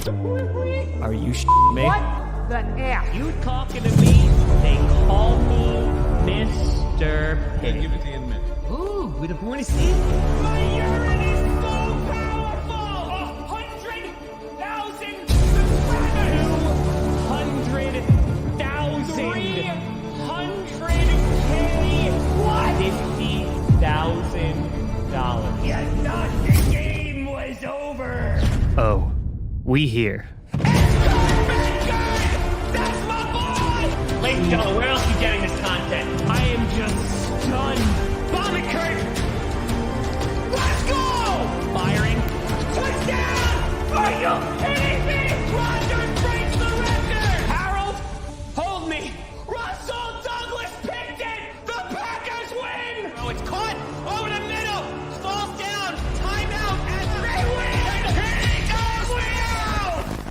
Are you shitting me? What the F? You talking to me? They call me Mr. Okay, give Pig. it to you in a minute. Ooh, with a point of see? My urine is so powerful! 100,000 subscribers! 200,000! 300K! What? $50,000. You thought the game was over! Oh, we here. That's my boy! Ladies and gentlemen, where else are you getting this content? I am just stunned. Bomb it, Kurt! Let's go! Firing. Touchdown! Are you kidding me? Rodgers breaks the record! Harold, hold me. Russell Douglas picked it! The Packers win! Oh, it's caught over the middle. Falls down. Timeout. And they win! He goes win!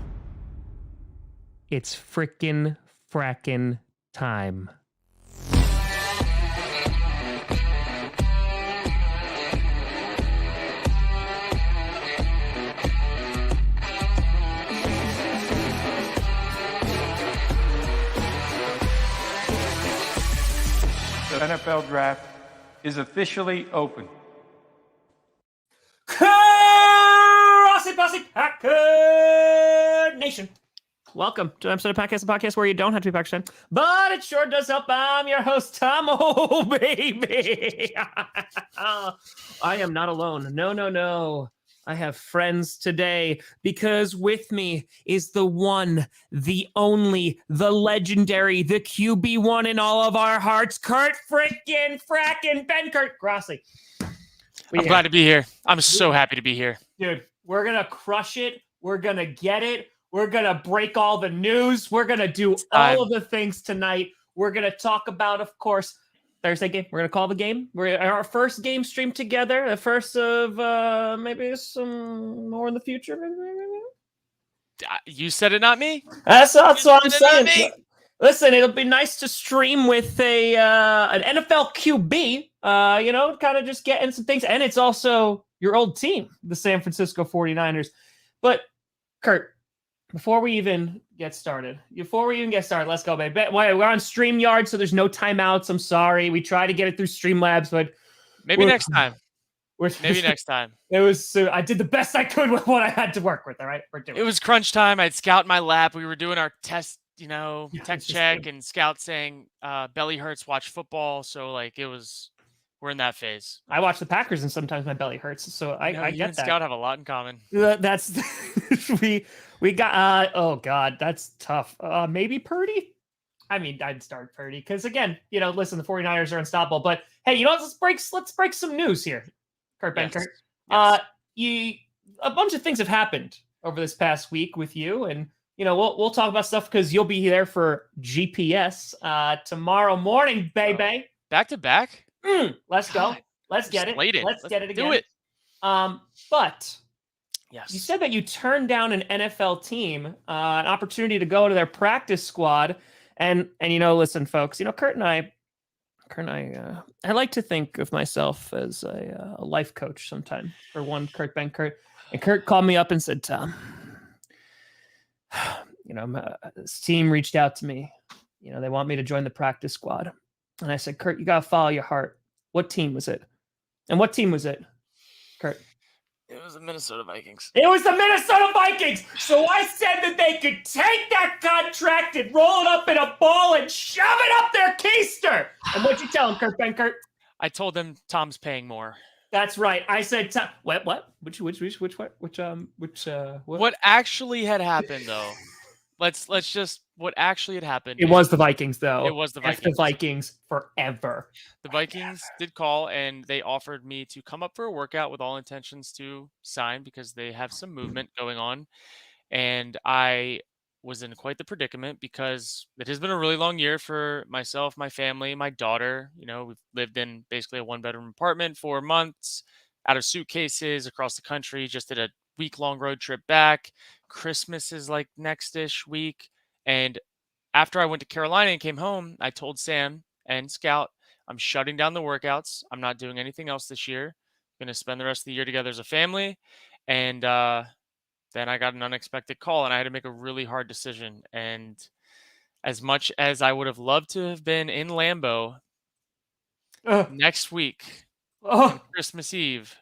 It's frickin' frackin' time. The NFL draft is officially open. Crossy Posse Packer Nation. Welcome to an episode of Podcast, the podcast where you don't have to be Packers fan, but it sure does help. I'm your host, Tom. Oh, baby. I am not alone. No. I have friends today because with me is the one, the only, the legendary, the QB1 in all of our hearts, Kurt frackin' Ben Kurt Grossley. I'm glad to be here. I'm so happy to be here. Dude, we're going to crush it. We're going to get it. We're going to break all the news. We're going to do all of the things tonight. We're going to talk about, of course, Thursday game. We're going to call the game. We're our first game stream together. The first of maybe some more in the future. You said it, not me. That's what I'm said it, not saying. me. Listen, it'll be nice to stream with an NFL QB, kind of just getting some things. And it's also your old team, the San Francisco 49ers. But, Kurt, before we even get started, let's go, baby. We're on StreamYard, so there's no timeouts. I'm sorry. We try to get it through Streamlabs, but Maybe next time. Maybe Next time. It was. I did the best I could with what I had to work with. All right, we're doing It was crunch time. I had Scout in my lap. We were doing our test, Yeah, tech it's just check, good. and Scout saying, belly hurts, watch football. So, we're in that phase. I watch the Packers, and sometimes my belly hurts. So I You get and that. Scout have a lot in common. That's we got. Oh God, that's tough. Maybe Purdy. I mean, I'd start Purdy because again, listen, the 49ers are unstoppable. But hey, let's break some news here, Kurt Ben Kurt. Yes. A bunch of things have happened over this past week with you, and we'll talk about stuff because you'll be there for GPS tomorrow morning, baby. Back to back? Let's go. God, Let's get it. slated. Let's get it again. Do it. But Yes. you said that you turned down an NFL team, an opportunity to go to their practice squad, and listen, folks, Kurt and I, I like to think of myself as a life coach sometime. For one, Kurt Ben Kurt, and Kurt called me up and said, Tom, this team reached out to me. They want me to join the practice squad, and I said, Kurt, you gotta follow your heart. What team was it? And what team was it, Kurt? It was the Minnesota Vikings. It was the Minnesota Vikings. So I said that they could take that contract and roll it up in a ball and shove it up their keister. And what'd you tell him, Kurt Ben Kurt? I told them Tom's paying more. That's right. I said, what? Which? What actually had happened, though? Let's just what actually had happened. It was the Vikings, though. It was the F Vikings. the Vikings forever. The Vikings did call, and they offered me to come up for a workout with all intentions to sign because they have some movement going on. And I was in quite the predicament because it has been a really long year for myself, my family, my daughter. We've lived in basically a one-bedroom apartment for months, out of suitcases across the country, just did a week-long road trip back. Christmas is like next-ish week. And after I went to Carolina and came home, I told Sam and Scout, I'm shutting down the workouts. I'm not doing anything else this year. I'm going to spend the rest of the year together as a family. And then then I got an unexpected call and I had to make a really hard decision. And as much as I would have loved to have been in Lambeau Ugh. next week on Oh, Christmas Eve,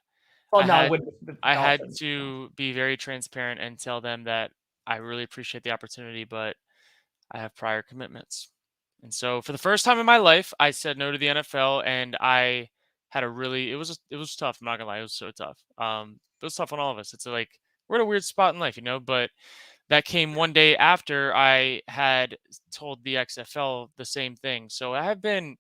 oh I no, had with the I had Dolphins. to be very transparent and tell them that I really appreciate the opportunity, but I have prior commitments. And so for the first time in my life, I said no to the NFL, and I had a really it was tough. I'm not gonna lie, it was so tough. It was tough on all of us. It's like we're at a weird spot in life, but that came one day after I had told the XFL the same thing. So I have been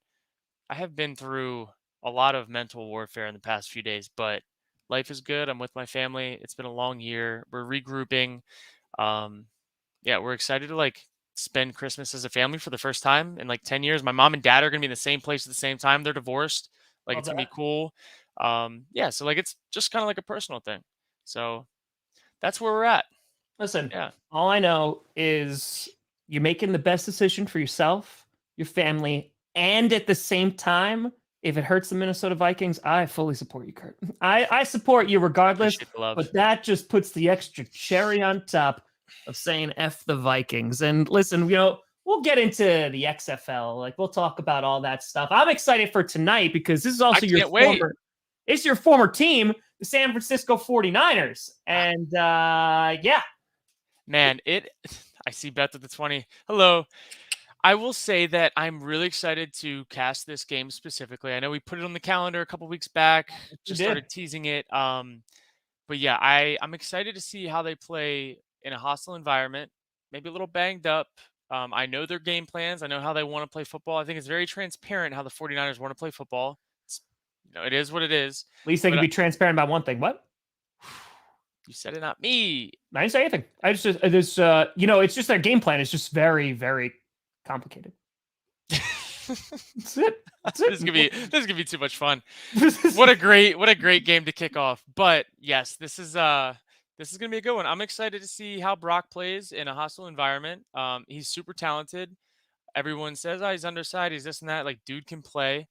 through a lot of mental warfare in the past few days, but life is good. I'm with my family. It's been a long year. We're regrouping. Um, yeah, we're excited to spend Christmas as a family for the first time in like 10 years. My mom and dad are going to be in the same place at the same time. They're divorced. Like Love it's going to that. be cool. Yeah, so like it's just kind of like a personal thing. So that's where we're at. Listen, Yeah. all I know is you're making the best decision for yourself, your family, and at the same time, if it hurts the Minnesota Vikings, I fully support you, Kurt. I support you regardless, Appreciate the love. but that just puts the extra cherry on top of saying F the Vikings. And listen, we'll get into the XFL. Like we'll talk about all that stuff. I'm excited for tonight because this is I also can't wait. it's your former team, the San Francisco 49ers. And yeah, Man, I see Beth at the 20. Hello. I will say that I'm really excited to cast this game specifically. I know we put it on the calendar a couple weeks back, you just did. started teasing it. But yeah, I'm excited to see how they play in a hostile environment, maybe a little banged up. I know their game plans. I know how they want to play football. I think it's very transparent how the 49ers want to play football. It is what it is. At least they But can be transparent about one thing. What? you said it, not me. I didn't say anything. I just this it's just their game plan is just very, very complicated. That's it. That's it. This is gonna be too much fun. What a great game to kick off. But yes, this is gonna be a good one. I'm excited to see how Brock plays in a hostile environment. He's super talented. Everyone says, oh, he's undersized, he's this and that. Like, dude can play.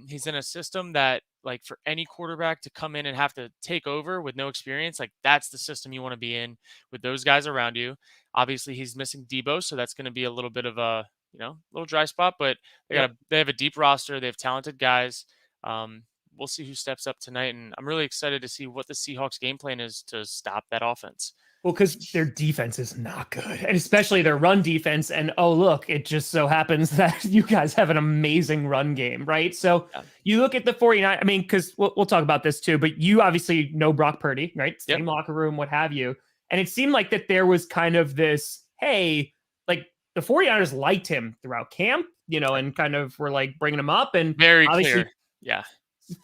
He's in a system that, like, for any quarterback to come in and have to take over with no experience, like, that's the system you want to be in with those guys around you. Obviously, he's missing Debo, so that's going to be a little bit of a, little dry spot, but they have a deep roster. They have talented guys. We'll see who steps up tonight, and I'm really excited to see what the Seahawks game plan is to stop that offense. Well, because their defense is not good, and especially their run defense. And oh, look, it just so happens that you guys have an amazing run game, right? So you look at the 49. I mean, because we'll talk about this too, but you obviously know Brock Purdy, right? Same locker room, what have you. And it seemed like that there was kind of this, hey, like the 49ers liked him throughout camp, and kind of were like bringing him up, and Very obviously clear. Yeah.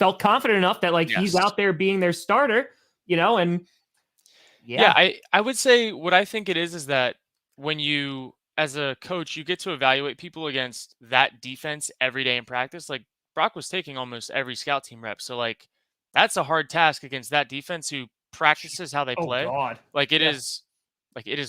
felt confident enough that like he's out there being their starter, and yeah, I would say what I think it is that when you, as a coach, you get to evaluate people against that defense every day in practice. Like, Brock was taking almost every scout team rep. So, like, that's a hard task against that defense who practices how they play. God. Like, it is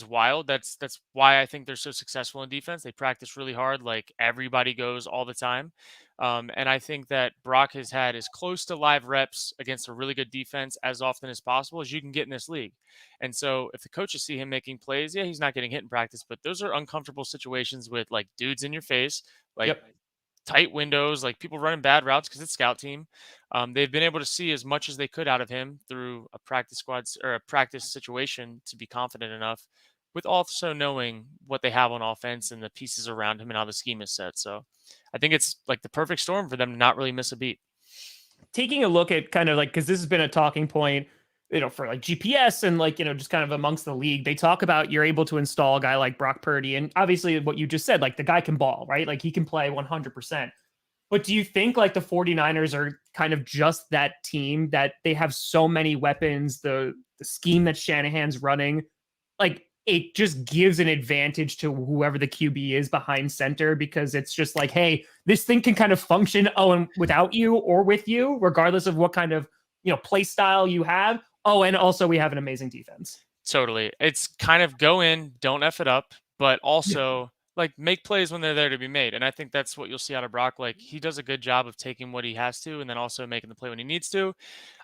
wild. That's why I think they're so successful in defense. They practice really hard. Like, everybody goes all the time. And I think that Brock has had as close to live reps against a really good defense as often as possible as you can get in this league. And so if the coaches see him making plays, yeah, he's not getting hit in practice, but those are uncomfortable situations with like dudes in your face, like tight windows, like people running bad routes because it's scout team. They've been able to see as much as they could out of him through a practice squads or a practice situation to be confident enough, with also knowing what they have on offense and the pieces around him and how the scheme is set. So I think it's like the perfect storm for them to not really miss a beat. Taking a look at kind of like, because this has been a talking point, for like GPS and like, just kind of amongst the league, they talk about you're able to install a guy like Brock Purdy. And obviously what you just said, like the guy can ball, right? Like he can play 100%. But do you think like the 49ers are kind of just that team that they have so many weapons, the scheme that Shanahan's running, like it just gives an advantage to whoever the QB is behind center, because it's just like, hey, this thing can kind of function and without you or with you, regardless of what kind of play style you have. Oh, and also we have an amazing defense. Totally. It's kind of go in, don't F it up, but also like make plays when they're there to be made. And I think that's what you'll see out of Brock. Like he does a good job of taking what he has to and then also making the play when he needs to.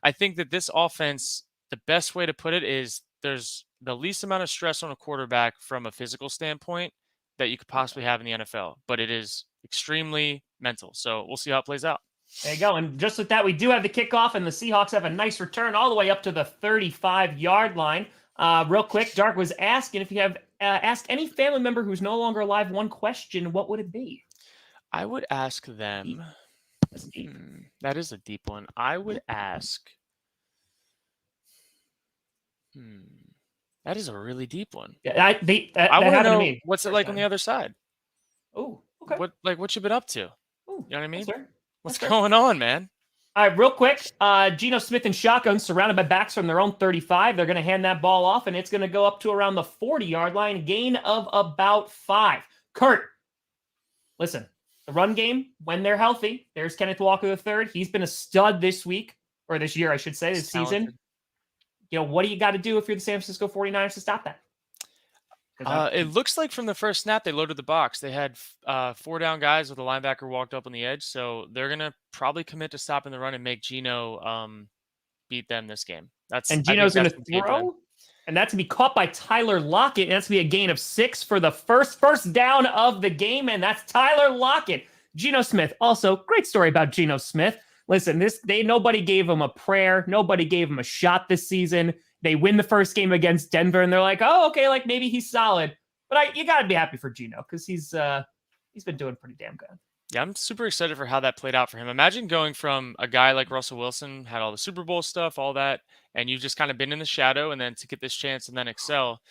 I think that this offense, the best way to put it is there's the least amount of stress on a quarterback from a physical standpoint that you could possibly have in the NFL, but it is extremely mental. So we'll see how it plays out. There you go. And just with that, we do have the kickoff, and the Seahawks have a nice return all the way up to the 35-yard line. Real quick, Dark was asking if you have asked any family member who's no longer alive one question, what would it be? I would ask them. That's deep. That is a deep one. I would ask. That is a really deep one. Yeah, I want to know to me what's it like on the other side. Oh, okay. What you been up to? Ooh, You know what I mean? What's fair. going on, man? All right, real quick. Geno Smith and shotgun surrounded by backs from their own 35. They're going to hand that ball off, and it's going to go up to around the 40-yard line. Gain of about 5. Kurt, listen, the run game, when they're healthy, there's Kenneth Walker III. He's been a stud this week, or this year, I should say, this season. You know, what do you got to do if you're the San Francisco 49ers to stop that? It looks like from the first snap, they loaded the box. They had 4 down guys with a linebacker walked up on the edge. So they're going to probably commit to stopping the run and make Geno beat them this game. And Geno's going to throw, and that's going to be caught by Tyler Lockett. And that's going to be a gain of 6 for the first down of the game. And that's Tyler Lockett. Geno Smith, also great story about Geno Smith. Listen, nobody gave him a prayer. Nobody gave him a shot this season. They win the first game against Denver, and they're like, "Oh, okay, like maybe he's solid." But you got to be happy for Geno because he's been doing pretty damn good. Yeah, I'm super excited for how that played out for him. Imagine going from a guy like Russell Wilson, had all the Super Bowl stuff, all that, and you've just kind of been in the shadow, and then to get this chance and then excel.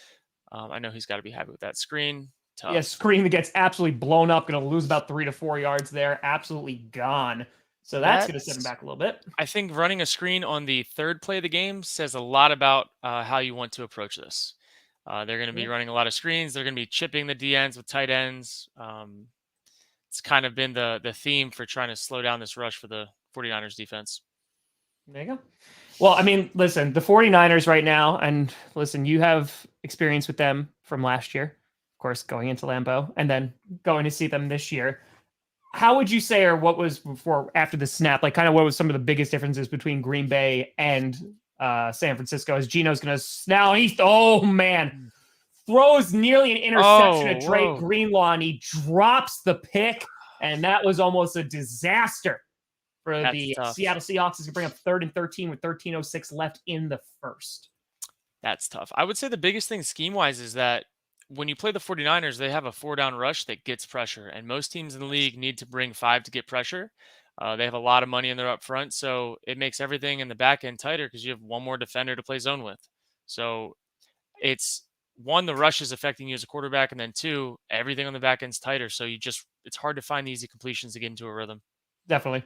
I know he's got to be happy with that screen. Tough. Yeah, screen that gets absolutely blown up, going to lose about 3 to 4 yards there, absolutely gone. So that's going to set him back a little bit. I think running a screen on the third play of the game says a lot about how you want to approach this. They're going to be running a lot of screens. They're going to be chipping the D ends with tight ends. It's kind of been the theme for trying to slow down this rush for the 49ers defense. There you go. Well, I mean, listen, the 49ers right now, and listen, you have experience with them from last year, of course, going into Lambeau, and then going to see them this year. How would you say, or what was before, after the snap, like kind of what was some of the biggest differences between Green Bay and San Francisco? As Geno's going to now, throws nearly an interception to Drake Greenlaw, and he drops the pick, and that was almost a disaster for the Seattle Seahawks. Is going to bring up 3rd and 13 with 13:06 left in the first. That's tough. I would say the biggest thing scheme-wise is that when you play the 49ers, they have a 4-down rush that gets pressure, and most teams in the league need to bring 5 to get pressure. They have a lot of money in their up front, so it makes everything in the back end tighter because you have one more defender to play zone with. So it's, 1, the rush is affecting you as a quarterback, and then 2, everything on the back end's tighter. So it's hard to find easy completions to get into a rhythm. Definitely.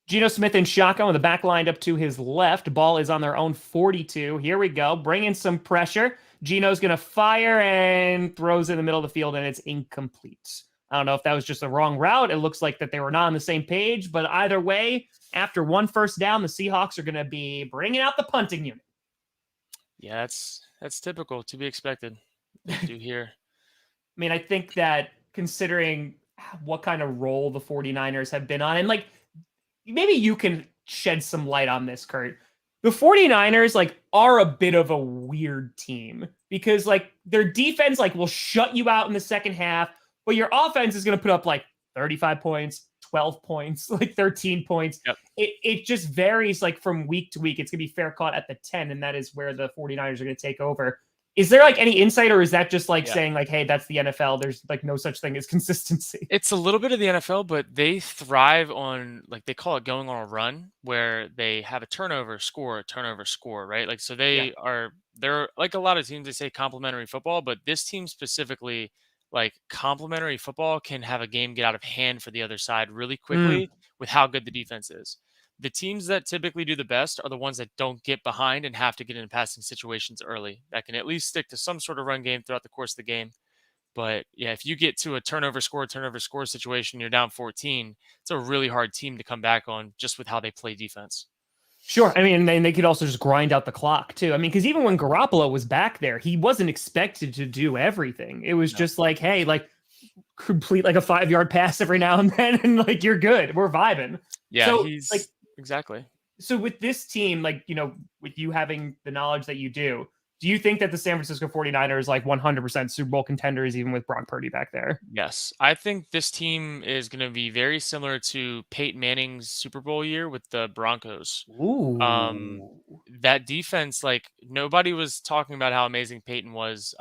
Geno Smith in shotgun with the back lined up to his left. Ball is on their own 42. Here we go. Bring in some pressure. Geno's going to fire and throws in the middle of the field, and it's incomplete. I don't know if that was just the wrong route. It looks like that they were not on the same page, but either way, after 1 first down, the Seahawks are going to be bringing out the punting unit. Yeah, that's typical, to be expected. Do here. I mean, I think that considering what kind of role the 49ers have been on, and like maybe you can shed some light on this, Kurt. The 49ers are a bit of a weird team because their defense will shut you out in the second half, but your offense is going to put up 35 points, 12 points, 13 points. Yep. It just varies from week to week. It's going to be fair caught at the 10, and that is where the 49ers are going to take over. Is there any insight, or is that just saying hey, that's the NFL? There's no such thing as consistency. It's a little bit of the NFL, but they thrive on they call it going on a run where they have a turnover, score, right? So they're like a lot of teams, they say complementary football, but this team specifically, complementary football can have a game get out of hand for the other side really quickly with how good the defense is. The teams that typically do the best are the ones that don't get behind and have to get into passing situations early. That can at least stick to some sort of run game throughout the course of the game. But yeah, if you get to a turnover score situation, you're down 14, it's a really hard team to come back on just with how they play defense. Sure. I mean, and they could also just grind out the clock too. I mean, because even when Garoppolo was back there, he wasn't expected to do everything. It was just hey, complete a 5-yard pass every now and then, and you're good. We're vibing. Yeah, so, he's exactly. So with this team, with you having the knowledge that you do, Do you think that the San Francisco 49ers like 100% Super Bowl contenders even with Brock Purdy back there? Yes, I think this team is going to be very similar to Peyton Manning's Super Bowl year with the Broncos. Ooh. That defense, like nobody was talking about how amazing Peyton was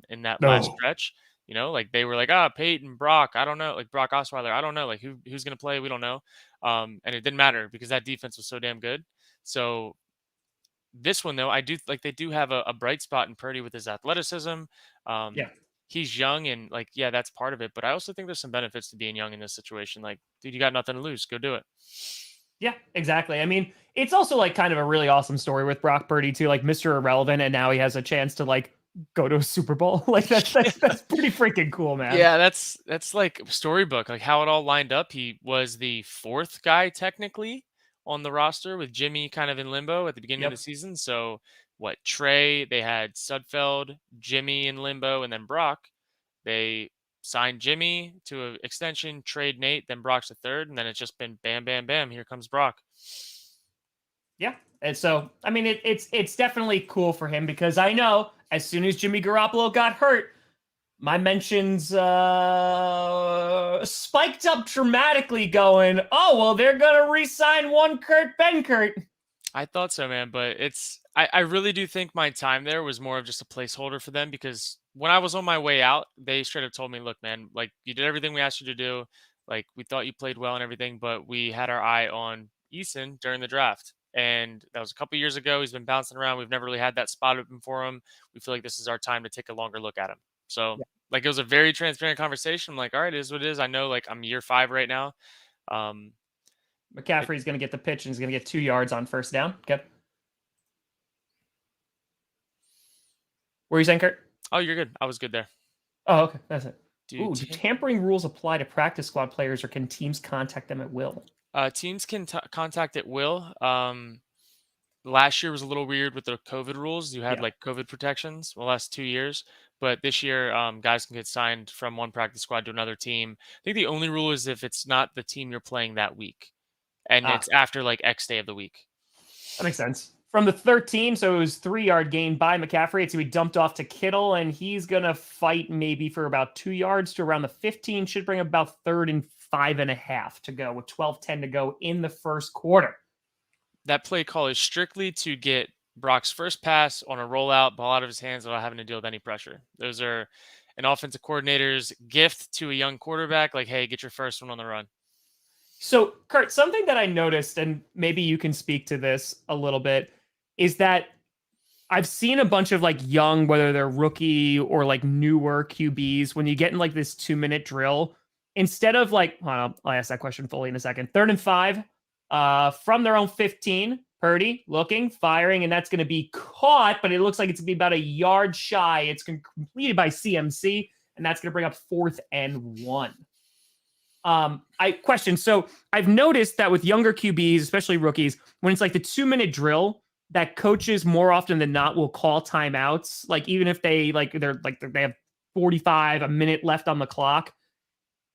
in that last No. stretch. You know, like they were like, ah, Peyton, Brock, I don't know, like Brock Osweiler, I don't know, like who's gonna play, we don't know. And it didn't matter because that defense was so damn good. So this one though, I do like they do have a bright spot in Purdy with his athleticism. Um, Yeah. he's young and like yeah, that's part of it. But I also think there's some benefits to being young in this situation. Like, dude, you got nothing to lose, go do it. Yeah, exactly. I mean, it's also like kind of a really awesome story with Brock Purdy too, like Mr. Irrelevant, and now he has a chance to like go to a Super Bowl. Like that's pretty freaking cool, man. Yeah, that's like storybook, like how it all lined up. He was the fourth guy technically on the roster with Jimmy kind of in limbo at the beginning of the Yep. season. So what Trey, they had Sudfeld, Jimmy in limbo, and then Brock. They signed Jimmy to an extension, trade Nate, then Brock's the third, and then it's just been bam, bam, bam. Here comes Brock. Yeah. And so, I mean, it's definitely cool for him because I know as soon as Jimmy Garoppolo got hurt, my mentions spiked up dramatically going, oh, well, they're going to re-sign one Kurt Benkert. I thought so, man, but I really do think my time there was more of just a placeholder for them because when I was on my way out, they straight up told me, look, man, like you did everything we asked you to do. Like we thought you played well and everything, but we had our eye on Eason during the draft. And that was a couple years ago. He's been bouncing around. We've never really had that spot open for him. We feel like this is our time to take a longer look at him. So Yeah. like it was a very transparent conversation. I'm like, all right, it is what it is. I know like I'm year 5 right now. Um, McCaffrey's going to get the pitch and he's going to get 2 yards on first down. Okay. Were you saying, Kurt? oh, you're good. I was good there. Oh, okay. That's it. Dude, Ooh, do tampering rules apply to practice squad players or can teams contact them at will? teams can contact at will. Last year was a little weird with the COVID rules. You had Yeah. like COVID protections the last 2 years, but this year, guys can get signed from one practice squad to another team. I think the only rule is if it's not the team you're playing that week, and Ah, it's after like X day of the week. that makes sense. From the 13, so it was 3-yard gain by McCaffrey. It's going to be dumped off to Kittle, and he's going to fight maybe for about 2 yards to around the 15. Should bring about 3rd and 5.5 to go with 12:10 to go in the first quarter. That play call is strictly to get Brock's first pass on a rollout, ball out of his hands without having to deal with any pressure. Those are an offensive coordinator's gift to a young quarterback. Like, hey, get your first one on the run. So, Kurt, something that I noticed, and maybe you can speak to this a little bit, is that I've seen a bunch of like young, whether they're rookie or like newer QBs, when you get in like this 2-minute drill, instead of like, I'll ask that question fully in a second. 3rd and 5, from their own 15, Purdy looking, firing, and that's going to be caught, but it looks like it's going to be about a yard shy. It's completed by CMC, and that's going to bring up 4th and 1. So I've noticed that with younger QBs, especially rookies, when it's like the 2-minute drill, that coaches more often than not will call timeouts. Like even if they they have 45 a minute left on the clock.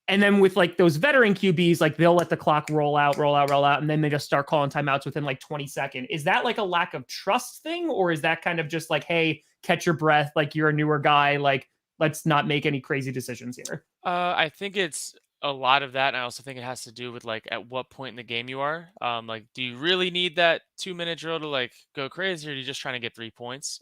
And then with like those veteran QBs, like they'll let the clock roll out, and then they just start calling timeouts within like 20 seconds. Is that like a lack of trust thing, or is that kind of just like, hey, catch your breath, like you're a newer guy, like let's not make any crazy decisions here? I think it's a lot of that. And I also think it has to do with like at what point in the game you are. Like, do you really need that 2-minute drill to like go crazy, or are you just trying to get 3 points?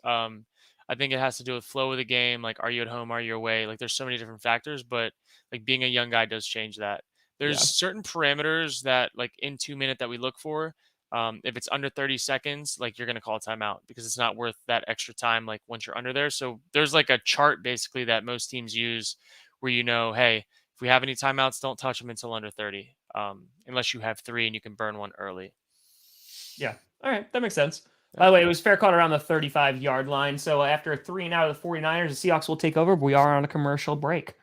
I think it has to do with flow of the game. Like, are you at home? Are you away? Like, there's so many different factors, but like being a young guy does change that. There's Yeah. certain parameters that like in 2 minute that we look for. If it's under 30 seconds, like you're going to call a timeout because it's not worth that extra time. Like once you're under there. So there's like a chart basically that most teams use where, hey, if we have any timeouts, don't touch them until under 30. Unless you have 3 and you can burn one early. Yeah. All right. That makes sense. By the way, it was fair caught around the 35-yard line. So after 3 and out of the 49ers, the Seahawks will take over. But we are on a commercial break.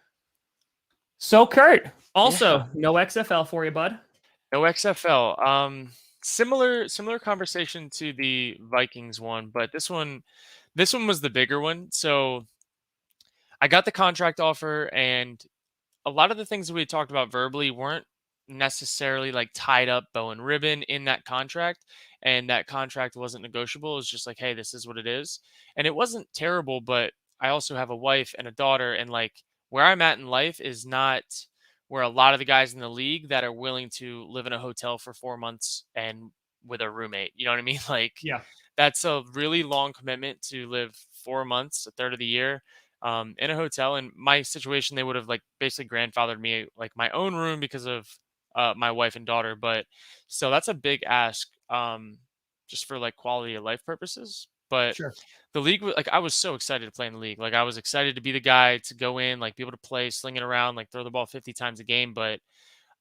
So, Kurt, also no XFL for you, bud. No XFL. Similar conversation to the Vikings one, but this one was the bigger one. So I got the contract offer, and a lot of the things that we talked about verbally weren't necessarily like tied up bow and ribbon in that contract, and that contract wasn't negotiable. It was just like, hey, this is what it is. And it wasn't terrible, but I also have a wife and a daughter, and like where I'm at in life is not where a lot of the guys in the league that are willing to live in a hotel for 4 months and with a roommate. You know what I mean? Like Yeah. that's a really long commitment to live 4 months, a third of the year, in a hotel. In my situation, they would have like basically grandfathered me like my own room because of my wife and daughter. But so that's a big ask, just for like quality of life purposes. But Sure. the league, like I was so excited to play in the league. Like I was excited to be the guy to go in, like be able to play, sling it around, like throw the ball 50 times a game. But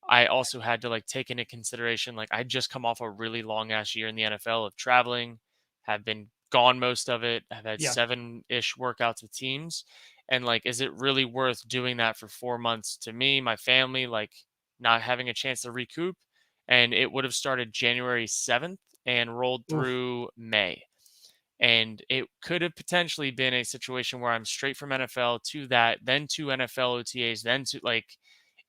I also had to like take into consideration like I just come off a really long ass year in the NFL of traveling, have been gone most of it, have had Yeah. 7-ish workouts with teams. And like, is it really worth doing that for 4 months to me, my family, like not having a chance to recoup? And it would have started January 7th and rolled Oof. through May. And it could have potentially been a situation where I'm straight from NFL to that, then to NFL OTAs, then to like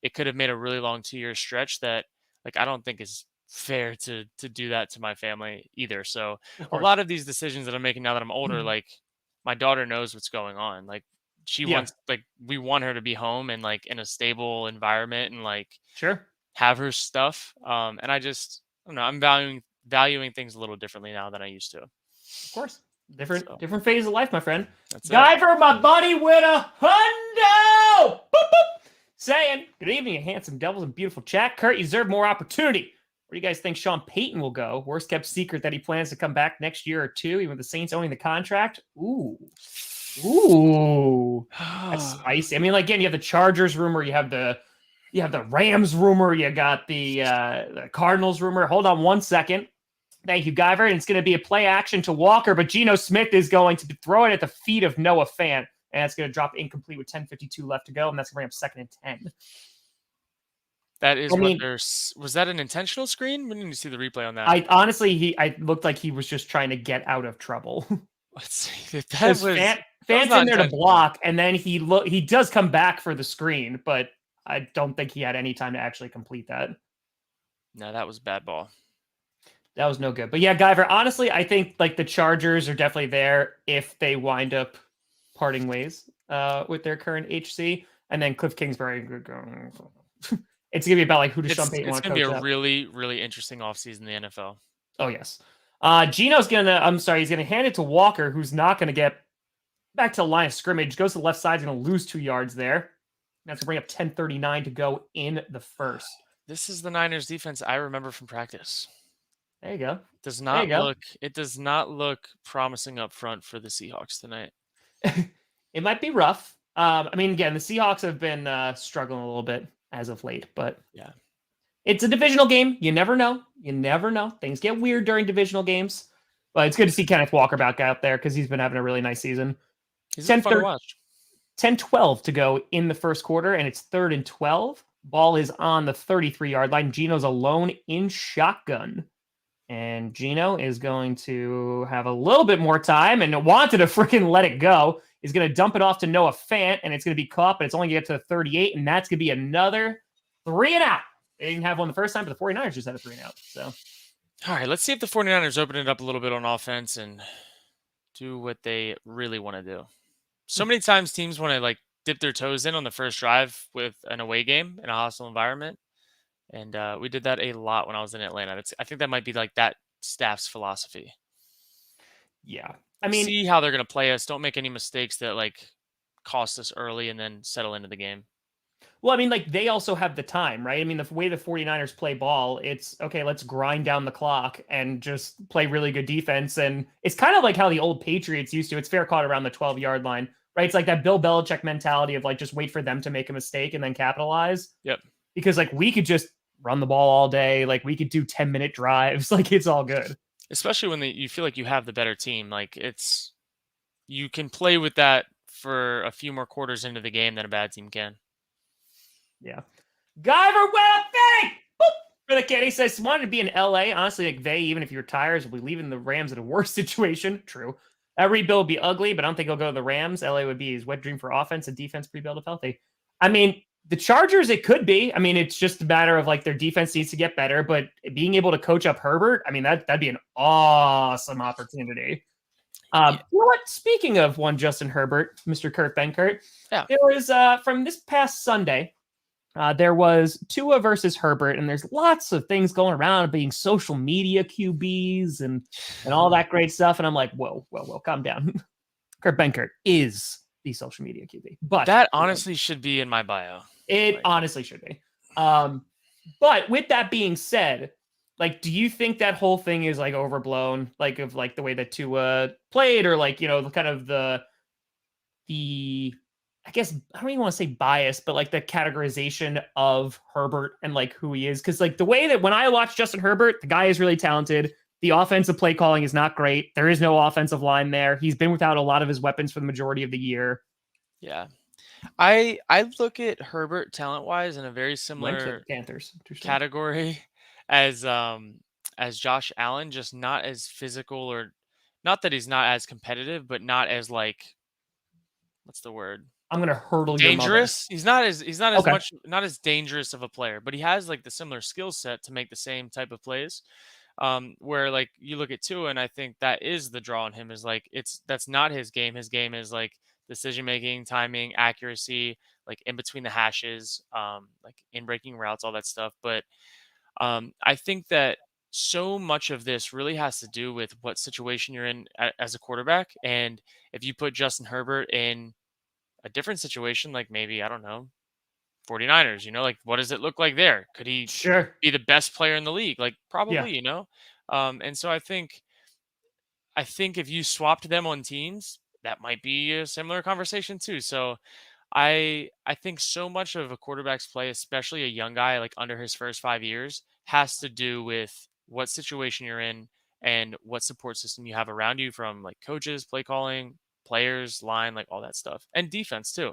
it could have made a really long 2-year stretch that like I don't think is fair to do that to my family either. So Of a course. lot of these decisions that I'm making now that I'm older, like my daughter knows what's going on. Like she Yeah. wants like we want her to be home and like in a stable environment and like Sure. have her stuff. And I don't know, I'm valuing things a little differently now than I used to. Of course. Different So different phase of life, my friend. that's it. Guyver, my buddy, with a hundo. Boop, boop. Saying, good evening, you handsome devils and beautiful chat. Kurt, you deserve more opportunity. Where do you guys think Sean Payton will go? Worst kept secret that he plans to come back next year or two, even with the Saints owning the contract. Ooh. Ooh. That's spicy. I mean, like, again, you have the Chargers rumor, you have the Rams rumor, you got the Cardinals rumor. Hold on one second. Thank you, Guyver. And it's going to be a play action to Walker, but Geno Smith is going to throw it at the feet of Noah Fant, and it's going to drop incomplete with 10:52 left to go, and that's going to bring up 2nd and 10. That is I what mean, there's. Was that an intentional screen? We need to see the replay on that. I honestly, I looked like he was just trying to get out of trouble. Let's see. That Because was Fant's not in there to intentional. block, and then he does come back for the screen, but I don't think he had any time to actually complete that. No, that was bad ball. That was no good. But yeah, Guyver, honestly, I think like the Chargers are definitely there if they wind up parting ways with their current HC. And then Cliff Kingsbury, it's going to be about like who does Sean Payton It's want to going to coach be a up. really, really interesting offseason in the NFL. Oh, yes. Geno's going to, he's going to hand it to Walker, who's not going to get back to the line of scrimmage. Goes to the left side, he's going to lose 2 yards there. That's going to bring up 10:39 to go in the first. This is the Niners defense I remember from practice. There you go. It does not look promising up front for the Seahawks tonight. It might be rough. I mean, again, the Seahawks have been struggling a little bit as of late, but yeah, it's a divisional game. You never know. Things get weird during divisional games, but it's good to see Kenneth Walker back out there because he's been having a really nice season. He's been fun to watch. 10-12 to go in the first quarter, and it's 3rd and 12. Ball is on the 33-yard line. Geno's alone in shotgun. And Geno is going to have a little bit more time and wanted to freaking let it go. He's going to dump it off to Noah Fant, and it's going to be caught, but it's only going to get to the 38, and that's going to be another 3 and out. They didn't have one the first time, but the 49ers just had a 3 and out. So, all right, let's see if the 49ers open it up a little bit on offense and do what they really want to do. So many times teams want to like dip their toes in on the first drive with an away game in a hostile environment. And we did that a lot when I was in Atlanta. I think that might be like that staff's philosophy. yeah. I mean, see how they're going to play us. Don't make any mistakes that like cost us early and then settle into the game. well, I mean, like they also have the time, right? I mean, the way the 49ers play ball, it's okay, let's grind down the clock and just play really good defense. And it's kind of like how the old Patriots used to. It's fair caught around the 12-yard line, right? It's like that Bill Belichick mentality of like just wait for them to make a mistake and then capitalize. Yep. Because like we could just run the ball all day. Like we could do 10-minute drives. Like it's all good. Especially when you feel like you have the better team. Like you can play with that for a few more quarters into the game than a bad team can. Yeah. Guyver, well, thank for the kid. He says, wanted to be in LA. Honestly, McVay, even if you're tired, will be leaving the Rams in a worse situation. True. That rebuild would be ugly, but I don't think he'll go to the Rams. LA would be his wet dream for offense and defense rebuild if healthy. I mean, The Chargers, it could be. I mean, it's just a matter of like their defense needs to get better, but being able to coach up Herbert, I mean, that'd be an awesome opportunity. You know what? Speaking of one Justin Herbert, Mr. Kurt Benkert, Yeah. there was from this past Sunday, there was Tua versus Herbert, and there's lots of things going around being social media QBs and all that great stuff. And I'm like, whoa, calm down. Kurt Benkert is the social media QB, but that honestly should be in my bio. It honestly should be. But with that being said, like, do you think that whole thing is like overblown, like of like the way that Tua played, or like, you know, kind of the I guess I don't even want to say bias, but like the categorization of Herbert and like who he is? Because like the way that when I watch Justin Herbert, the guy is really talented. The offensive play calling is not great. There is no offensive line there. He's been without a lot of his weapons for the majority of the year. Yeah. I look at Herbert talent-wise in a very similar Panthers category as Josh Allen, just not as physical, or not that he's not as competitive, but not as like, what's the word? I'm gonna hurdle dangerous. Your he's not as Okay. much, not as dangerous of a player, but he has like the similar skill set to make the same type of plays. Where like you look at Tua, and I think that is the draw on him, is like that's not his game. His game is like decision making, timing, accuracy, like in between the hashes, like in breaking routes, all that stuff. But I think that so much of this really has to do with what situation you're in as a quarterback. And if you put Justin Herbert in a different situation, like maybe, I don't know, 49ers, you know, like what does it look like there? Could he be the best player in the league? Like probably, you know? And so I think if you swapped them on teams, that might be a similar conversation too. So I think so much of a quarterback's play, especially a young guy like under his first 5 years, has to do with what situation you're in and what support system you have around you, from like coaches, play calling, players, line, like all that stuff, and defense too.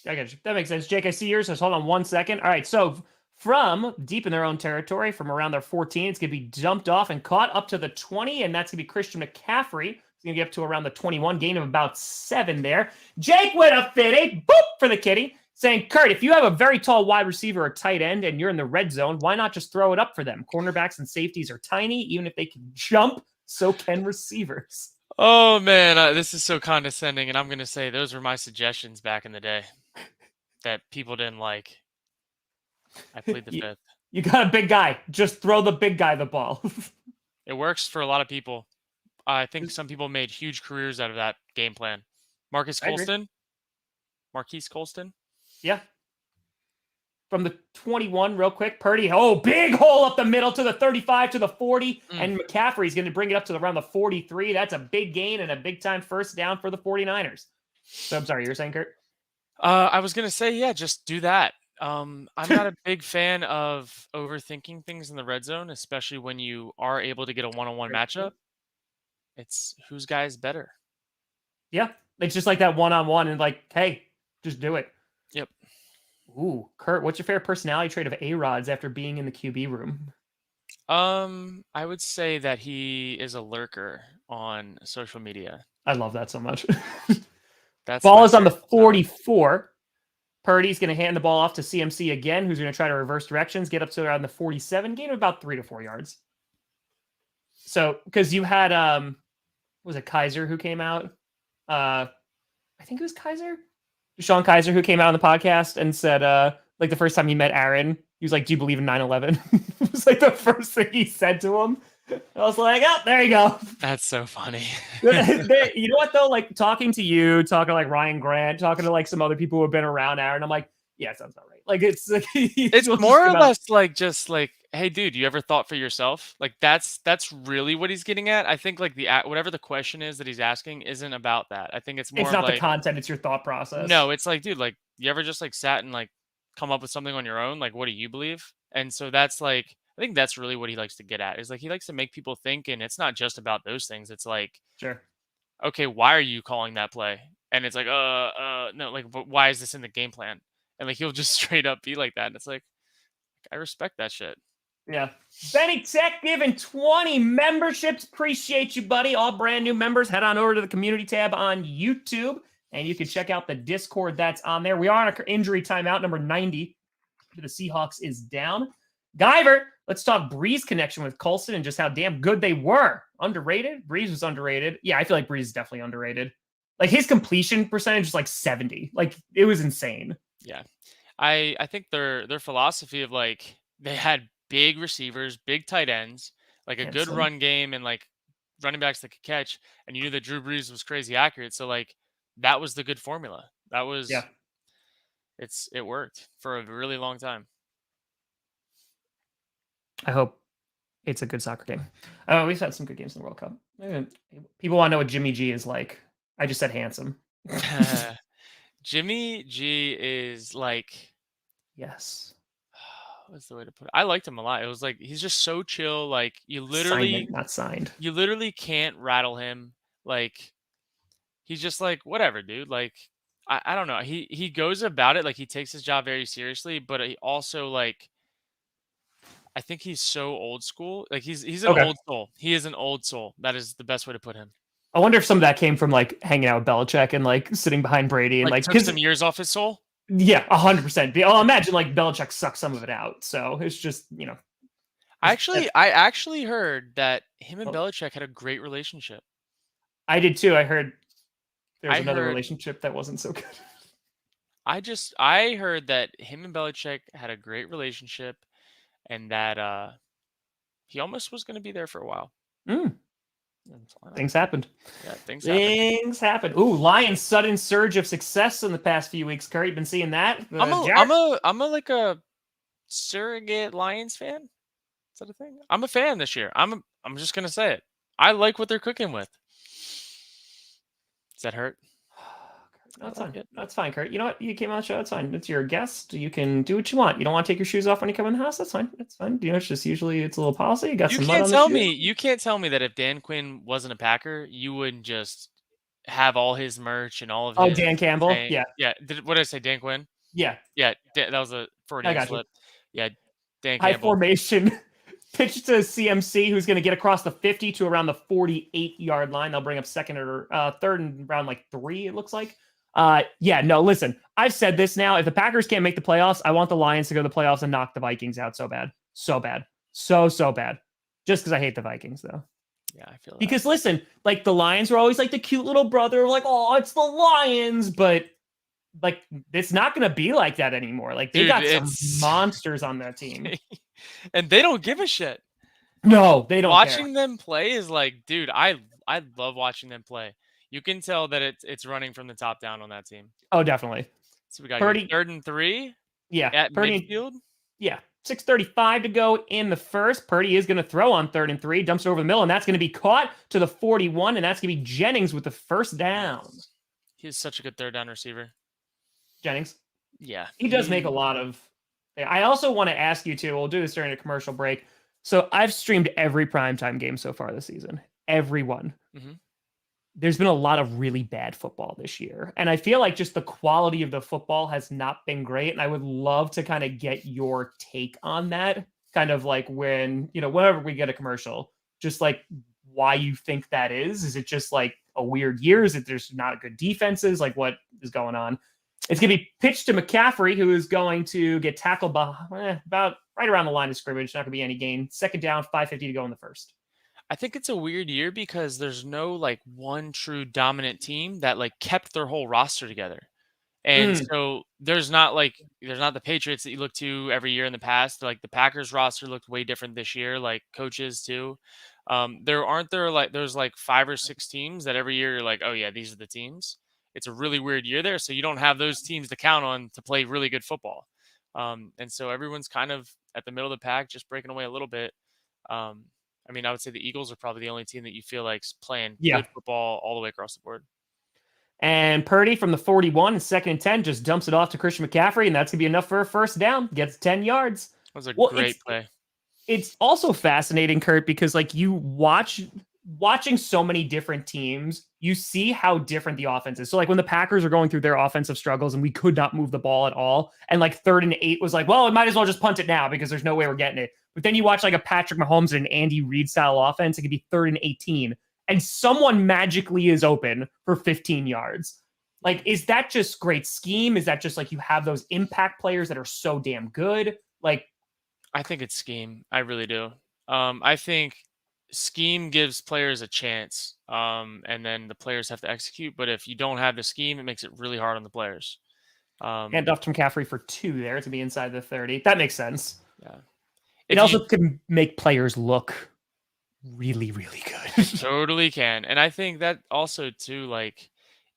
I got you. That makes sense. Jake, I see yours. So hold on 1 second. All right. So from deep in their own territory, from around their 14, it's going to be jumped off and caught up to the 20, and that's going to be Christian McCaffrey. It's going to get up to around the 21, gain of about 7 there. Jake with a fitty, boop for the kitty, saying, Kurt, if you have a very tall wide receiver or tight end and you're in the red zone, why not just throw it up for them? Cornerbacks and safeties are tiny. Even if they can jump, so can receivers. Oh, man, this is so condescending, and I'm going to say those were my suggestions back in the day that people didn't like. I plead the fifth. You got a big guy. Just throw the big guy the ball. It works for a lot of people. I think some people made huge careers out of that game plan. Marquise Colston. Yeah. From the 21, real quick, Purdy. Oh, big hole up the middle to the 35 to the 40. And McCaffrey's going to bring it up to around the 43. That's a big gain and a big time first down for the 49ers. So I'm sorry, you were saying, Kurt? I was going to say, yeah, just do that. I'm not a big fan of overthinking things in the red zone, especially when you are able to get a one-on-one matchup. It's whose guy is better. Yeah. It's just like that one-on-one and like, hey, just do it. Yep. Ooh, Kurt, what's your favorite personality trait of A-Rod's after being in the QB room? I would say that he is a lurker on social media. I love that so much. That's ball is on the 44. Purdy's going to hand the ball off to CMC again, who's going to try to reverse directions, get up to around the 47, gain of about 3 to 4 yards. So, because you had, was it Kaiser who came out? I think it was Kaiser? Sean Kaiser, who came out on the podcast and said, like the first time he met Aaron, he was like, do you believe in 9/11? It was like the first thing he said to him. I was like, oh, there you go. That's so funny. You know what, though? Like, talking to you, talking to like Ryan Grant, talking to like some other people who have been around Aaron, I'm like, yeah, sounds about right. Like, it's like, it's more or less like, just like, hey, dude, you ever thought for yourself? Like, that's really what he's getting at. I think like whatever the question is that he's asking isn't about that. I think it's more, it's not like, the content, it's your thought process. No, it's like, dude, like, you ever just like sat and like come up with something on your own? Like, what do you believe? And so that's like, I think that's really what he likes to get at, is like, he likes to make people think, and it's not just about those things. It's like, sure, okay, why are you calling that play? And it's like, no, like, but why is this in the game plan? And like, he'll just straight up be like that. And it's like, I respect that shit. Yeah. Benny Tech giving 20 memberships. Appreciate you, buddy. All brand new members, head on over to the community tab on YouTube. And you can check out the Discord that's on there. We are on an injury timeout, number 90. The Seahawks is down. Guyver, let's talk Breeze connection with Coulson and just how damn good they were. Underrated? Breeze was underrated. Yeah, I feel like Breeze is definitely underrated. Like his completion percentage is like 70. Like it was insane. Yeah. I think their philosophy of like they had big receivers, big tight ends, like a good Handsome. run game and like running backs that could catch, and you knew that Drew Brees was crazy accurate. So like that was the good formula. That was Yeah. it worked for a really long time. I hope it's a good soccer game. We've had some good games in the World Cup. People want to know what Jimmy G is like. I just said handsome. Jimmy G is like, Yes. what's the way to put it? I liked him a lot. It was like he's just so chill. Like Assignment, not signed. you literally can't rattle him. Like he's just like whatever, dude. Like I don't know. He goes about it like he takes his job very seriously, but he also like I think he's so old school. Like he's an Okay. old soul. He is an old soul. That is the best way to put him. I wonder if some of that came from like hanging out with Belichick and like sitting behind Brady and like took because some years off his soul. yeah, 100%. I'll imagine like Belichick sucked some of it out. So it's just I actually heard that him and Oh. Belichick had a great relationship. I did too. I heard there was I another heard- relationship that wasn't so good. I heard that him and Belichick had a great relationship and that he almost was going to be there for a while. Things happened. Yeah, things happen. Things happen. Ooh, Lions' sudden surge of success in the past few weeks. Kurt, you been seeing that? I'm a surrogate Lions fan. Is that a thing? I'm a fan this year. I'm just gonna say it. I like what they're cooking with. Does that hurt? That's fine. That's fine, Kurt. You know what? You came on the show. It's fine. It's your guest. You can do what you want. You don't want to take your shoes off when you come in the house. That's fine. It's fine. You know, it's just usually it's a little policy. You got some mud on the shoe. You can't tell me that if Dan Quinn wasn't a Packer, you wouldn't just have all his merch and all of his. Oh, Dan Campbell. Yeah. What did I say? Dan Quinn. Yeah. That was a Freudian slip. Yeah, Dan High Campbell. formation. Pitch to CMC, who's going to get across the 50 to around the 48-yard line. They'll bring up third and round like 3, it looks like. Listen, I've said this now. If the Packers can't make the playoffs, I want the Lions to go to the playoffs and knock the Vikings out so bad. So bad. So bad. Just because I hate the Vikings, though. Yeah, I feel that. Because listen, like the Lions were always like the cute little brother, like, oh, it's the Lions. But like, it's not going to be like that anymore. Like, they got some monsters on that team. And they don't give a shit. No, they don't. Watching them play is like, dude, I love watching them play. You can tell that it's running from the top down on that team. Oh, definitely. So we got Purdy, 3rd and 3. Yeah. At Purdy, midfield. Yeah. 6:35 to go in the first. Purdy is going to throw on 3rd and 3. Dumps it over the middle, and that's going to be caught to the 41, and that's going to be Jennings with the first down. He's such a good 3rd down receiver. Jennings? Yeah. He does make a lot of... I also want to ask you, too, we'll do this during a commercial break. So I've streamed every primetime game so far this season. Every one. Mm-hmm. There's been a lot of really bad football this year. And I feel like just the quality of the football has not been great. And I would love to kind of get your take on that. Kind of like when, whenever we get a commercial, just like why you think that is. Is it just like a weird year? Is it there's not good defenses? Like what is going on? It's going to be pitched to McCaffrey, who is going to get tackled about right around the line of scrimmage. Not going to be any gain. 2nd down, 5:50 to go in the first. I think it's a weird year because there's no like one true dominant team that like kept their whole roster together. And so there's not the Patriots that you look to every year in the past. Like the Packers roster looked way different this year, like coaches too. There's like 5 or 6 teams that every year you're like, oh yeah, these are the teams. It's a really weird year there. So you don't have those teams to count on to play really good football. And so everyone's kind of at the middle of the pack, just breaking away a little bit. I mean, I would say the Eagles are probably the only team that you feel like's playing good football all the way across the board. And Purdy from the 41 and 2nd and 10 just dumps it off to Christian McCaffrey, and that's going to be enough for a first down. Gets 10 yards. That was a great play. It's also fascinating, Kurt, because like you watching so many different teams, you see how different the offense is. So like when the Packers are going through their offensive struggles and we could not move the ball at all, and like 3rd and 8 was like, well, we might as well just punt it now because there's no way we're getting it. But then you watch like a Patrick Mahomes and an Andy Reid style offense, it could be 3rd and 18, and someone magically is open for 15 yards. Like, is that just great scheme? Is that just like you have those impact players that are so damn good? Like, I think it's scheme. I really do. I think scheme gives players a chance, and then the players have to execute. But if you don't have the scheme, it makes it really hard on the players. hand off to McCaffrey for 2 there to be inside the 30. That makes sense. Yeah. It also can make players look really, really good. Totally can. And I think that also too, like,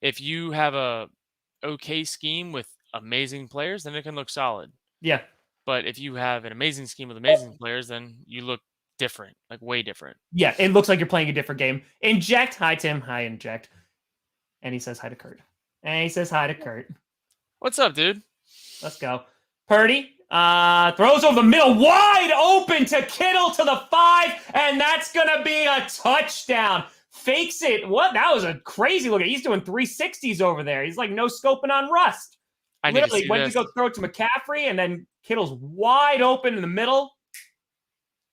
if you have a okay scheme with amazing players, then it can look solid. Yeah. But if you have an amazing scheme with amazing players, then you look different, like way different. Yeah, it looks like you're playing a different game. Inject. Hi, Tim. Hi, Inject. And he says hi to Kurt. And he says hi to Kurt. What's up, dude? Let's go. Purdy throws over the middle, wide open to Kittle to the 5, and that's going to be a touchdown. Fakes it. What? That was a crazy look. He's doing 360s over there. He's like no scoping on Rust. I Literally went to go throw it to McCaffrey, and then Kittle's wide open in the middle.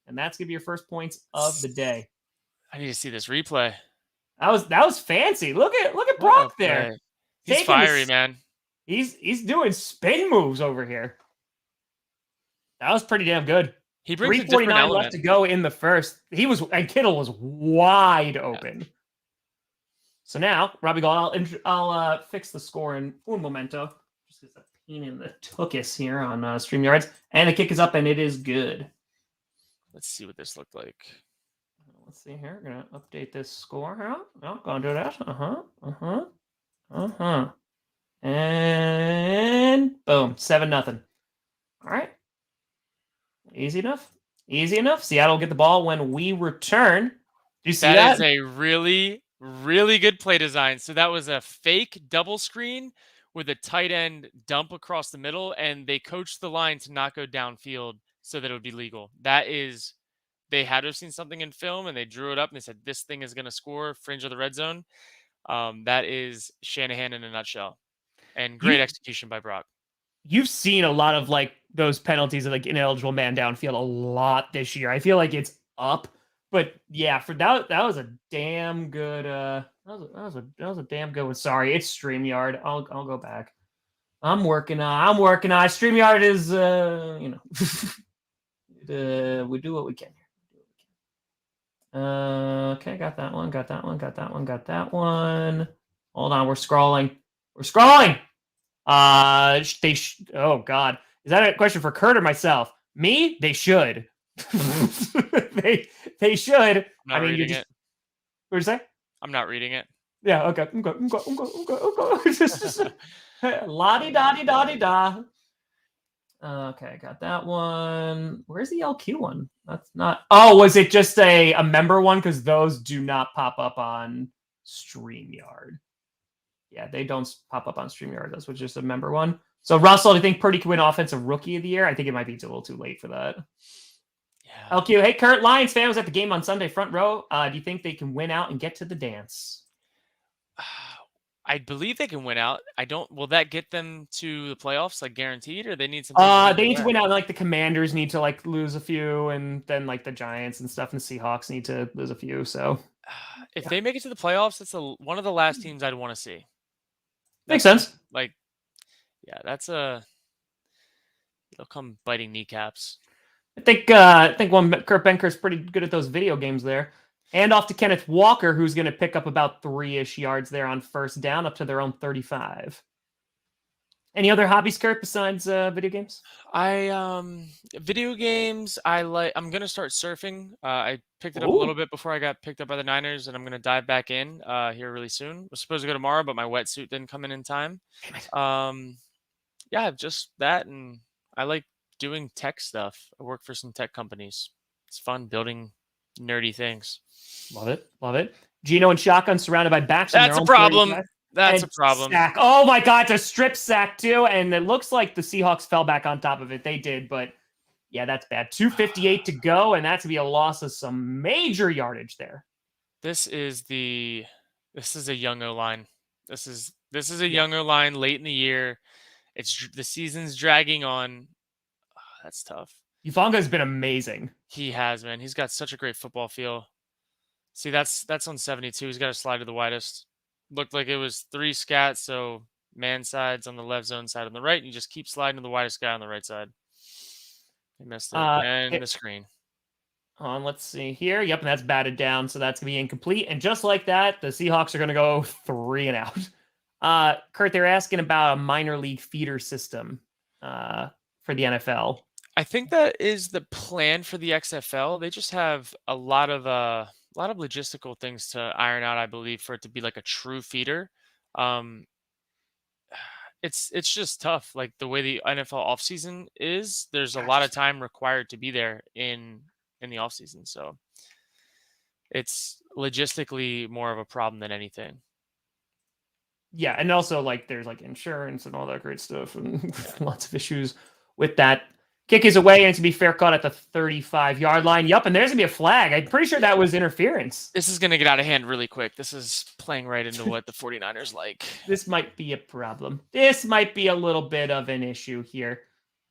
And that's going to be your first points of the day. I need to see this replay. That was fancy. Look at Brock there. He's fiery, man. He's doing spin moves over here. That was pretty damn good. He brings a different 3:49 element. left to go in the first. And Kittle was wide open. Yeah. So now, Robbie Gold, I'll fix the score in un momento. Just as a pain in the tuchus here on StreamYards. And the kick is up, and it is good. Let's see what this looked like. Let's see here. We're going to update this score. Oh, going to do that. And boom, 7-0. All right. Easy enough. Seattle will get the ball when we return. Do you see that? That is a really, really good play design. So that was a fake double screen with a tight end dump across the middle, and they coached the line to not go downfield so that it would be legal. They had to have seen something in film, and they drew it up, and they said, this thing is going to score fringe of the red zone. That is Shanahan in a nutshell. And great execution by Brock. You've seen a lot of like those penalties of like ineligible man downfield a lot this year. I feel like it's up, but yeah, for that was a damn good. That was a damn good one. Sorry, it's StreamYard. I'll go back. I'm working on. StreamYard is we do what we can here. Okay, got that one. Hold on, we're scrolling. Oh God, is that a question for Kurt or myself? Me? They should. they should. I'm not reading it. What'd you say? I'm not reading it. Yeah. Okay. I'm go. Just la-di-da-di-da-di-da. Okay, got that one. Where's the LQ one? That's not. Oh, was it just a member one? Because those do not pop up on StreamYard. Yeah, they don't pop up on StreamYard. That's just a member one. So, Russell, do you think Purdy can win Offensive Rookie of the Year? I think it might be a little too late for that. Yeah. LQ, hey, Kurt, Lions fan was at the game on Sunday, front row. Do you think they can win out and get to the dance? I believe they can win out. Will that get them to the playoffs, like guaranteed, or they need something? They need to win out. Like the Commanders need to like lose a few, and then like the Giants and stuff, and the Seahawks need to lose a few. So, if they make it to the playoffs, that's one of the last teams I'd want to see. Makes sense. Like, yeah, they'll come biting kneecaps. I think Kurt Benker's pretty good at those video games there. And off to Kenneth Walker, who's going to pick up about 3-ish yards there on first down, up to their own 35. Any other hobbies, Kurt, besides video games? Video games. I'm gonna start surfing. I picked it up a little bit before I got picked up by the Niners, and I'm gonna dive back in here really soon. I was supposed to go tomorrow, but my wetsuit didn't come in time. Yeah, just that, and I like doing tech stuff. I work for some tech companies. It's fun building nerdy things. Love it. Gino and Shotgun surrounded by backs. That's a problem. That's a problem. Sack. Oh my God, it's a strip sack too, and it looks like the Seahawks fell back on top of it. They did, but yeah, that's bad. 2:58 to go, and that's to be a loss of some major yardage there. This is a young O-line. This is a young O-line late in the year. The season's dragging on. Oh, that's tough. Ufanga's been amazing. He has, man. He's got such a great football feel. See, that's on 72. He's got to slide to the widest. looked like it was 3 scats, so man sides on the left, zone side on the right, and you just keep sliding to the widest guy on the right side. They missed it again, the screen. Let's see here. Yep, and that's batted down, so that's going to be incomplete. And just like that, the Seahawks are going to go 3 and out. Kurt, they're asking about a minor league feeder system for the NFL. I think that is the plan for the XFL. They just have a lot of logistical things to iron out, I believe, for it to be like a true feeder. It's just tough. Like the way the NFL offseason is, there's a lot of time required to be there in the offseason. So it's logistically more of a problem than anything. Yeah, and also like there's like insurance and all that great stuff and lots of issues with that. Kick is away, and it's going to be fair caught at the 35-yard line. Yup, and there's going to be a flag. I'm pretty sure that was interference. This is going to get out of hand really quick. This is playing right into what the 49ers like. This might be a problem. This might be a little bit of an issue here.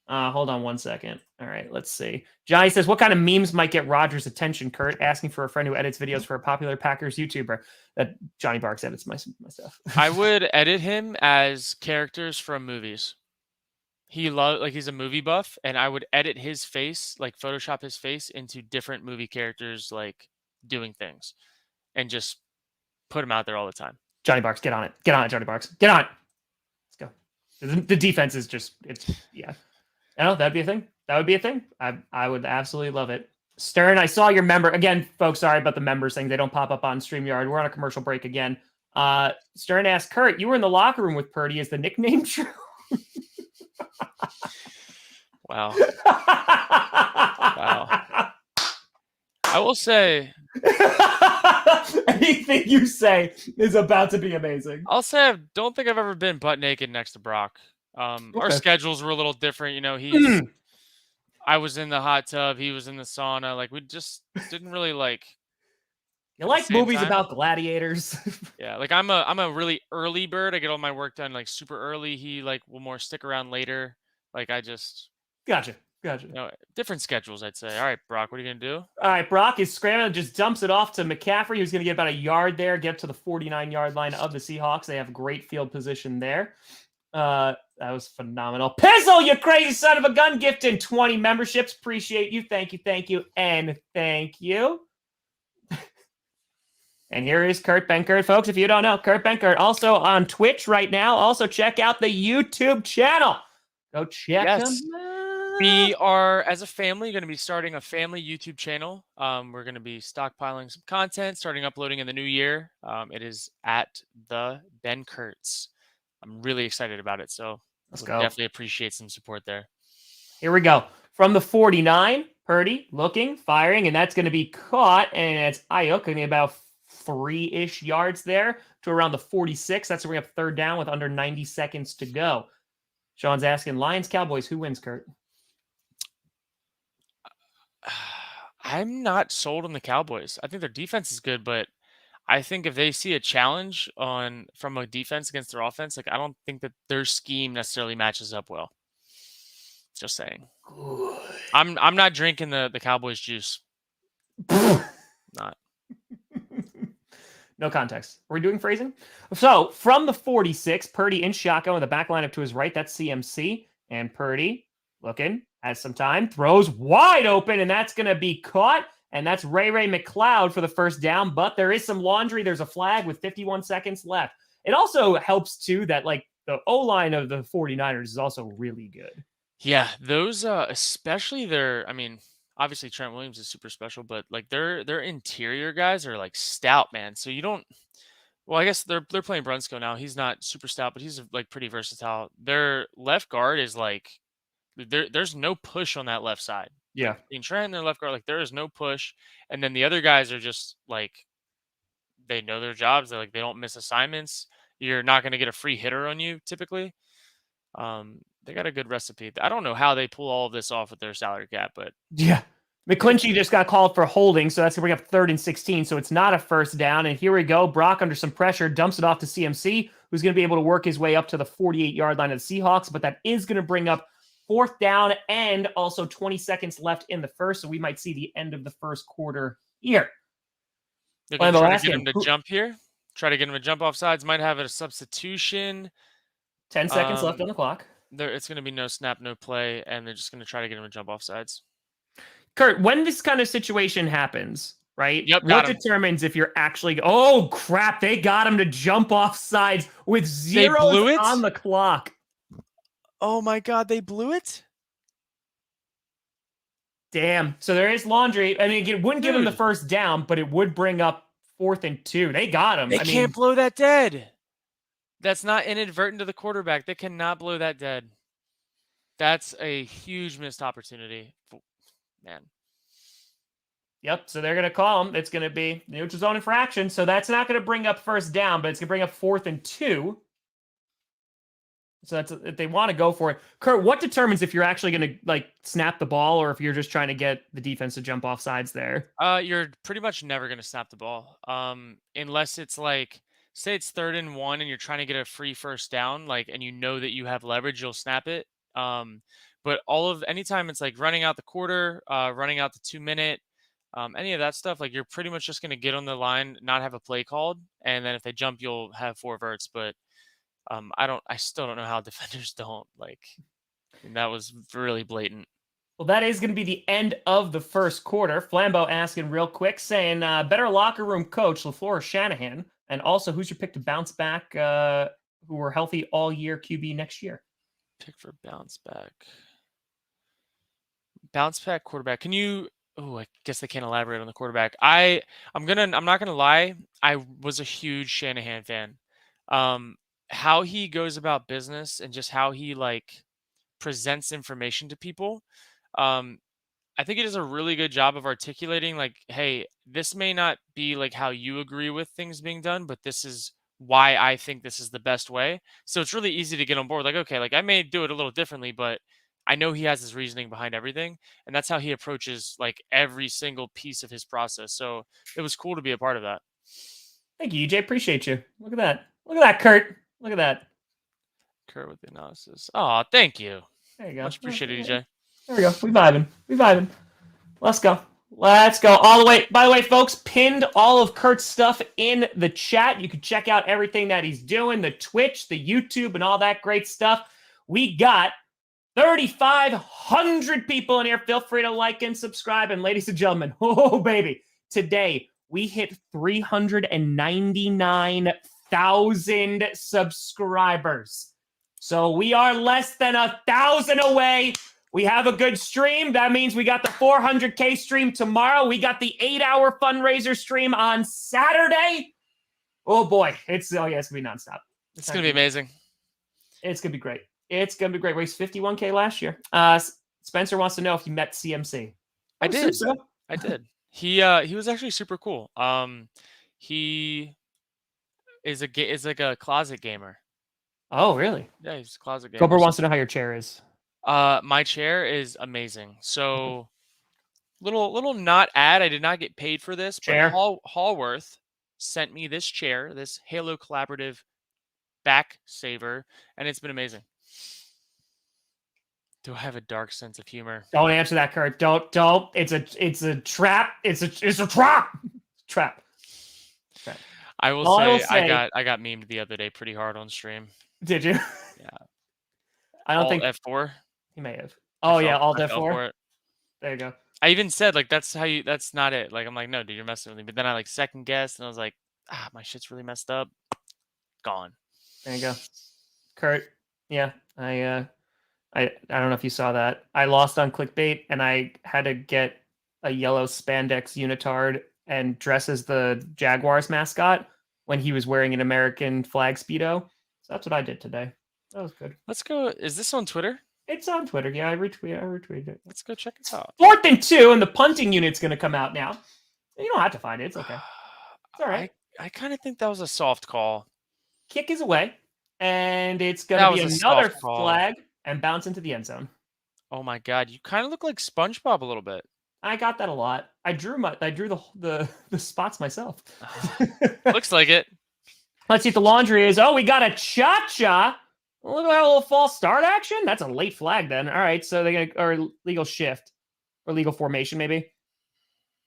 Hold on one second. All right, let's see. Johnny says, what kind of memes might get Roger's attention, Kurt? Asking for a friend who edits videos for a popular Packers YouTuber. That Johnny Barks edits my stuff. I would edit him as characters from movies. He's a movie buff, and I would edit his face, like Photoshop his face into different movie characters, like doing things, and just put him out there all the time. Johnny Barks, get on it. Get on it, Johnny Barks. Get on it. Let's go. The defense is just, yeah. I know, that'd be a thing. That would be a thing. I would absolutely love it. Stern, I saw your member. Again, folks, sorry about the members thing. They don't pop up on StreamYard. We're on a commercial break again. Stern asked, Kurt, you were in the locker room with Purdy. Is the nickname true? Wow. Wow. I will say anything you say is about to be amazing. I'll say I don't think I've ever been butt naked next to Brock. Our schedules were a little different. You know, I was in the hot tub. He was in the sauna. Like, we just didn't really like. You like movies about gladiators? Yeah, like I'm a really early bird. I get all my work done like super early. He like will more stick around later. Like I just Gotcha. You know, different schedules, I'd say. All right, Brock, what are you gonna do? All right, Brock is scrambling, just dumps it off to McCaffrey, who's gonna get about a yard there, get to the 49-yard line of the Seahawks. They have great field position there. That was phenomenal. Pizzle, you crazy son of a gun, gifting 20 memberships. Appreciate you. Thank you, and thank you. And here is Kurt Benkert, folks. If you don't know, Kurt Benkert also on Twitch right now. Also check out the YouTube channel. Go check them out. We are, as a family, going to be starting a family YouTube channel. We're going to be stockpiling some content, starting uploading in the new year. It is at the Benkerts. I'm really excited about it. So let's go. Definitely appreciate some support there. Here we go. From the 49, Purdy looking, firing, and that's going to be caught. And it's Ayuk going to be about 3-ish yards there to around the 46. That's where we have third down with under 90 seconds to go. Sean's asking, Lions, Cowboys, who wins, Kurt? I'm not sold on the Cowboys. I think their defense is good, but I think if they see a challenge from a defense against their offense, like I don't think that their scheme necessarily matches up well. Just saying. Good. I'm not drinking the Cowboys juice. Not. No context. Are we doing phrasing? So from the 46, Purdy in shotgun with the back line up to his right. That's CMC. And Purdy looking, has some time, throws wide open, and that's going to be caught. And that's Ray McLeod for the first down. But there is some laundry. There's a flag with 51 seconds left. It also helps, too, that like the O-line of the 49ers is also really good. Yeah, those, especially their, I mean, obviously Trent Williams is super special, but like their interior guys are like stout, man. So you don't. Well, I guess they're playing Brunskill now. He's not super stout, but he's like pretty versatile. Their left guard is like there's no push on that left side. Yeah, in Trent and their left guard, like there is no push, and then the other guys are just like they know their jobs. They don't miss assignments. You're not going to get a free hitter on you typically. They got a good recipe. I don't know how they pull all of this off with their salary cap, but yeah. McClinchy just got called for holding, so that's going to bring up 3rd and 16, so it's not a first down. And here we go. Brock, under some pressure, dumps it off to CMC, who's going to be able to work his way up to the 48-yard line of the Seahawks, but that is going to bring up 4th down and also 20 seconds left in the first, so we might see the end of the first quarter here. They're going to try to get him to jump here. Try to get him to jump off sides. Might have a substitution. 10 seconds left on the clock. It's going to be no snap, no play, and they're just going to try to get him to jump off sides. Kurt, when this kind of situation happens, right? Yep, what got him. determines if you're actually... Oh, crap. They got him to jump off sides with zeros blew it? on the clock. Oh, my God. They blew it? Damn. So there is laundry. I mean, it wouldn't give him the Dude. first down, but it would bring up 4th and 2. They got him. They can't blow that dead. That's not inadvertent to the quarterback. They cannot blow that dead. That's a huge missed opportunity. Man. Yep. So they're going to call him. It's going to be neutral zone infraction. So that's not going to bring up first down, but it's going to bring up 4th and 2. So that's if they want to go for it. Kurt, what determines if you're actually going to like snap the ball or if you're just trying to get the defense to jump off sides there? You're pretty much never going to snap the ball. Unless it's like, say it's 3rd and 1 and you're trying to get a free first down, like, and you know that you have leverage, you'll snap it. But anytime it's like running out the quarter, running out the 2-minute, any of that stuff, like you're pretty much just going to get on the line, not have a play called. And then if they jump, you'll have 4 verts. But I still don't know how defenders don't that was really blatant. Well, that is going to be the end of the first quarter. Flambeau asking real quick, saying, better locker room coach, LaFleur or Shanahan? And also, who's your pick to bounce back who were healthy all year QB next year? Pick for bounce back. Bounce back quarterback. Can you... Oh, I guess they can't elaborate on the quarterback. I'm not gonna lie. I was a huge Shanahan fan. How he goes about business and just how he presents information to people. I think he does a really good job of articulating hey, this may not be how you agree with things being done, but this is why I think this is the best way. So it's really easy to get on board. Okay, I may do it a little differently, but I know he has his reasoning behind everything, and that's how he approaches every single piece of his process. So it was cool to be a part of that. Thank you, EJ. Appreciate you. Look at that. Look at that, Kurt. Look at that. Kurt with the analysis. Oh, thank you. There you go. Much appreciated, EJ. There we go. We vibing. Let's go. All the way. By the way, folks, pinned all of Kurt's stuff in the chat. You can check out everything that he's doing, the Twitch, the YouTube, and all that great stuff. We got 3,500 people in here. Feel free to like and subscribe. And ladies and gentlemen, oh, baby, today we hit 399,000 subscribers. So we are less than 1,000 away. We have a good stream. That means we got the 400K stream tomorrow. We got the 8-hour fundraiser stream on Saturday. Oh, boy. It's going to be nonstop. It's going to be amazing. It's going to be great. It's going to be great. Raised 51K last year. Spencer wants to know if you met CMC. I did. So. I did. He was actually super cool. He is a closet gamer. Oh, really? Yeah, he's a closet gamer. Gilbert wants to know how your chair is. My chair is amazing. So little not ad. I did not get paid for this, Chair. but Hallworth sent me this chair, this Halo Collaborative back saver, and it's been amazing. Do I have a dark sense of humor? Don't answer that, Kurt. Don't. It's a trap. It's a trap. Trap. I will say I got memed the other day pretty hard on stream. Did you? Yeah. I don't think F4. He may have. Oh yeah, Alt F4. There you go. I even said that's not it. I'm like, no, dude, you're messing with me. But then I second guessed and I was like, my shit's really messed up. Gone. There you go. Kurt. Yeah. I don't know if you saw that. I lost on clickbait and I had to get a yellow spandex unitard and dress as the Jaguars mascot when he was wearing an American flag Speedo. So that's what I did today. That was good. Let's go. Is this on Twitter? It's on Twitter. Yeah, I retweeted it. Let's go check it out. 4th and 2, and the punting unit's going to come out now. You don't have to find it. It's okay. It's all right. I kind of think that was a soft call. Kick is away, and it's going to be another flag and bounce into the end zone. Oh my God, you kind of look like SpongeBob a little bit. I got that a lot. I drew the spots myself. Looks like it. Let's see what the laundry is. Oh, we got a cha-cha. Look at that little false start action. That's a late flag then. All right, so or legal shift or legal formation maybe.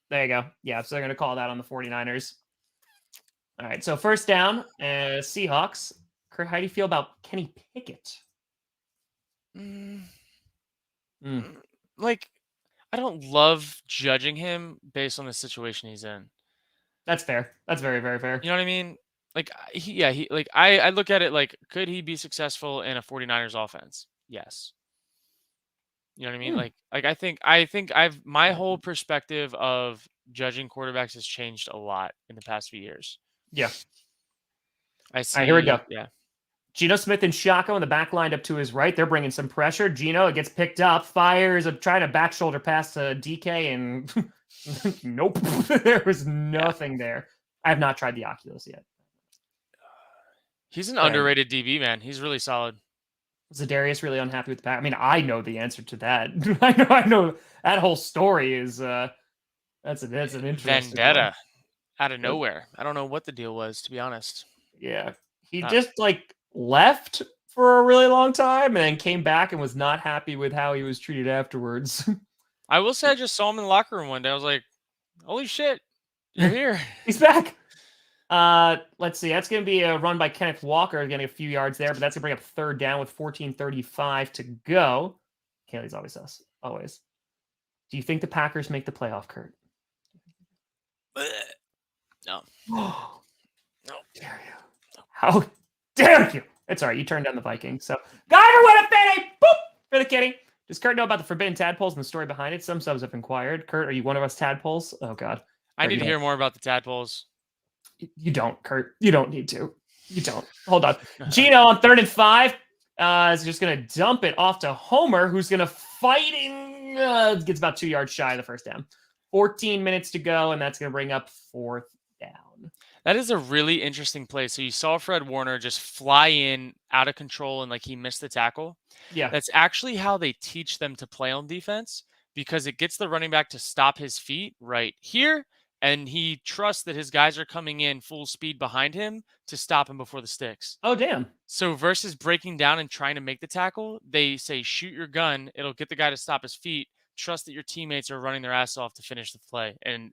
There you go. Yeah, so they're going to call that on the 49ers. All right, so first down, Seahawks. Kurt, how do you feel about Kenny Pickett? Mm, Mm, like, I don't love judging him based on the situation he's in. that's fair. That's very, very fair. You know what I mean? Like, I look at it like, could he be successful in a 49ers offense? Yes. You know what I mean? Hmm. I think my whole perspective of judging quarterbacks has changed a lot in the past few years. Yeah. I All right, here we go. see, yeah. Geno Smith and Shaka in the back lined up to his right. They're bringing some pressure. Geno, it gets picked up, fires a trying to back shoulder pass to DK, and nope, there was nothing there. I have not tried the Oculus yet. He's an underrated DB, man. He's really solid. Zadarius really unhappy with the pack. I mean, I know the answer to that. I know that whole story is that's an interesting Vendetta one. out of nowhere. I don't know what the deal was, to be honest. Yeah, he Not- just like left for a really long time and then came back and was not happy with how he was treated afterwards. I will say I just saw him in the locker room one day. I was like, holy shit, you're here. He's back. Let's see. That's going to be a run by Kenneth Walker, getting a few yards there, but that's going to bring up third down with 14:35 to go. Kaylee's always us. Always. Do you think the Packers make the playoff, Kurt? No. No. Dare you? How dare you? It's all right. You turned down the Vikings. So, Guyver win a penny. Boop for the kitty. Does Kurt know about the forbidden tadpoles and the story behind it? Some subs have inquired. Kurt, are you one of us tadpoles? Oh, God. I need to hear more about the tadpoles. You don't, Kurt. You don't need to. You don't. Hold on. Geno on 3rd and 5 is just going to dump it off to Homer, who's going to fight and gets about 2 yards shy of the first down. 14 minutes to go, and that's going to bring up 4th down. That is a really interesting play. So you saw Fred Warner just fly in out of control and like he missed the tackle. Yeah. That's actually how they teach them to play on defense because it gets the running back to stop his feet right here. And he trusts that his guys are coming in full speed behind him to stop him before the sticks. Oh, damn. So versus breaking down and trying to make the tackle, they say, shoot your gun. It'll get the guy to stop his feet. Trust that your teammates are running their ass off to finish the play. And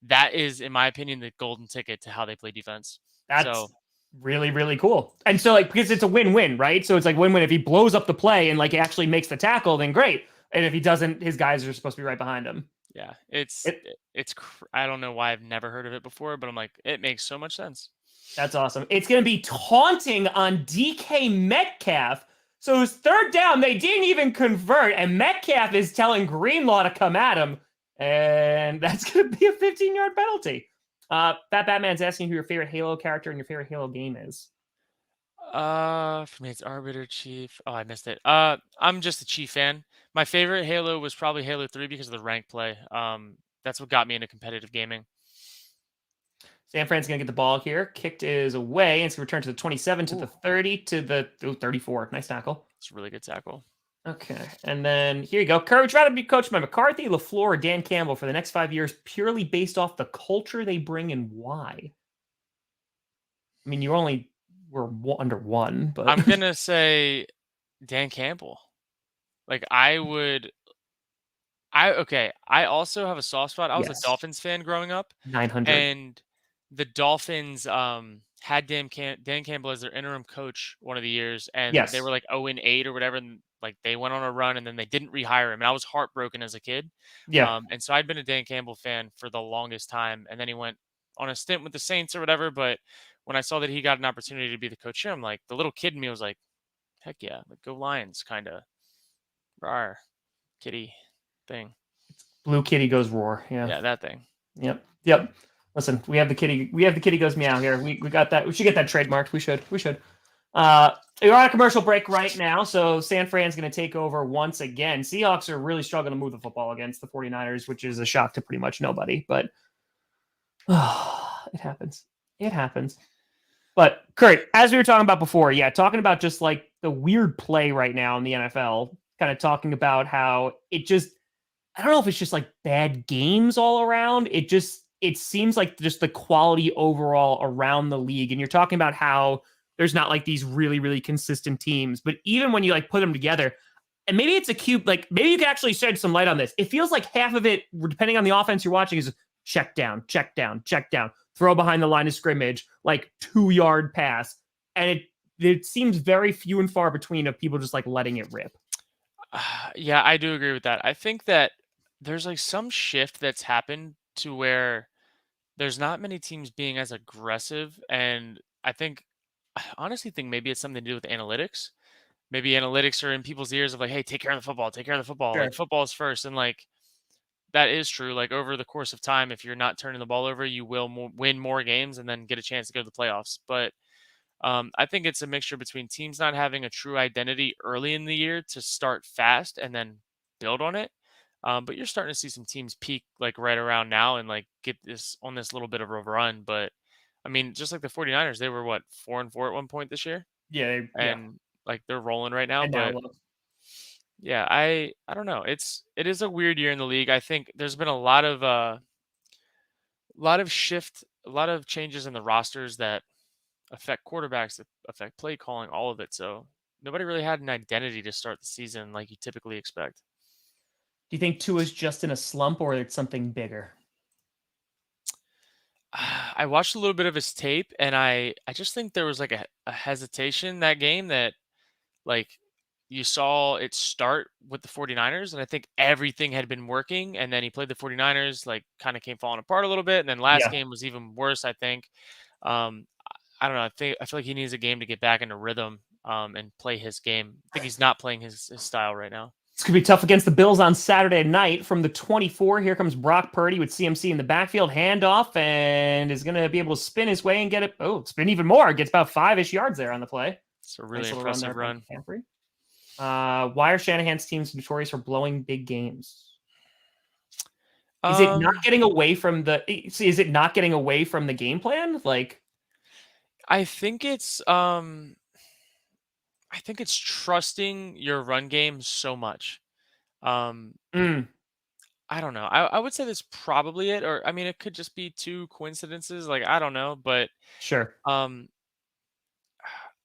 that is, in my opinion, the golden ticket to how they play defense. That's really, really cool. And so, like, because it's a win-win, right? So it's like win-win. If he blows up the play and, like, actually makes the tackle, then great. And if he doesn't, his guys are supposed to be right behind him. Yeah, it's I don't know why I've never heard of it before, but I'm like, it makes so much sense. That's awesome. It's going to be taunting on DK Metcalf. So his 3rd down, they didn't even convert, and Metcalf is telling Greenlaw to come at him, and that's going to be a 15-yard penalty. That Batman's asking who your favorite Halo character and your favorite Halo game is. For me, it's Arbiter Chief. Oh, I missed it. I'm just a Chief fan. My favorite Halo was probably Halo 3 because of the rank play. That's what got me into competitive gaming. San Fran's going to get the ball here. Kicked is away, and it's going to return to the 27, to the 30, to the 34. Nice tackle. It's a really good tackle. Okay, and then here you go. Courage, rather be coached by McCarthy, LaFleur, or Dan Campbell for the next 5 years, purely based off the culture they bring and why. I mean, you only were under one, but I'm gonna say Dan Campbell. Like I also have a soft spot. I was Yes. a Dolphins fan growing up, 900. and the Dolphins had Dan Campbell as their interim coach one of the years, and Yes. they were like 0-8 or whatever, and like they went on a run, and then they didn't rehire him, and I was heartbroken as a kid. Yeah. And so I'd been a Dan Campbell fan for the longest time, and then he went on a stint with the Saints or whatever. But when I saw that he got an opportunity to be the coach here, I'm like, the little kid in me was like, heck yeah, like go Lions, kind of, rawr, kitty thing. Blue kitty goes roar. Yeah. Yeah, that thing. Yep. Listen, we have the kitty goes meow here. We got that. We should get that trademarked. We should. We're on a commercial break right now, so San Fran's going to take over once again. Seahawks are really struggling to move the football against the 49ers, which is a shock to pretty much nobody, but it happens. It happens. But Kurt, as we were talking about before, talking about just like the weird play right now in the NFL, kind of talking about how it just, I don't know if it's just like bad games all around. It seems like just the quality overall around the league. And you're talking about how there's not like these really, really consistent teams, but even when you like put them together, and maybe it's a cube, like maybe you can actually shed some light on this. It feels like half of it, depending on the offense you're watching, is check down, check down, check down. throw behind the line of scrimmage, like 2-yard pass. And it seems very few and far between of people just like letting it rip. Yeah, I do agree with that. I think that there's like some shift that's happened to where there's not many teams being as aggressive. And I honestly think maybe it's something to do with analytics. Maybe analytics are in people's ears of like, hey, take care of the football, take care of the football. Sure. Like football is first. And like, that is true. Like over the course of time, if you're not turning the ball over, you will win more games and then get a chance to go to the playoffs. But I think it's a mixture between teams not having a true identity early in the year to start fast and then build on it. But you're starting to see some teams peak like right around now and like get this on this little bit of a run. But I mean, just like the 49ers, they were what 4-4 at one point this year, Yeah. and like they're rolling right now. And now But look. yeah, I don't know. It is a weird year in the league. I think there's been a lot of shift, a lot of changes in the rosters that affect quarterbacks, that affect play calling, all of it. So nobody really had an identity to start the season like you typically expect. Do you think Tua's just in a slump or it's something bigger? I watched a little bit of his tape and I just think there was like a hesitation that game that like you saw it start with the 49ers and I think everything had been working and then he played the 49ers like kind of came falling apart a little bit and then last Yeah. game was even worse I think. Um I don't know. I feel like he needs a game to get back into rhythm and play his game. I think he's not playing his style right now. It's going to be tough against the Bills on Saturday night. From the 24, here comes Brock Purdy with CMC in the backfield. Handoff, and is going to be able to spin his way and get it. Oh, spin even more. Gets about 5-ish yards there on the play. It's a really Nice impressive run. Why are Shanahan's teams notorious for blowing big games? Is it not getting away from the? Is it not getting away from the game plan? Like, I think it's trusting your run game so much. I don't know. I would say that's probably it, or I mean, it could just be two coincidences. Like I don't know, but sure. um,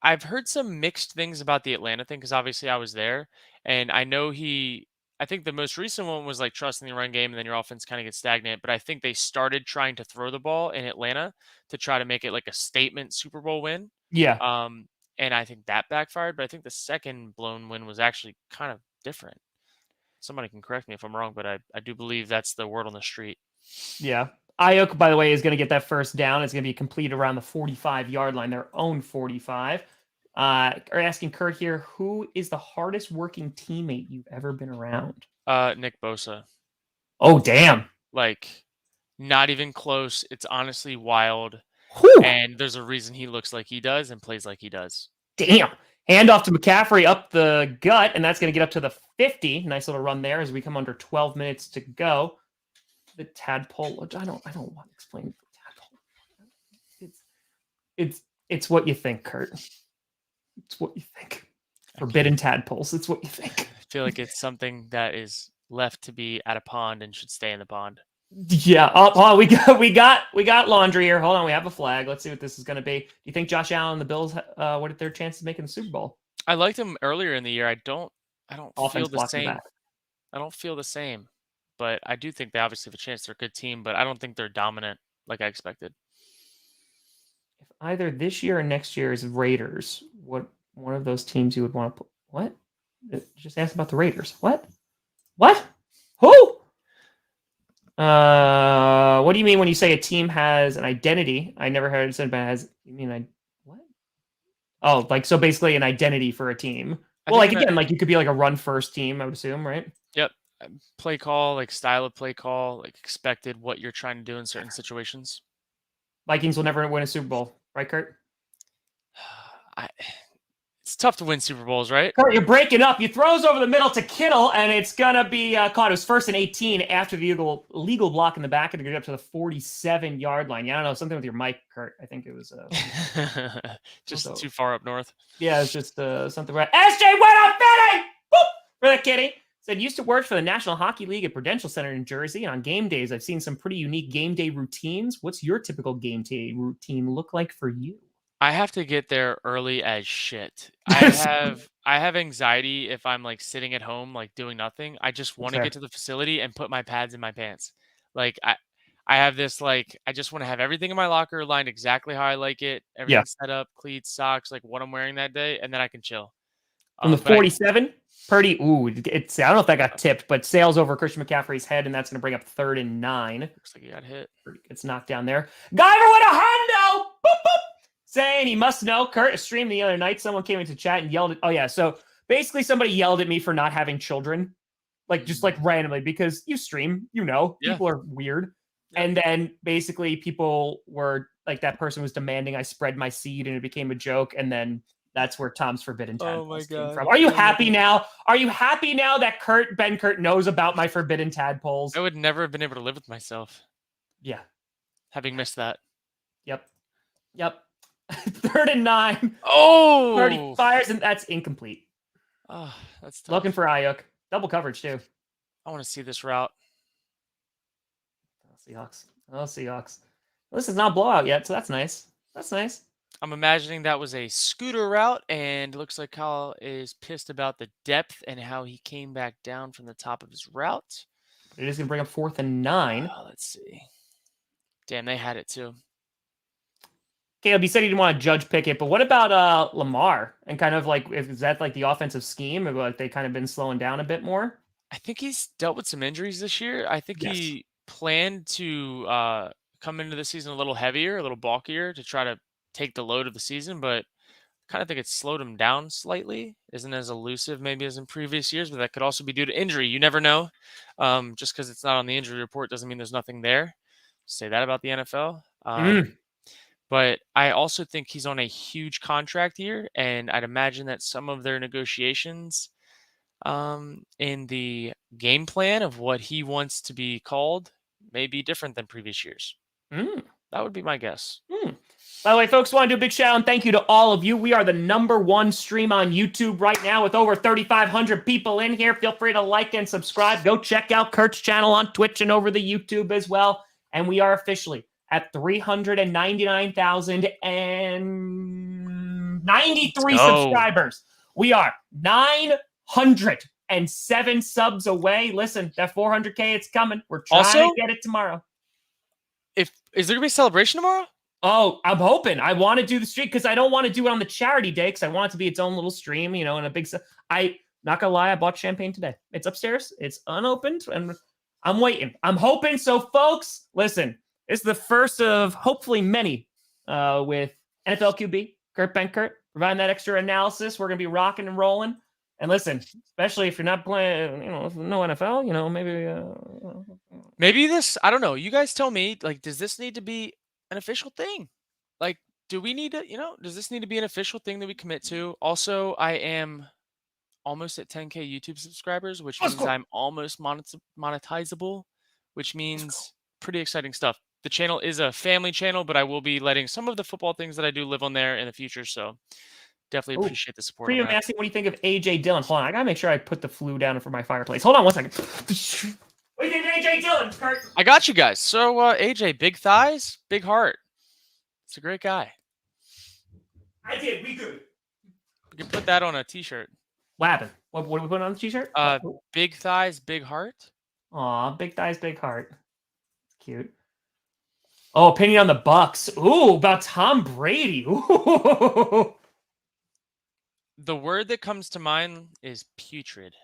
I've heard some mixed things about the Atlanta thing because obviously I was there, and I know he. I think the most recent one was like trusting the run game, and then your offense kind of gets stagnant. But I think they started trying to throw the ball in Atlanta to try to make it like a statement Super Bowl win. Yeah. And I think that backfired. But I think the second blown win was actually kind of different. Somebody can correct me if I'm wrong, but I do believe that's the word on the street. Yeah. Ayuk, by the way, is going to get that first down. It's going to be complete around the 45-yard line, their own 45. Are asking Kurt here, who is the hardest working teammate you've ever been around? Nick Bosa. Oh, damn. Like, not even close. It's honestly wild. Whew. And there's a reason he looks like he does and plays like he does. Damn. Handoff to McCaffrey up the gut, and that's going to get up to the 50. Nice little run there as we come under 12 minutes to go. The tadpole. I don't want to explain the tadpole. It's what you think, Kurt. It's what you think. Forbidden tadpoles. It's what you think. I feel like it's something that is left to be at a pond and should stay in the pond. Yeah. Oh, we got laundry here. Hold on, we have a flag. Let's see what this is going to be. Do you think Josh Allen and the Bills? What are their chances of making the Super Bowl? I liked him earlier in the year. I don't Offense feel the same. I don't feel the same, but I do think they obviously have a chance. They're a good team, but I don't think they're dominant like I expected. If either this year or next year is Raiders, what one of those teams you would want to put? What? Just ask about the Raiders. What? Who? What do you mean when you say a team has an identity? I never heard it said, but has you mean what? Oh, like so basically an identity for a team. Well, like again, like you could be like a run first team, I would assume, right? Yep. Play call, like style of play call, like expected what you're trying to do in certain situations. Vikings will never win a Super Bowl, right, Kurt? It's tough to win Super Bowls, right? Kurt, you're breaking up. You throws over the middle to Kittle, and it's gonna be caught. It was 1st and 18 after the legal block in the back, and to get up to the 47-yard line. Yeah, I don't know, something with your mic, Kurt. I think it was just too far up north. Yeah, it's just something right. SJ went up fitting! Boop! For the kitty. Said used to work for the National Hockey League at Prudential Center in Jersey, and on game days, I've seen some pretty unique game day routines. What's your typical game day routine look like for you? I have to get there early as shit. I have anxiety if I'm like sitting at home like doing nothing. I just want to get to the facility and put my pads in my pants. Like I I have this like I just want to have everything in my locker aligned exactly how I like it. Everything set up, cleats, socks, like what I'm wearing that day, and then I can chill. From the But 47, Purdy. Ooh, it's I don't know if that got tipped, but sails over Christian McCaffrey's head, and that's going to bring up 3rd and 9. Looks like he got hit. Gets knocked down there. Guyver with a hundo. Boop, boop. Saying he must know. Kurt streamed the other night. Someone came into chat and yelled at. Oh yeah, so basically somebody yelled at me for not having children, like just like randomly because you stream, people are weird. Yeah. And then basically people were like that person was demanding I spread my seed, and it became a joke. And then that's where Tom's Forbidden Tadpoles came from. Are you happy now? Are you happy now that Ben Kurt knows about my Forbidden Tadpoles? I would never have been able to live with myself. Yeah. Having missed that. Yep. 3rd and 9. Oh! 30 fires, and that's incomplete. Oh, that's tough. Looking for Ayuk. Double coverage, too. I want to see this route. Seahawks. Seahawks. Well, this is not blowout yet, so that's nice. That's nice. I'm imagining that was a scooter route, and it looks like Kyle is pissed about the depth and how he came back down from the top of his route. It is going to bring up 4th and 9. Let's see. Damn, they had it too. Caleb, you said you didn't want to judge Pickett, but what about Lamar? And kind of like, is that like the offensive scheme? Or like they kind of been slowing down a bit more? I think he's dealt with some injuries this year. I think he planned to come into the season a little heavier, a little bulkier to try to take the load of the season, but I kind of think it's slowed him down slightly. Isn't as elusive maybe as in previous years, but that could also be due to injury. You never know. Just because it's not on the injury report doesn't mean there's nothing there. Say that about the NFL. But I also think he's on a huge contract here, and I'd imagine that some of their negotiations in the game plan of what he wants to be called may be different than previous years. That would be my guess. By the way, folks, want to do a big shout out and thank you to all of you. We are the #1 stream on YouTube right now with over 3,500 people in here. Feel free to like and subscribe. Go check out Kurt's channel on Twitch and over the YouTube as well. And we are officially at 399,093 subscribers. We are 907 subs away. Listen, that 400K, it's coming. We're trying to get it tomorrow. Is there going to be a celebration tomorrow? Oh, I'm hoping. I want to do the stream because I don't want to do it on the charity day because I want it to be its own little stream, and a big... Not going to lie, I bought champagne today. It's upstairs. It's unopened, and I'm waiting. I'm hoping. So, folks, listen. It's the first of hopefully many with NFL QB, Kurt Benkert, providing that extra analysis. We're going to be rocking and rolling. And listen, especially if you're not playing, no NFL, maybe this, I don't know. You guys tell me, like, does this need to be an official thing? Like, do we need to, does this need to be an official thing that we commit to? Also, I am almost at 10K YouTube subscribers, which means I'm almost monetizable, which means pretty exciting stuff. The channel is a family channel, but I will be letting some of the football things that I do live on there in the future. So definitely appreciate the support. Premium asking, what do you think of AJ Dillon? Hold on, I gotta make sure I put the flue down for my fireplace. Hold on 1 second. What do you think of AJ Dillon, Kurt? I got you guys. So AJ, big thighs, big heart. It's a great guy. I did. We good. We can put that on a t-shirt. What happened? What do we put on the t-shirt? Big thighs, big heart. Aw, big thighs, big heart. Cute. Oh, opinion on the Bucks. Ooh, about Tom Brady. Ooh. The word that comes to mind is putrid.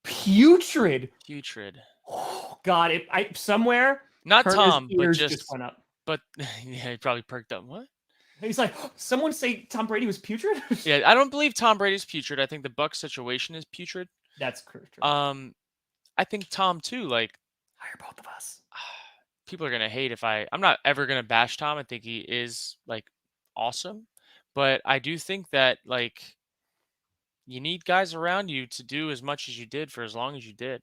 Putrid. Putrid. Oh, God, somewhere. Not Tom, but just went up. But yeah, he probably perked up. What? He's like, someone say Tom Brady was putrid? Yeah, I don't believe Tom Brady's putrid. I think the Bucks situation is putrid. That's correct. I think Tom too. Like, hire both of us. People are gonna hate if I'm not ever gonna bash Tom. I think he is like awesome, but I do think that like you need guys around you to do as much as you did for as long as you did.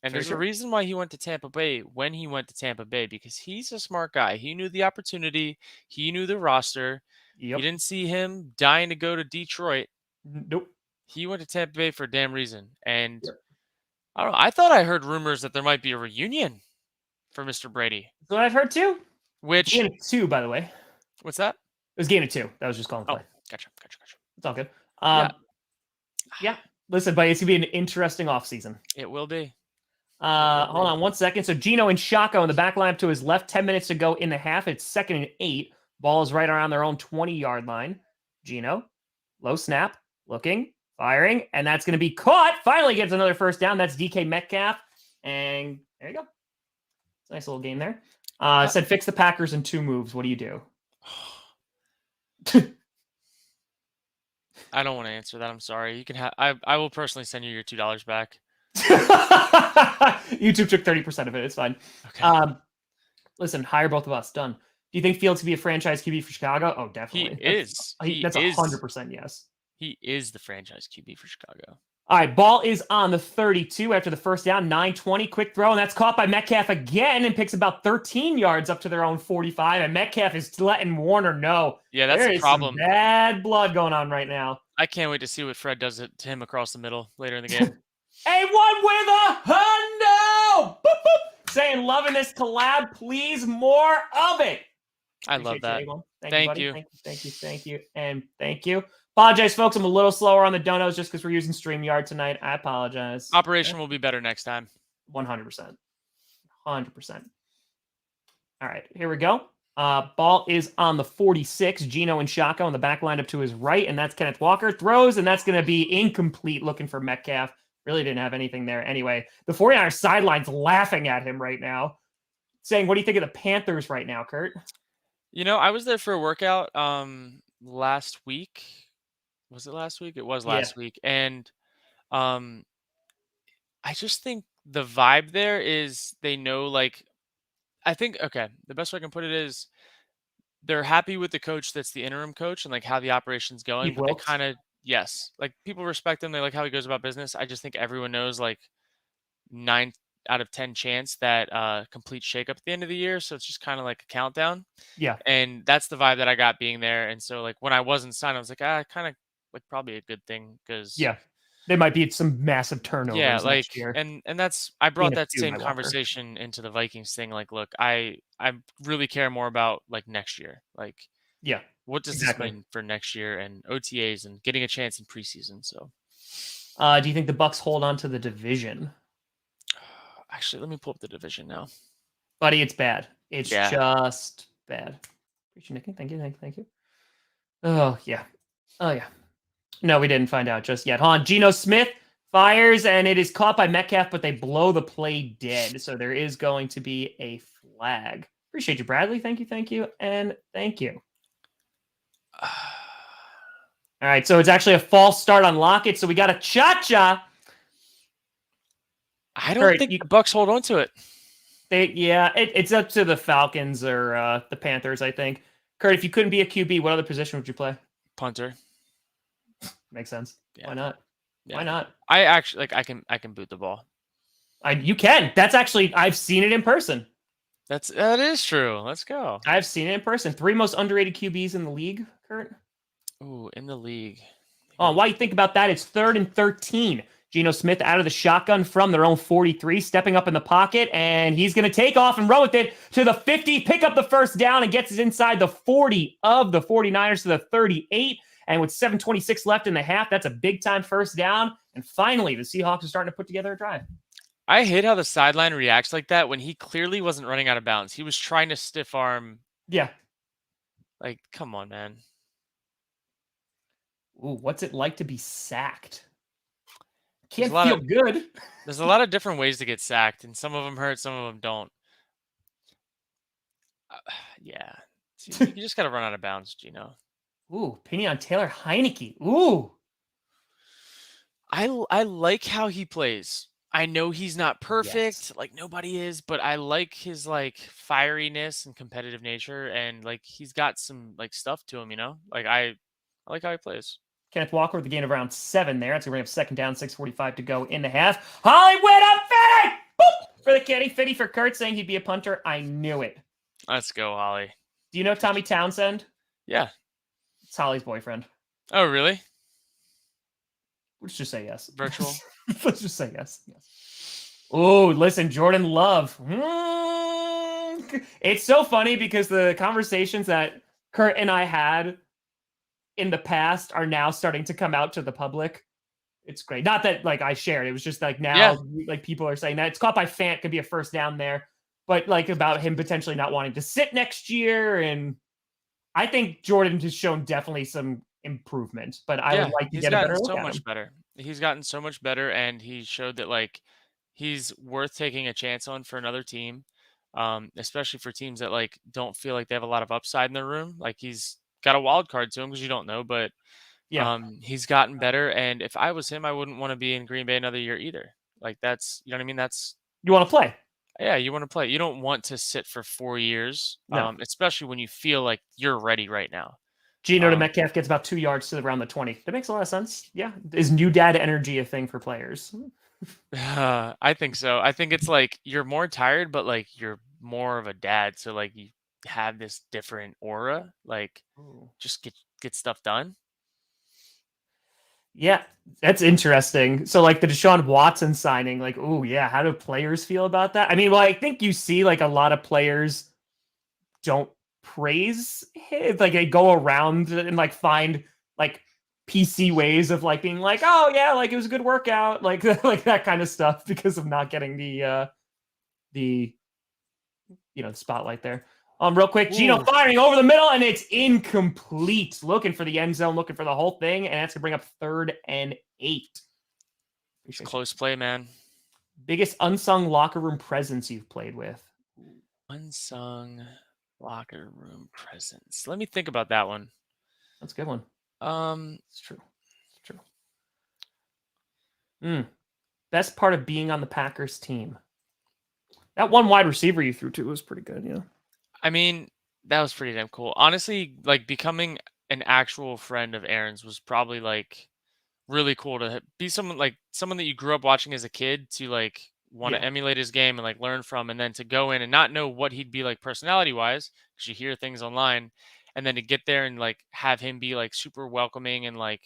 And there's a reason why he went to Tampa Bay when he went to Tampa Bay, because he's a smart guy. He knew the opportunity. He knew the roster. Yep. You didn't see him dying to go to Detroit. Nope. He went to Tampa Bay for a damn reason. And I don't know. I thought I heard rumors that there might be a reunion for Mr. Brady. That's what I've heard too. Which game of 2, by the way. What's that? It was game of 2. That was just calling play. Gotcha. It's all good. Yeah. Listen, but it's gonna be an interesting offseason. It will be. Hold on 1 second. So Gino and Shako in the back line to his left. 10 minutes to go in the half. It's 2nd and 8. Ball is right around their own 20-yard line. Gino, low snap, looking, firing, and that's going to be caught. Finally gets another first down. That's DK Metcalf. And there you go. It's a nice little game there. Said fix the Packers in 2 moves. What do you do? I don't want to answer that. I'm sorry. You can have. I will personally send you your $2 back. YouTube took 30% of it. It's fine. Okay. Listen, hire both of us. Done. Do you think Fields could be a franchise QB for Chicago? Oh, definitely. He is. That's 100% yes. He is the franchise QB for Chicago. All right, ball is on the 32 after the first down, 9:20, quick throw, and that's caught by Metcalf again and picks about 13 yards up to their own 45, and Metcalf is letting Warner know. Yeah, that's the problem. Some bad blood going on right now. I can't wait to see what Fred does to him across the middle later in the game. A1 with a hundo! Boop, boop. Saying loving this collab, please more of it. I love that. Thank you. Thank you. And thank you. Apologize, folks. I'm a little slower on the donos just because we're using StreamYard tonight. I apologize. Operation will be better next time. 100%. 100%. All right, here we go. Ball is on the 46. Gino and Shako on the back line up to his right, and that's Kenneth Walker. Throws, and that's going to be incomplete looking for Metcalf. Really didn't have anything there. Anyway, the 49ers sideline's laughing at him right now, saying, what do you think of the Panthers right now, Kurt? You know, I was there for a workout last week. Was it last week? It was last week. And I just think the vibe there is they know, like, I think, okay, the best way I can put it is they're happy with the coach that's the interim coach and, like, how the operation's going. But they kind of, yes, like, people respect him. They like how he goes about business. I just think everyone knows, like, 9 out of 10 chance that complete shakeup at the end of the year. So it's just kind of like a countdown. Yeah. And that's the vibe that I got being there. And so, like, when I wasn't signed, I was like, kind of like probably a good thing because there might be some massive turnovers. Yeah, like next year. and that's I brought that same conversation into the Vikings thing. Like, look, I really care more about, like, next year. Like, what does this mean for next year and OTAs and getting a chance in preseason? So, do you think the Bucs hold on to the division? Actually, let me pull up the division now. Buddy, it's bad. It's just bad. Appreciate it. Thank you. Oh, yeah. No, we didn't find out just yet. Hold on. Geno Smith fires, and it is caught by Metcalf, but they blow the play dead. So there is going to be a flag. Appreciate you, Bradley. Thank you, and thank you. All right, so it's actually a false start on Lockett, so we got a cha-cha. I don't think the Bucs hold on to it. It's up to the Falcons or the Panthers, I think. Kurt, if you couldn't be a QB, what other position would you play? Punter. Makes sense. Yeah. Why not? Yeah. Why not? I actually I can boot the ball. You can. That's actually, I've seen it in person. That is true. Let's go. I've seen it in person. 3 most underrated QBs in the league, Kurt. Ooh, in the league. Oh, why you think about that? It's 3rd and 13. Geno Smith out of the shotgun from their own 43, stepping up in the pocket, and he's going to take off and run with it to the 50, pick up the first down, and gets it inside the 40 of the 49ers to the 38. And with 7:26 left in the half, that's a big-time first down. And finally, the Seahawks are starting to put together a drive. I hate how the sideline reacts like that when he clearly wasn't running out of bounds. He was trying to stiff arm. Yeah. Like, come on, man. Ooh, what's it like to be sacked? Can't feel good. There's a lot of different ways to get sacked, and some of them hurt, some of them don't. Yeah. You just got to run out of bounds, Gino. Ooh, opinion on Taylor Heineke. Ooh. I like how he plays. I know he's not perfect, like nobody is, but I like his, like, fieriness and competitive nature, and, like, he's got some, like, stuff to him, you know? Like, I like how he plays. Kenneth Walker with the gain of around 7 there. That's going to bring up 2nd down, 6:45 to go in the half. Hollywood up Fitty! Boop! For the kitty. Fitty for Kurt saying he'd be a punter. I knew it. Let's go, Holly. Do you know Tommy Townsend? Yeah. It's Holly's boyfriend. Oh, really? Let's just say yes. Virtual? Let's just say yes. Oh, listen, Jordan Love. It's so funny because the conversations that Kurt and I had in the past are now starting to come out to the public. It's great. Not that like I shared. It was just like now Yeah. like people are saying that it's caught by Fant could be a first down there, but like about him potentially not wanting to sit next year. And I think Jordan has shown definitely some improvement, but I would like to he's get a gotten better look so at much him. better. He's gotten so much better, and he showed that like he's worth taking a chance on for another team, especially for teams that like don't feel like they have a lot of upside in their room. Like he's got a wild card to him because you don't know, but Yeah. he's gotten better. And if I was him, I wouldn't want to be in Green Bay another year either. Like that's you know what I mean. That's You want to play? yeah, you want to play. You don't want to sit for 4 years, No. especially when you feel like you're ready right now. Geno to Metcalf gets about 2 yards to around the 20. That makes a lot of sense. Yeah. Is new dad energy a thing for players? I think so. I think it's like you're more tired, but like you're more of a dad, so like you have this different aura. Like just get stuff done. Yeah, that's interesting. So like the Deshaun Watson signing, like, oh yeah, how do players feel about that? I mean, well, I think you see like a lot of players don't praise him. Like they go around and like find like PC ways of like being like, oh yeah, like it was a good workout, like like that kind of stuff because of not getting the the spotlight there. Real quick, Geno Ooh. firing over the middle, and it's incomplete. Looking for the end zone, looking for the whole thing, and that's gonna bring up 3rd and 8. It's close play, man. Biggest unsung locker room presence you've played with? Unsung locker room presence. Let me think about that one. That's a good one. It's true. It's true. Best part of being on the Packers team. That one wide receiver you threw to was pretty good, yeah. I mean, that was pretty damn cool. Honestly, like becoming an actual friend of Aaron's was probably like really cool to be someone that you grew up watching as a kid to like want to emulate his game and like learn from, and then to go in and not know what he'd be like personality wise because you hear things online, and then to get there and like have him be like super welcoming and like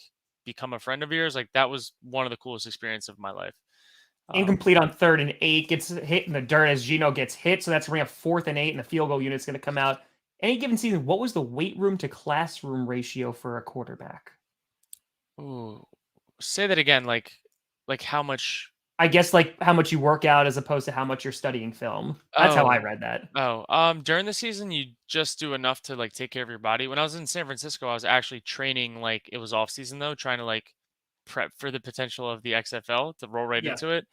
become a friend of yours, like that was one of the coolest experiences of my life. Incomplete on 3rd and 8, gets hit in the dirt as Geno gets hit, so that's bring up 4th and 8, and the field goal unit's going to come out. Any given season, what was the weight room to classroom ratio for a quarterback? Ooh, say that again. Like how much? I guess like how much you work out as opposed to how much you're studying film. That's how I read that. During the season, you just do enough to like take care of your body. When I was in San Francisco, I was actually training like it was off season though, trying to like prep for the potential of the XFL to roll right into it.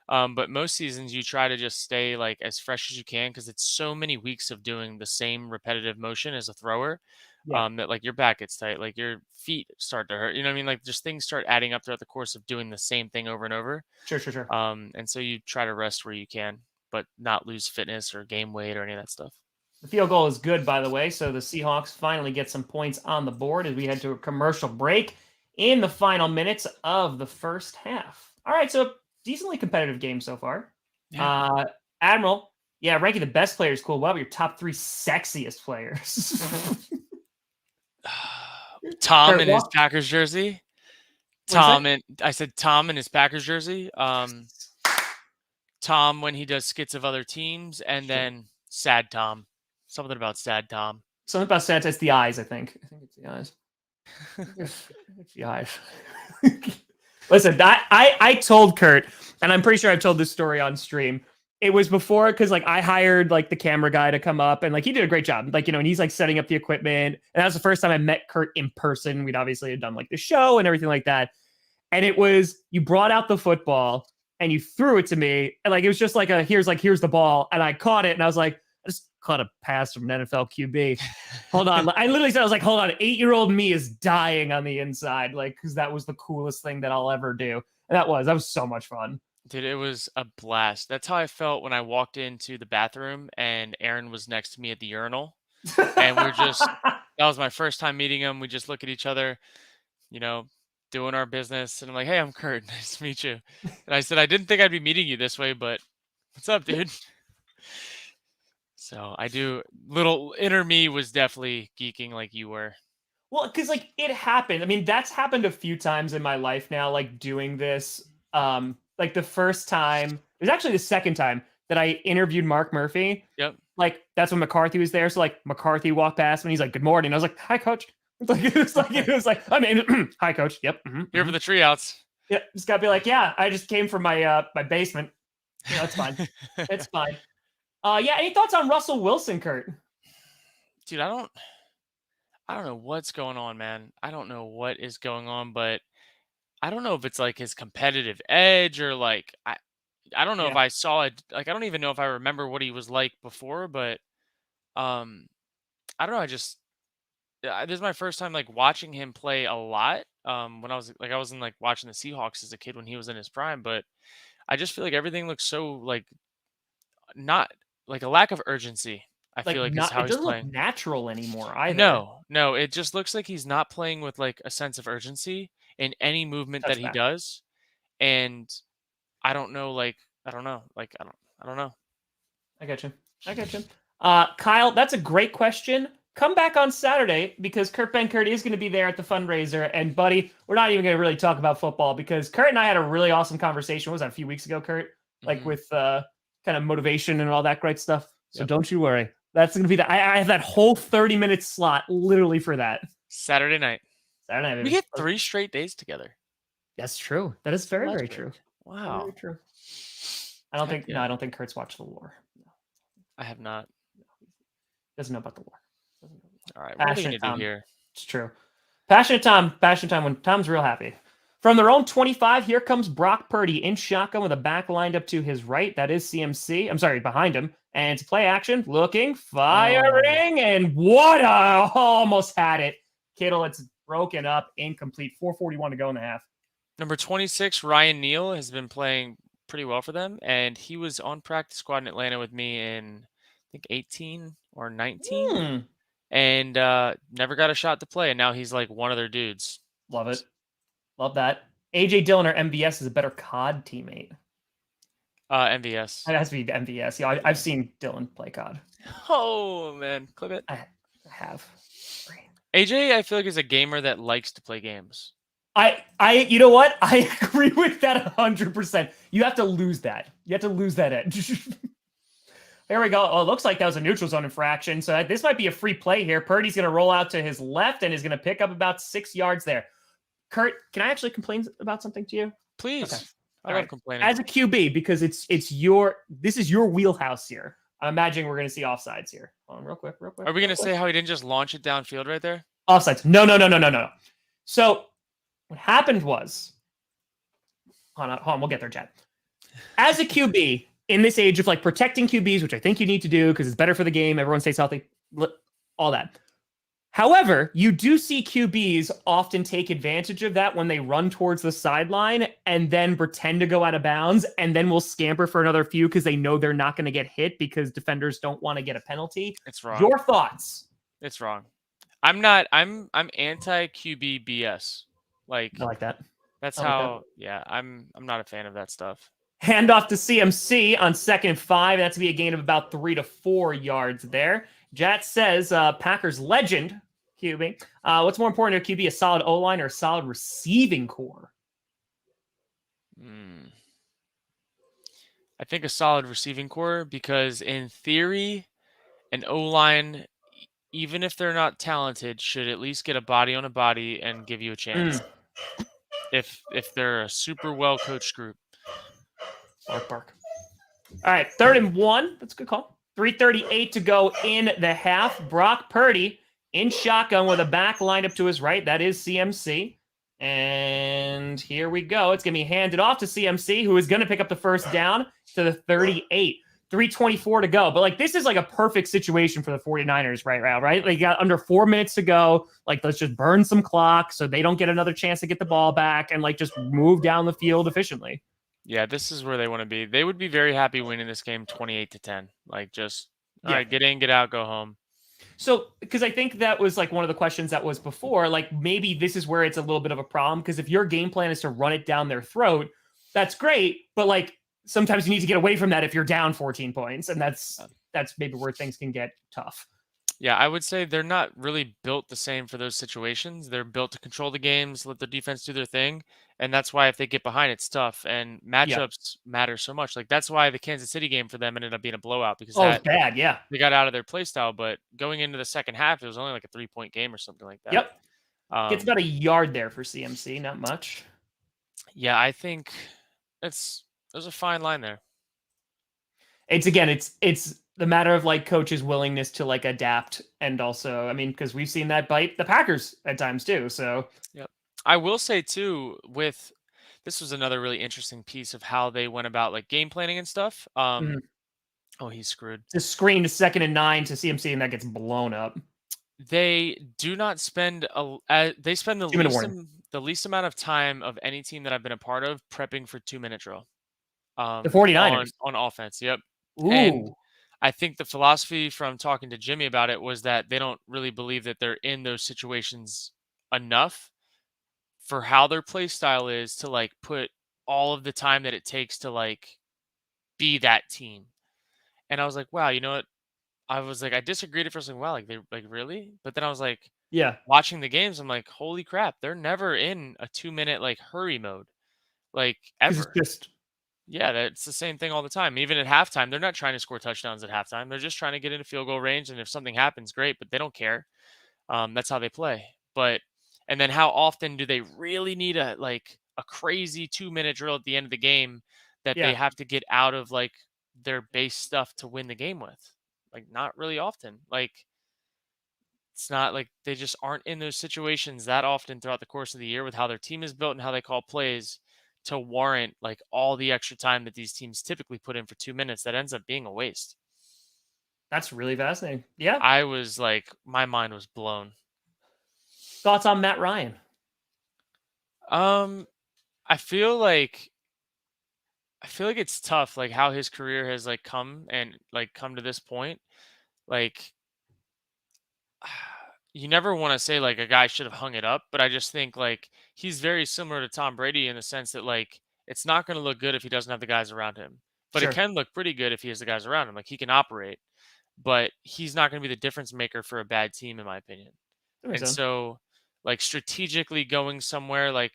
But most seasons you try to just stay like as fresh as you can because it's so many weeks of doing the same repetitive motion as a thrower that like your back gets tight, like your feet start to hurt. You know what I mean? Like just things start adding up throughout the course of doing the same thing over and over. Sure. And so you try to rest where you can, but not lose fitness or gain weight or any of that stuff. The field goal is good, by the way. So the Seahawks finally get some points on the board as we head to a commercial break in the final minutes of the first half. All right, so decently competitive game so far. Yeah. Admiral, ranking the best players cool. What about your top 3 sexiest players? Tom in his Packers jersey. Tom in his Packers jersey. Tom when he does skits of other teams, and then Sad Tom. Something about Sad Tom. Something about Sad. It's the eyes, I think. I think it's the eyes. It's the eyes. Listen, I told Kurt, and I'm pretty sure I've told this story on stream. It was before because like I hired like the camera guy to come up and like he did a great job. Like, and he's like setting up the equipment. And that was the first time I met Kurt in person. We'd obviously had done like the show and everything like that. And it was you brought out the football and you threw it to me. And like it was just like here's the ball. And I caught it and I was like, I just caught a pass from an NFL QB. Hold on. I literally said, I was like, hold on, 8-year-old me is dying on the inside. Like, because that was the coolest thing that I'll ever do. And that was so much fun. Dude, it was a blast. That's how I felt when I walked into the bathroom and Aaron was next to me at the urinal. And that was my first time meeting him. We just look at each other, doing our business. And I'm like, hey, I'm Kurt. Nice to meet you. And I said, I didn't think I'd be meeting you this way, but what's up, dude? So little inner me was definitely geeking like you were. Well, because like it happened. I mean, that's happened a few times in my life now, like doing this. Like the first time, it was actually the second time that I interviewed Mark Murphy. Yep. Like that's when McCarthy was there. So like McCarthy walked past and he's like, good morning. I was like, hi, coach. It was like, I mean, hi, coach. Yep. Here for the tree outs. Yeah, just gotta be like, yeah, I just came from my my basement. You know, it's fine. It's fine. Yeah, any thoughts on Russell Wilson, Kurt? Dude, I don't know what's going on, man. I don't know what is going on, but I don't know if it's like his competitive edge or like I don't know if Yeah. I saw it. Like I don't even know if I remember what he was like before, but um I don't know. This is my first time like watching him play a lot. When I wasn't like watching the Seahawks as a kid when he was in his prime, but I just feel like everything looks so like not like a lack of urgency. I feel Like, like is not how it he's doesn't look playing. natural anymore either. No, it just looks like he's not playing with like a sense of urgency in any movement that That's he bad. does. And I don't know, like I don't know, like I don't know. I got you. I got you. Kyle, that's a great question. Come back on Saturday because Kurt Benkert is going to be there at the fundraiser. And buddy, we're not even going to really talk about football because Kurt and I had a really awesome conversation. What was that, a few weeks ago, Kurt? Like Mhm. with kind of motivation and all that great stuff. So Yep. don't you worry. That's going to be I have that whole 30-minute slot literally for that. Saturday night. Saturday night, We baby. get 3 straight days together. That's true. That is very, very true. Electric. Very, very Wow. true. Heck No, I yeah. don't think Kurt's watched the lore. No, I have not. doesn't know about the lore. Doesn't know. All right. What are they Passionate gonna do Tom. here? It's true. Passionate Tom when Tom's real happy. From their own 25, here comes Brock Purdy in shotgun with a back lined up to his right. That is CMC. I'm sorry, behind him. And it's play action, looking, firing, and what a almost had it. Kittle, it's broken up, incomplete. 4:41 to go in the half. Number 26, Ryan Neal, has been playing pretty well for them, and he was on practice squad in Atlanta with me in I think 18 or 19, and never got a shot to play, and now he's like one of their dudes. Love it. Love that. AJ Dillon or MVS is a better COD teammate. MVS. It has to be MVS. Yeah, I've seen Dillon play COD. Oh man, clip it. I have. AJ, I feel like is a gamer that likes to play games. You know what? I agree with that 100%. You have to lose that. You have to lose that edge. There we go. Oh, it looks like that was a neutral zone infraction. So this might be a free play here. Purdy's going to roll out to his left and is going to pick up about 6 yards there. Kurt, can I actually complain about something to you? Please. Okay. I love complaining. As a QB, because this is your wheelhouse here. I'm imagining we're going to see offsides here. Hold on, real quick. Are we going to say how he didn't just launch it downfield right there? Offsides. No. So what happened was, hold on, we'll get there, Chad. As a QB, in this age of like protecting QBs, which I think you need to do because it's better for the game, everyone stays healthy, all that. However, you do see QBs often take advantage of that when they run towards the sideline and then pretend to go out of bounds and then will scamper for another few because they know they're not going to get hit because defenders don't want to get a penalty. It's wrong. Your thoughts? It's wrong. I'm anti QB BS. Like I like that. That's I like how. Yeah, I'm not a fan of that stuff. Hand off to CMC on 2nd and 5. That's to be a gain of about 3 to 4 yards there. Jat says Packers legend QB. What's more important to QB, a solid O-line or a solid receiving core? I think a solid receiving core because in theory, an O-line, even if they're not talented, should at least get a body on a body and give you a chance. If they're a super well coached group. Bark. All right, 3rd and 1. That's a good call. 3:38 to go in the half. Brock Purdy in shotgun with a back lined up to his right. That is CMC. And here we go. It's going to be handed off to CMC, who is going to pick up the first down to the 38. 3:24 to go. But like this is like a perfect situation for the 49ers right now, right? They got under 4 minutes to go. Like let's just burn some clock so they don't get another chance to get the ball back and like just move down the field efficiently. Yeah, this is where they want to be. They would be very happy winning this game 28-10. Like just all right, get in, get out, go home. So, because I think that was like one of the questions that was before, like maybe this is where it's a little bit of a problem. Because if your game plan is to run it down their throat, that's great. But like sometimes you need to get away from that if you're down 14 points. And that's maybe where things can get tough. Yeah, I would say they're not really built the same for those situations. They're built to control the games, let the defense do their thing. And that's why if they get behind, it's tough. And matchups matter so much. Like that's why the Kansas City game for them ended up being a blowout because it's bad. Yeah. They got out of their play style. But going into the second half, it was only like a 3-point game or something like that. Yep. Gets about a yard there for CMC. Not much. Yeah, I think there's a fine line there. It's the matter of like coaches' willingness to like adapt, and also, I mean, because we've seen that bite the Packers at times too. So Yep. I will say too, with this was another really interesting piece of how they went about like game planning and stuff. mhm. Oh, he's screwed. To screen to 2nd and 9 to CMC, and that gets blown up. They do not spend they spend 2-minute warning. the least amount of time of any team that I've been a part of prepping for 2-minute drill. The 49ers. On offense. Yep. And Ooh, I think the philosophy from talking to Jimmy about it was that they don't really believe that they're in those situations enough for how their play style is to like put all of the time that it takes to like be that team. And I was like, wow, you know what? I was like, I disagreed at first, like, wow, like they like really? But then I was like, yeah, watching the games, I'm like, holy crap, they're never in a 2-minute like hurry mode, like because it's ever. just Yeah, that's the same thing all the time. Even at halftime, they're not trying to score touchdowns at halftime. They're just trying to get into field goal range, and if something happens, great. But they don't care. That's how they play. But and then how often do they really need a crazy 2-minute drill at the end of the game that they yeah. have to get out of like their base stuff to win the game with? Like not really often. Like it's not like they just aren't in those situations that often throughout the course of the year with how their team is built and how they call plays to warrant like all the extra time that these teams typically put in for 2 minutes that ends up being a waste. That's really fascinating. Yeah. I was like, my mind was blown. Thoughts on Matt Ryan? Um, I feel like it's tough, like how his career has like come to this point. Like you never want to say like a guy should have hung it up, but I just think like he's very similar to Tom Brady in the sense that like it's not going to look good if he doesn't have the guys around him, but it Sure. can look pretty good if he has the guys around him. Like he can operate, but he's not going to be the difference maker for a bad team, in my opinion. That makes And sense. so, like strategically going somewhere, like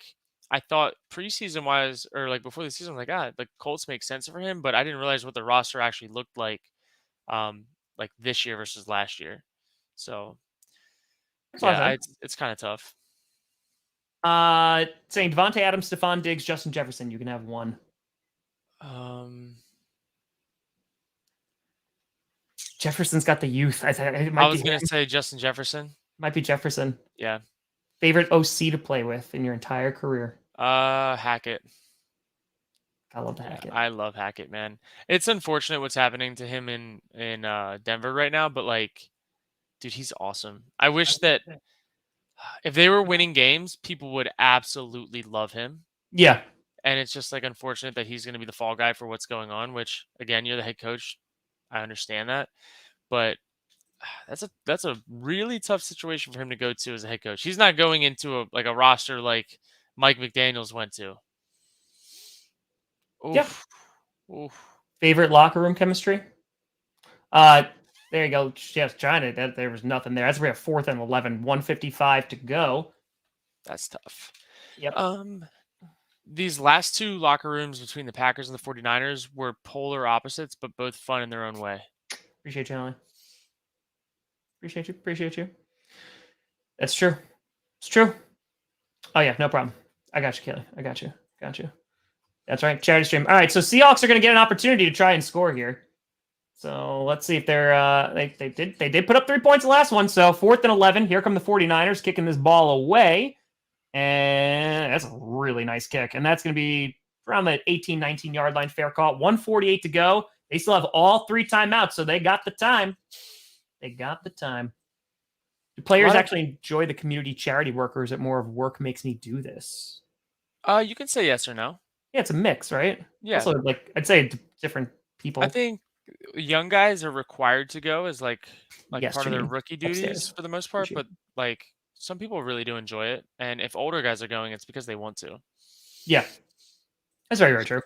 I thought preseason wise, or like before the season, I was like the Colts make sense for him, but I didn't realize what the roster actually looked um, like this year versus last year. So Makes a lot of yeah, sense. it's kind of tough. Saying Devontae Adams, Stephon Diggs, Justin Jefferson. You can have one. Um, Jefferson's got the youth. It I might be was gonna him. say Justin Jefferson. Might be Jefferson. Yeah. Favorite OC to play with in your entire career? Hackett. I love Yeah, Hackett. I love Hackett, man. It's unfortunate what's happening to him in Denver right now, but like, dude, he's awesome. I wish that if they were winning games, people would absolutely love him. Yeah, And it's just like unfortunate that he's going to be the fall guy for what's going on. Which again, you're the head coach. I understand that, but that's a really tough situation for him to go to as a head coach. He's not going into a roster like Mike McDaniels went to. yeah. Oof, oof. Favorite locker room chemistry? There you go. Just trying it. There was nothing there. That's we have 4th and 11, 1:55 to go. That's tough. Yep. These last two locker rooms between the Packers and the 49ers were polar opposites, but both fun in their own way. Appreciate you, Allie. Appreciate you. Appreciate you. That's true. It's true. Oh yeah, no problem. I got you, Kelly. I got you. Got you. That's right. Charity stream. All right, so Seahawks are going to get an opportunity to try and score here. So let's see if they're they did put up 3 points the last one. So 4th and 11. Here come the 49ers kicking this ball away. And that's a really nice kick. And that's going to be around the 18, 19 yard line. Fair call. 1:48 to go. They still have all 3 timeouts, so they got the time. They got the time. Do players actually enjoy the community charity work, or is it more of work makes me do this? You can say yes or no. Yeah, it's a mix, right? Yeah. Also, like I'd say different people. I think young guys are required to go as like Yes, part of their Jimmy. rookie duties Upstairs. for the most part, Appreciate but like some people really do enjoy it. And if older guys are going, it's because they want to. Yeah, that's very, very true.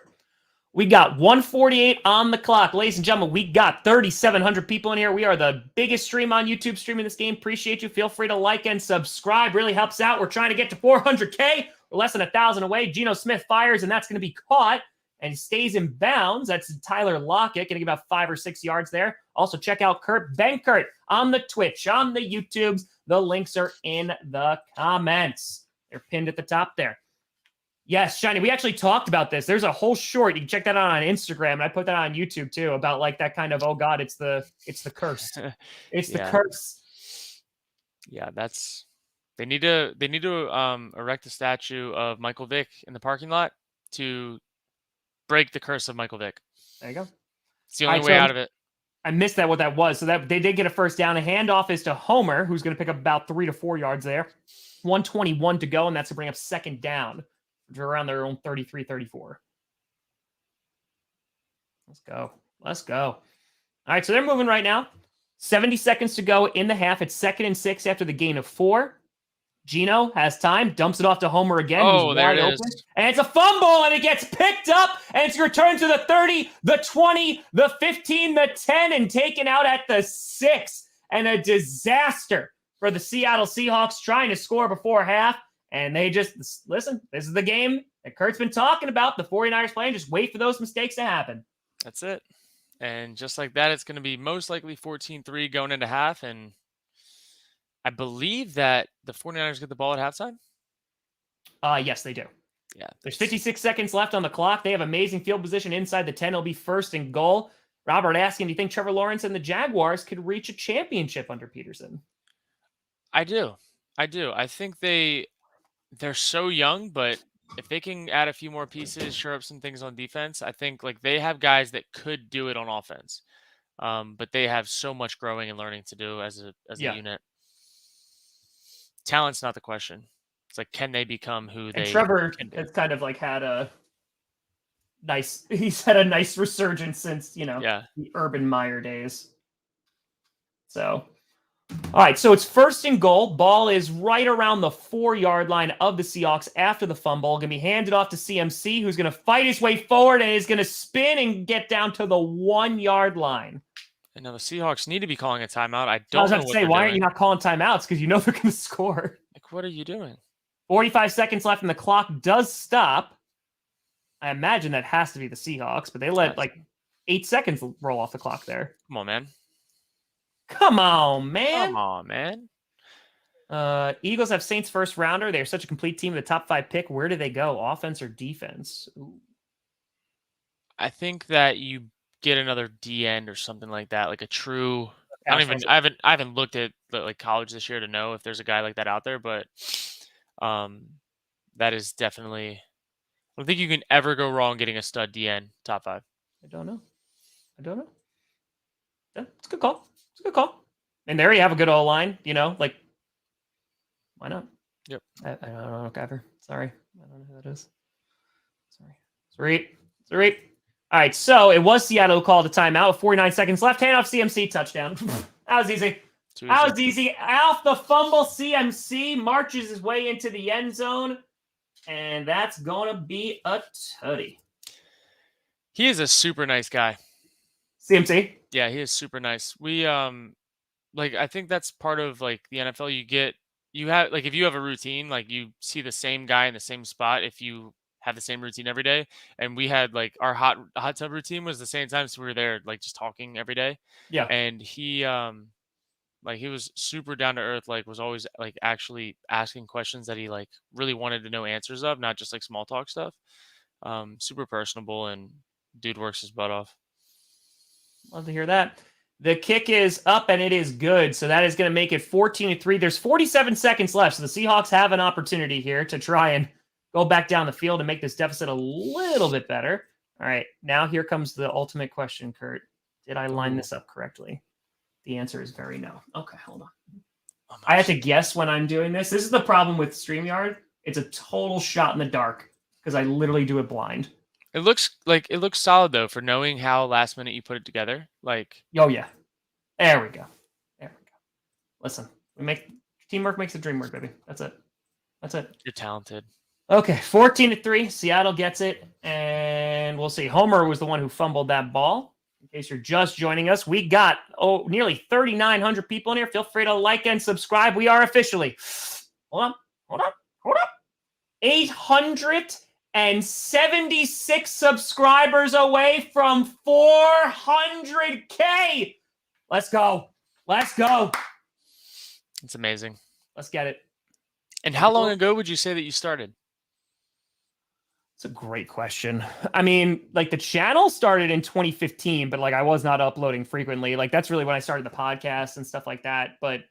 We got 1:48 on the clock. Ladies and gentlemen, we got 3,700 people in here. We are the biggest stream on YouTube streaming this game. Appreciate you. Feel free to like and subscribe. Really helps out. We're trying to get to 400K. We're less than 1,000 away. Geno Smith fires, and that's going to be caught and he stays in bounds. That's Tyler Lockett, getting about 5 or 6 yards there. Also, check out Kurt Benkert on the Twitch, on the YouTubes. The links are in the comments. They're pinned at the top there. Yes, Shiny. We actually talked about this. There's a whole short. You can check that out on Instagram, and I put that on YouTube too, about like that kind of, oh God, it's the curse. It's the Yeah. curse. Yeah, they need to erect a statue of Michael Vick in the parking lot to break the curse of Michael Vick. There you go. It's the only Alright, way so out of it. I missed what that was. So that they did get a first down. A handoff is to Homer, who's going to pick up about 3 to 4 yards there. 1:21 to go, and that's to bring up second down to around their own 33, 34. Let's go. Let's go. All right, so they're moving right now. 70 seconds to go in the half. It's 2nd and 6 after the gain of 4. Gino has time, dumps it off to Homer again. Oh, who's there wide it open. is. And it's a fumble, and it gets picked up, and it's returned to the 30, the 20, the 15, the 10, and taken out at the 6. And a disaster for the Seattle Seahawks trying to score before half. And they just, listen, this is the game that Kurt's been talking about. The 49ers playing, just wait for those mistakes to happen. That's it. And just like that, it's going to be most likely 14-3 going into half. And I believe that the 49ers get the ball at halftime. Yes, they do. Yeah. There's 56 seconds left on the clock. They have amazing field position inside the 10. It'll be 1st and goal. Robert asking, do you think Trevor Lawrence and the Jaguars could reach a championship under Peterson? I do. I think they're so young, but if they can add a few more pieces, shore up some things on defense, I think like they have guys that could do it on offense. But they have so much growing and learning to do as a unit. Talent's not the question. It's like, can they become who they? And Trevor can be? has kind of like had a nice. He's had a nice resurgence since the Urban Meyer days. So, all right. So it's 1st and goal. Ball is right around the 4-yard line of the Seahawks after the fumble. Going to be handed off to CMC, who's going to fight his way forward and is going to spin and get down to the 1-yard line. And now the Seahawks need to be calling a timeout. I I don't was know about to what say, they're why doing. aren't you not calling timeouts? Because you know they're going to score. Like, what are you doing? 45 seconds left, and the clock does stop. I imagine that has to be the Seahawks, but they let like 8 seconds roll off the clock there. Come on, man. Come on, man. Come on, man. Eagles have Saints first rounder. They're such a complete team. The top 5 pick. Where do they go? Offense or defense? Ooh. I think that you get another D end or something like that, like a true. I haven't looked at like college this year to know if there's a guy like that out there, but that is definitely. I don't think you can ever go wrong getting a stud DN top 5. I don't know. Yeah, it's a good call. And there you have a good O-line, like, why not? Yep. I don't know, ever. Sorry. I don't know who that is. Sorry. Sweet. All right, so it was Seattle who called a timeout with 49 seconds left. Hand off CMC, touchdown. That was easy. That was easy. Off the fumble, CMC marches his way into the end zone, and that's going to be a tutty. He is a super nice guy. CMC? Yeah, he is super nice. We I think that's part of like the NFL. You have like if you have a routine, like you see the same guy in the same spot if you have the same routine every day. And we had like our hot tub routine was the same time, so we were there like just talking every day. Yeah. And he he was super down to earth, like was always like actually asking questions that he like really wanted to know answers of, not just like small talk stuff. Super personable, and dude works his butt off. Love to hear that. The kick is up, and it is good. So that is going to make it 14-3. There's 47 seconds left. So the Seahawks have an opportunity here to try and go back down the field and make this deficit a little bit better. All right. Now here comes the ultimate question, Kurt. Did I line this up correctly? The answer is very no. Okay, hold on. I have to guess when I'm doing this. This is the problem with StreamYard. It's a total shot in the dark because I literally do it blind. It looks solid though for knowing how last minute you put it together. Like, oh yeah, there we go. Listen, teamwork makes the dream work, baby. That's it. You're talented. Okay, 14-3. Seattle gets it, and we'll see. Homer was the one who fumbled that ball. In case you're just joining us, we got nearly 3,900 people in here. Feel free to like and subscribe. We are officially hold on. 876 subscribers away from 400K. Let's go. It's amazing. Let's get it. And how long ago would you say that you started? It's a great question. I mean, like the channel started in 2015, but like I was not uploading frequently. Like that's really when I started the podcast and stuff like that. But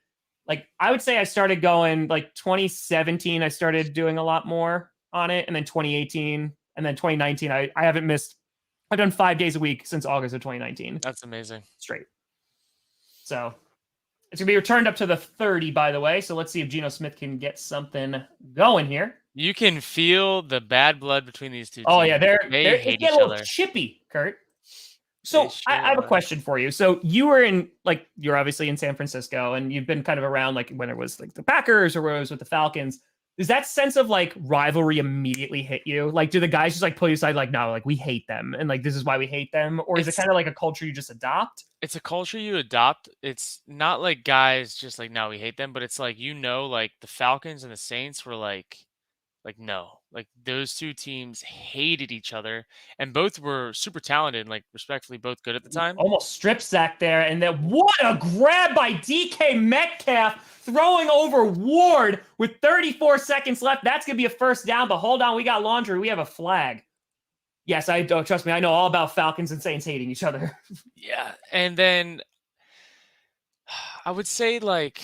like I would say I started going like 2017, I started doing a lot more on it. And then 2018 and then 2019, I haven't missed. I've done 5 days a week since August of 2019 That's amazing. straight. So it's going to be returned up to the 30, by the way. So let's see if Geno Smith can get something going here. You can feel the bad blood between these two teams. Oh yeah, they're hate it's each a little other. chippy, Kurt. So They I have a sure are. question for you. So you were in like you're obviously in San Francisco, and you've been kind of around like when it was like the Packers or when it was with the Falcons. Does that sense of like rivalry immediately hit you? Like, do the guys just like pull you aside, like, no, like we hate them, and like this is why we hate them, or is it It's- kind of like a culture you just adopt? It's a culture you adopt. It's not like guys just like, no, we hate them, but it's like, like the Falcons and the Saints were like no, like those two teams hated each other, and both were super talented and like respectfully both good at the time. Almost strip sack there, and then what a grab by DK Metcalf throwing over Ward with 34 seconds left. That's gonna be a first down, but hold on, we got laundry. We have a flag. Yes, I don't trust me. I know all about Falcons and Saints hating each other. Yeah, and then I would say like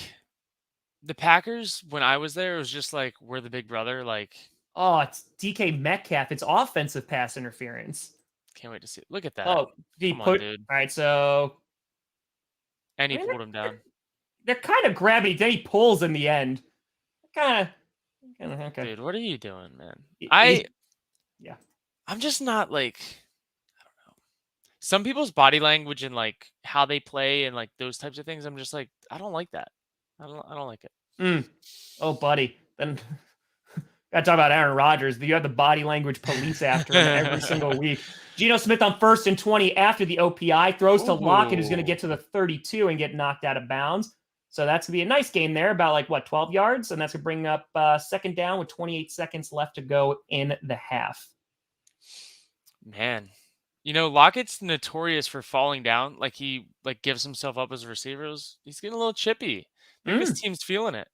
the Packers when I was there, it was just like we're the big brother. Like, Oh, it's DK Metcalf. It's offensive pass interference. can't wait to see it. Look at that. Oh, he Come on, put. dude. All right, so And he I mean, pulled him down. they're kind of grabbing. Then he pulls in the end. Kind of okay. Dude, what are you doing, man? He- yeah. I'm just not like, I don't know. Some people's body language and like how they play and like those types of things, I'm just like, I don't like that. I don't like it. Oh, buddy. Then got to talk about Aaron Rodgers. You have the body language police after him every single week. Geno Smith on 1st and 20 after the OPI throws to Lockett, who's going to get to the 32 and get knocked out of bounds. So that's going to be a nice game there, about like, what, 12 yards? And that's going to bring up second down with 28 seconds left to go in the half. Man, Lockett's notorious for falling down. Like he like gives himself up as a receiver. He's getting a little chippy. I think this team's feeling it.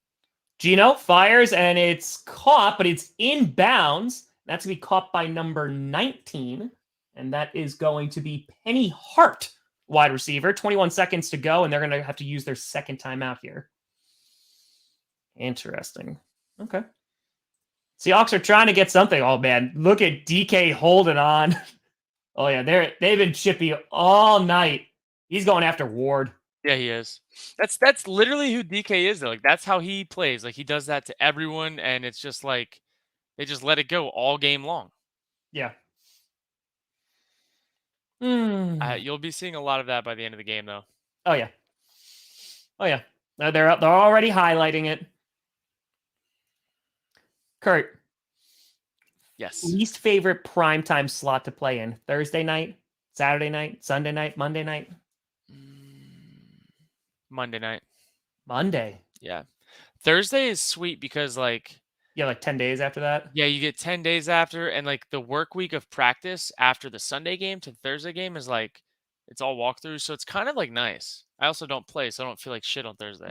Geno fires and it's caught, but it's in bounds. That's going to be caught by number 19. And that is going to be Penny Hart, wide receiver. 21 seconds to go, and they're going to have to use their second timeout here. Interesting. Okay. Seahawks are trying to get something. Oh, man. Look at DK holding on. Oh, yeah. They've been chippy all night. He's going after Ward. Yeah, he is. That's literally who DK is, though. Like that's how he plays. Like he does that to everyone, and it's just like they just let it go all game long. Yeah. You'll be seeing a lot of that by the end of the game, though. Oh, yeah. Oh, yeah. They're already highlighting it. Kurt. Yes. Least favorite primetime slot to play in? Thursday night, Saturday night, Sunday night, Monday night? Monday night. Monday. Yeah. Thursday is sweet because like like 10 days after that. Yeah, you get 10 days after, and like the work week of practice after the Sunday game to Thursday game is like it's all walkthrough, so it's kind of like nice. I also don't play, so I don't feel like shit on Thursday.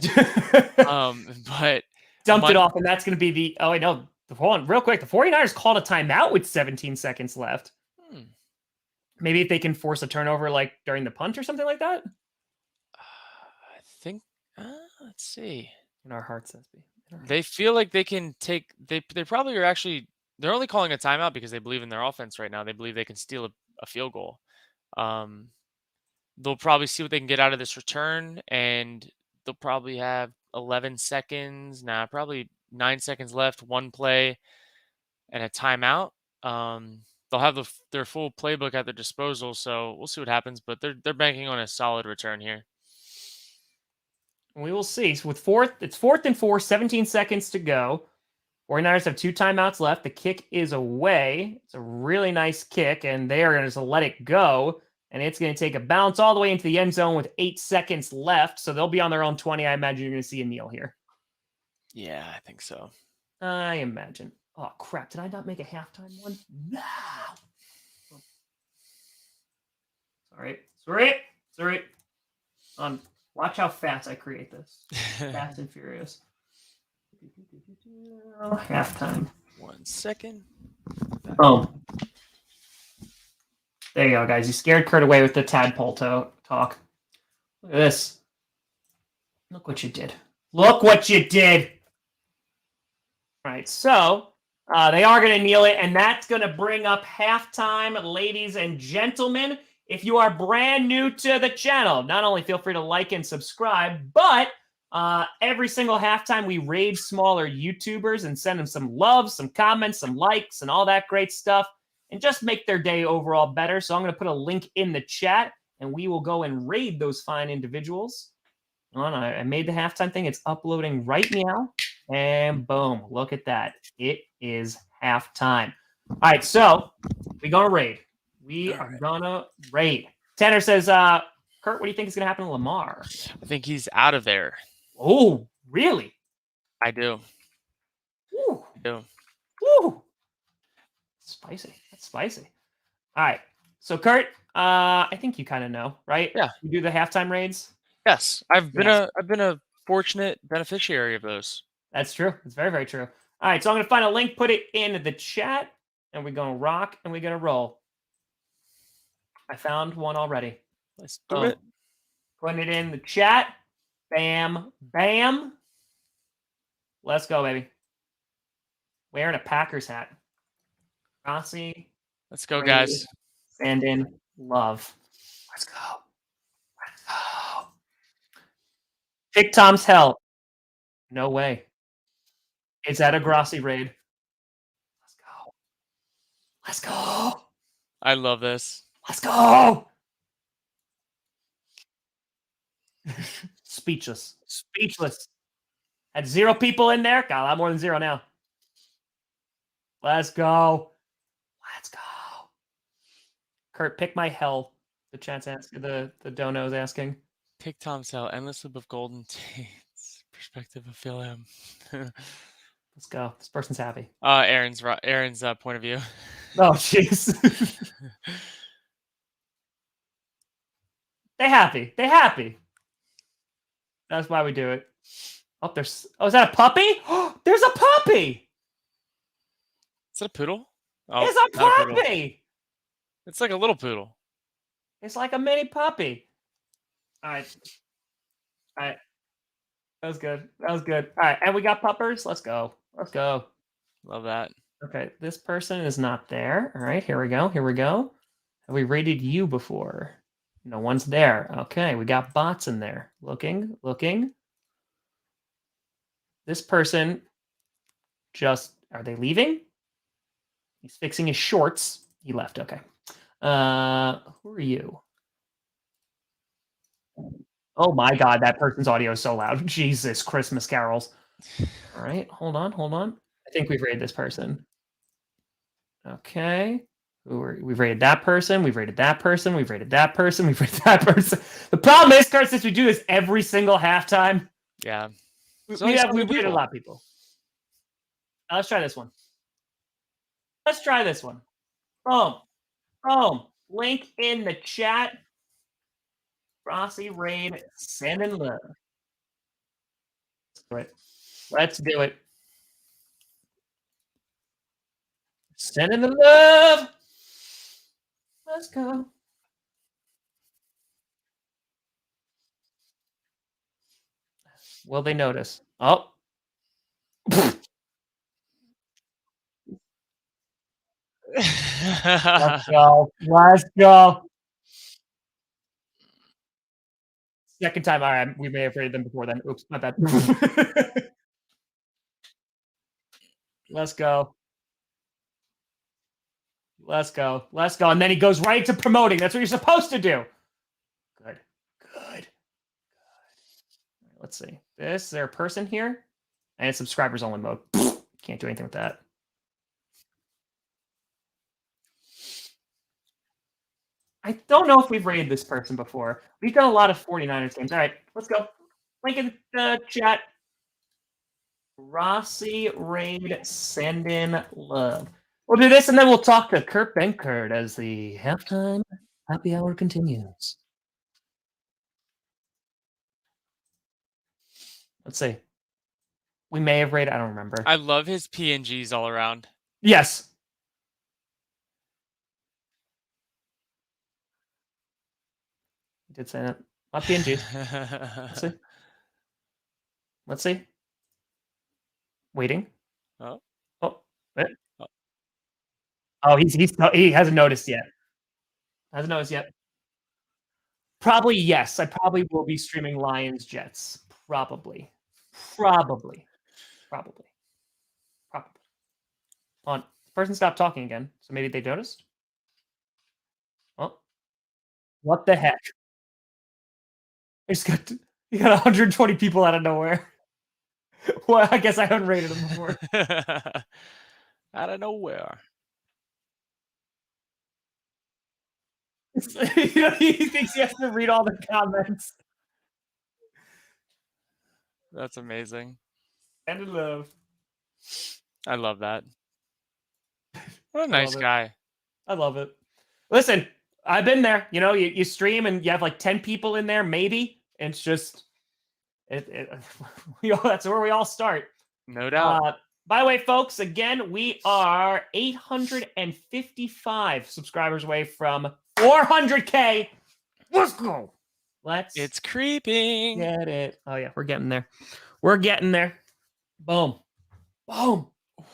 But dumped it off, and that's going to be the. Oh, I know. Hold on, real quick. The 49ers called a timeout with 17 seconds left. Maybe if they can force a turnover, like during the punt or something like that. I think. Let's see. In our hearts, SB. They feel like they can take. They probably are actually. They're only calling a timeout because they believe in their offense right now. They believe they can steal a field goal. They'll probably see what they can get out of this return, and they'll probably have 11 seconds. Probably 9 seconds left. One play, and a timeout. They'll have their full playbook at their disposal, so we'll see what happens. But they're banking on a solid return here. We will see. So it's 4th and 4, 17 seconds to go. 49ers have 2 timeouts left. The kick is away. It's a really nice kick, and they are going to just let it go. And it's going to take a bounce all the way into the end zone with 8 seconds left. So they'll be on their own 20. I imagine you're going to see a kneel here. Yeah, I think so. I imagine. Oh, crap. Did I not make a halftime one? No. Sorry. Watch how fast I create this. Fast and furious. Halftime. 1 second. Boom. There you go, guys. You scared Kurt away with the tadpole talk. Look at this. Look what you did. Look what you did. All right, so they are going to kneel it, and that's going to bring up halftime, ladies and gentlemen. If you are brand new to the channel, not only feel free to like and subscribe, but every single halftime we raid smaller YouTubers and send them some love, some comments, some likes, and all that great stuff, and just make their day overall better. So I'm going to put a link in the chat, and we will go and raid those fine individuals. I made the halftime thing. It's uploading right now. And boom, look at that. It is halftime. All right, so we're going to raid. We are going to raid. Tanner says, Kurt, what do you think is going to happen to Lamar? I think he's out of there. Oh, really? I do. Woo. I do. Woo. Spicy. That's spicy. All right. So, Kurt, I think you kind of know, right? Yeah. You do the halftime raids? Yes. I've been a fortunate beneficiary of those. That's true. It's very, very true. All right, so I'm going to find a link, put it in the chat, and we're going to rock, and we're going to roll. I found one already. Let's do it. Putting it in the chat. Bam, bam. Let's go, baby. Wearing a Packers hat. Rossi. Let's go, guys. Send in love. Let's go. Let's go. Pick Tom's hell. No way. Is that a Grossi raid? Let's go. Let's go. I love this. Let's go. Speechless. Speechless. Had 0 people in there. Got a lot more than 0 now. Let's go. Let's go. Kurt, pick my hell. The chat's asking. The dono's asking. Pick Tom's hell. Endless loop of golden taints. Perspective of Phil M. Let's go. This person's happy. Aaron's point of view. Oh, jeez. They happy. They happy. That's why we do it. Oh, is that a puppy? There's a puppy. Is it a poodle? Oh, It's a not a poodle. puppy. It's like a little poodle. It's like a mini puppy. All right. All right. That was good. That was good. All right. And we got puppers. Let's go. Let's go. Love that. Okay. This person is not there. All right. Here we go. Here we go. Have we rated you before? No one's there. Okay. We got bots in there. Looking. This person are they leaving? He's fixing his shorts. He left. Okay. Who are you? Oh my God, that person's audio is so loud. Jesus, Christmas carols. All right, hold on. I think we've rated this person. Okay. We've rated that person. We've rated that person. We've rated that person. We've rated that person. The problem is, Kurt, since we do this every single halftime, Yeah. we've rated a lot of people. Now, let's try this one. Boom. Link in the chat. Rossi raid, send in love. Let's do it. Send in the love. Let's go. Will they notice? Oh. Let's go. Let's go. Second time. All right. We may have rated them before then. Oops, my bad. Let's go. Let's go. Let's go. And then he goes right to promoting. That's what you're supposed to do. Good. Good. Let's see. Is there a person here? And it's subscribers only mode. Can't do anything with that. I don't know if we've raided this person before. We've done a lot of 49ers games. All right, let's go. Link in the chat. Rossi raid, send in love. We'll do this, and then we'll talk to Kurt Benkert as the halftime happy hour continues. Let's see. We may have raided. I don't remember. I love his PNGs all around. Yes. did say that. Not PNGs. Let's see. Let's see. Waiting. Oh, Oh, eh. oh. Oh, he hasn't noticed yet. Hasn't noticed yet. Probably yes. I probably will be streaming Lions Jets. Probably. Probably. Probably. Probably. On the person stopped talking again, so maybe they noticed. Oh, what the heck? You got 120 people out of nowhere. Well, I guess I haven't rated them before. Out of nowhere. He thinks he has to read all the comments. That's amazing. And in love. I love that. What a nice love it. guy. I love it. Listen, I've been there. You know, you stream and you have like 10 people in there, maybe. And it's just, that's where we all start. No doubt. By the way, folks, again, we are 855 subscribers away from 400K. Let's go. It's creeping. Get it. Oh, yeah, we're getting there. We're getting there. Boom. Boom. All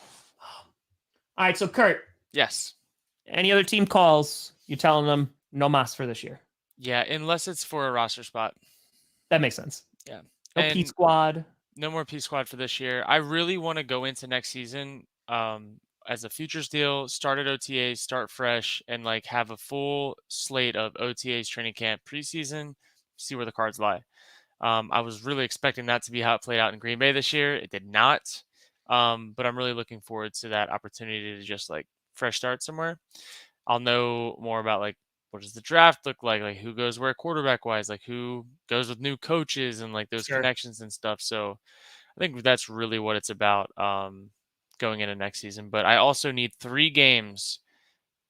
right, so Kurt. Yes. Any other team calls, you telling them no mas for this year? Yeah, unless it's for a roster spot. That makes sense. Yeah. No P squad. No more P squad for this year. I really want to go into next season as a futures deal, start at OTAs, start fresh, and like have a full slate of OTAs, training camp, preseason, see where the cards lie. I was really expecting that to be how it played out in Green Bay this year. It did not. But I'm really looking forward to that opportunity to just like fresh start somewhere. I'll know more about like what does the draft look like who goes where quarterback wise, like who goes with new coaches and like those connections and stuff. So I think that's really what it's about going into next season. But I also need 3 games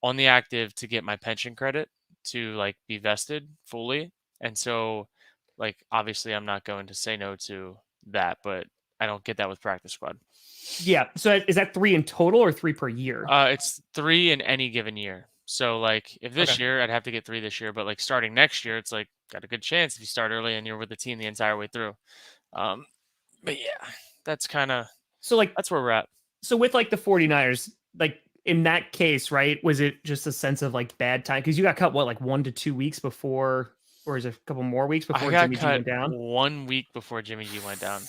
on the active to get my pension credit to like be vested fully. And so like obviously I'm not going to say no to that, but I don't get that with practice squad. Yeah. So is that 3 in total or 3 per year? It's 3 in any given year. So like if this year I'd have to get 3 this year, but like starting next year, it's like got a good chance if you start early and you're with the team the entire way through. But yeah, that's kind of, so like, that's where we're at. So with like the 49ers, like in that case, right? Was it just a sense of like bad time? Cause you got cut, what, like 1 to 2 weeks before, or is it a couple more weeks before Jimmy G went down? 1 week before Jimmy G went down.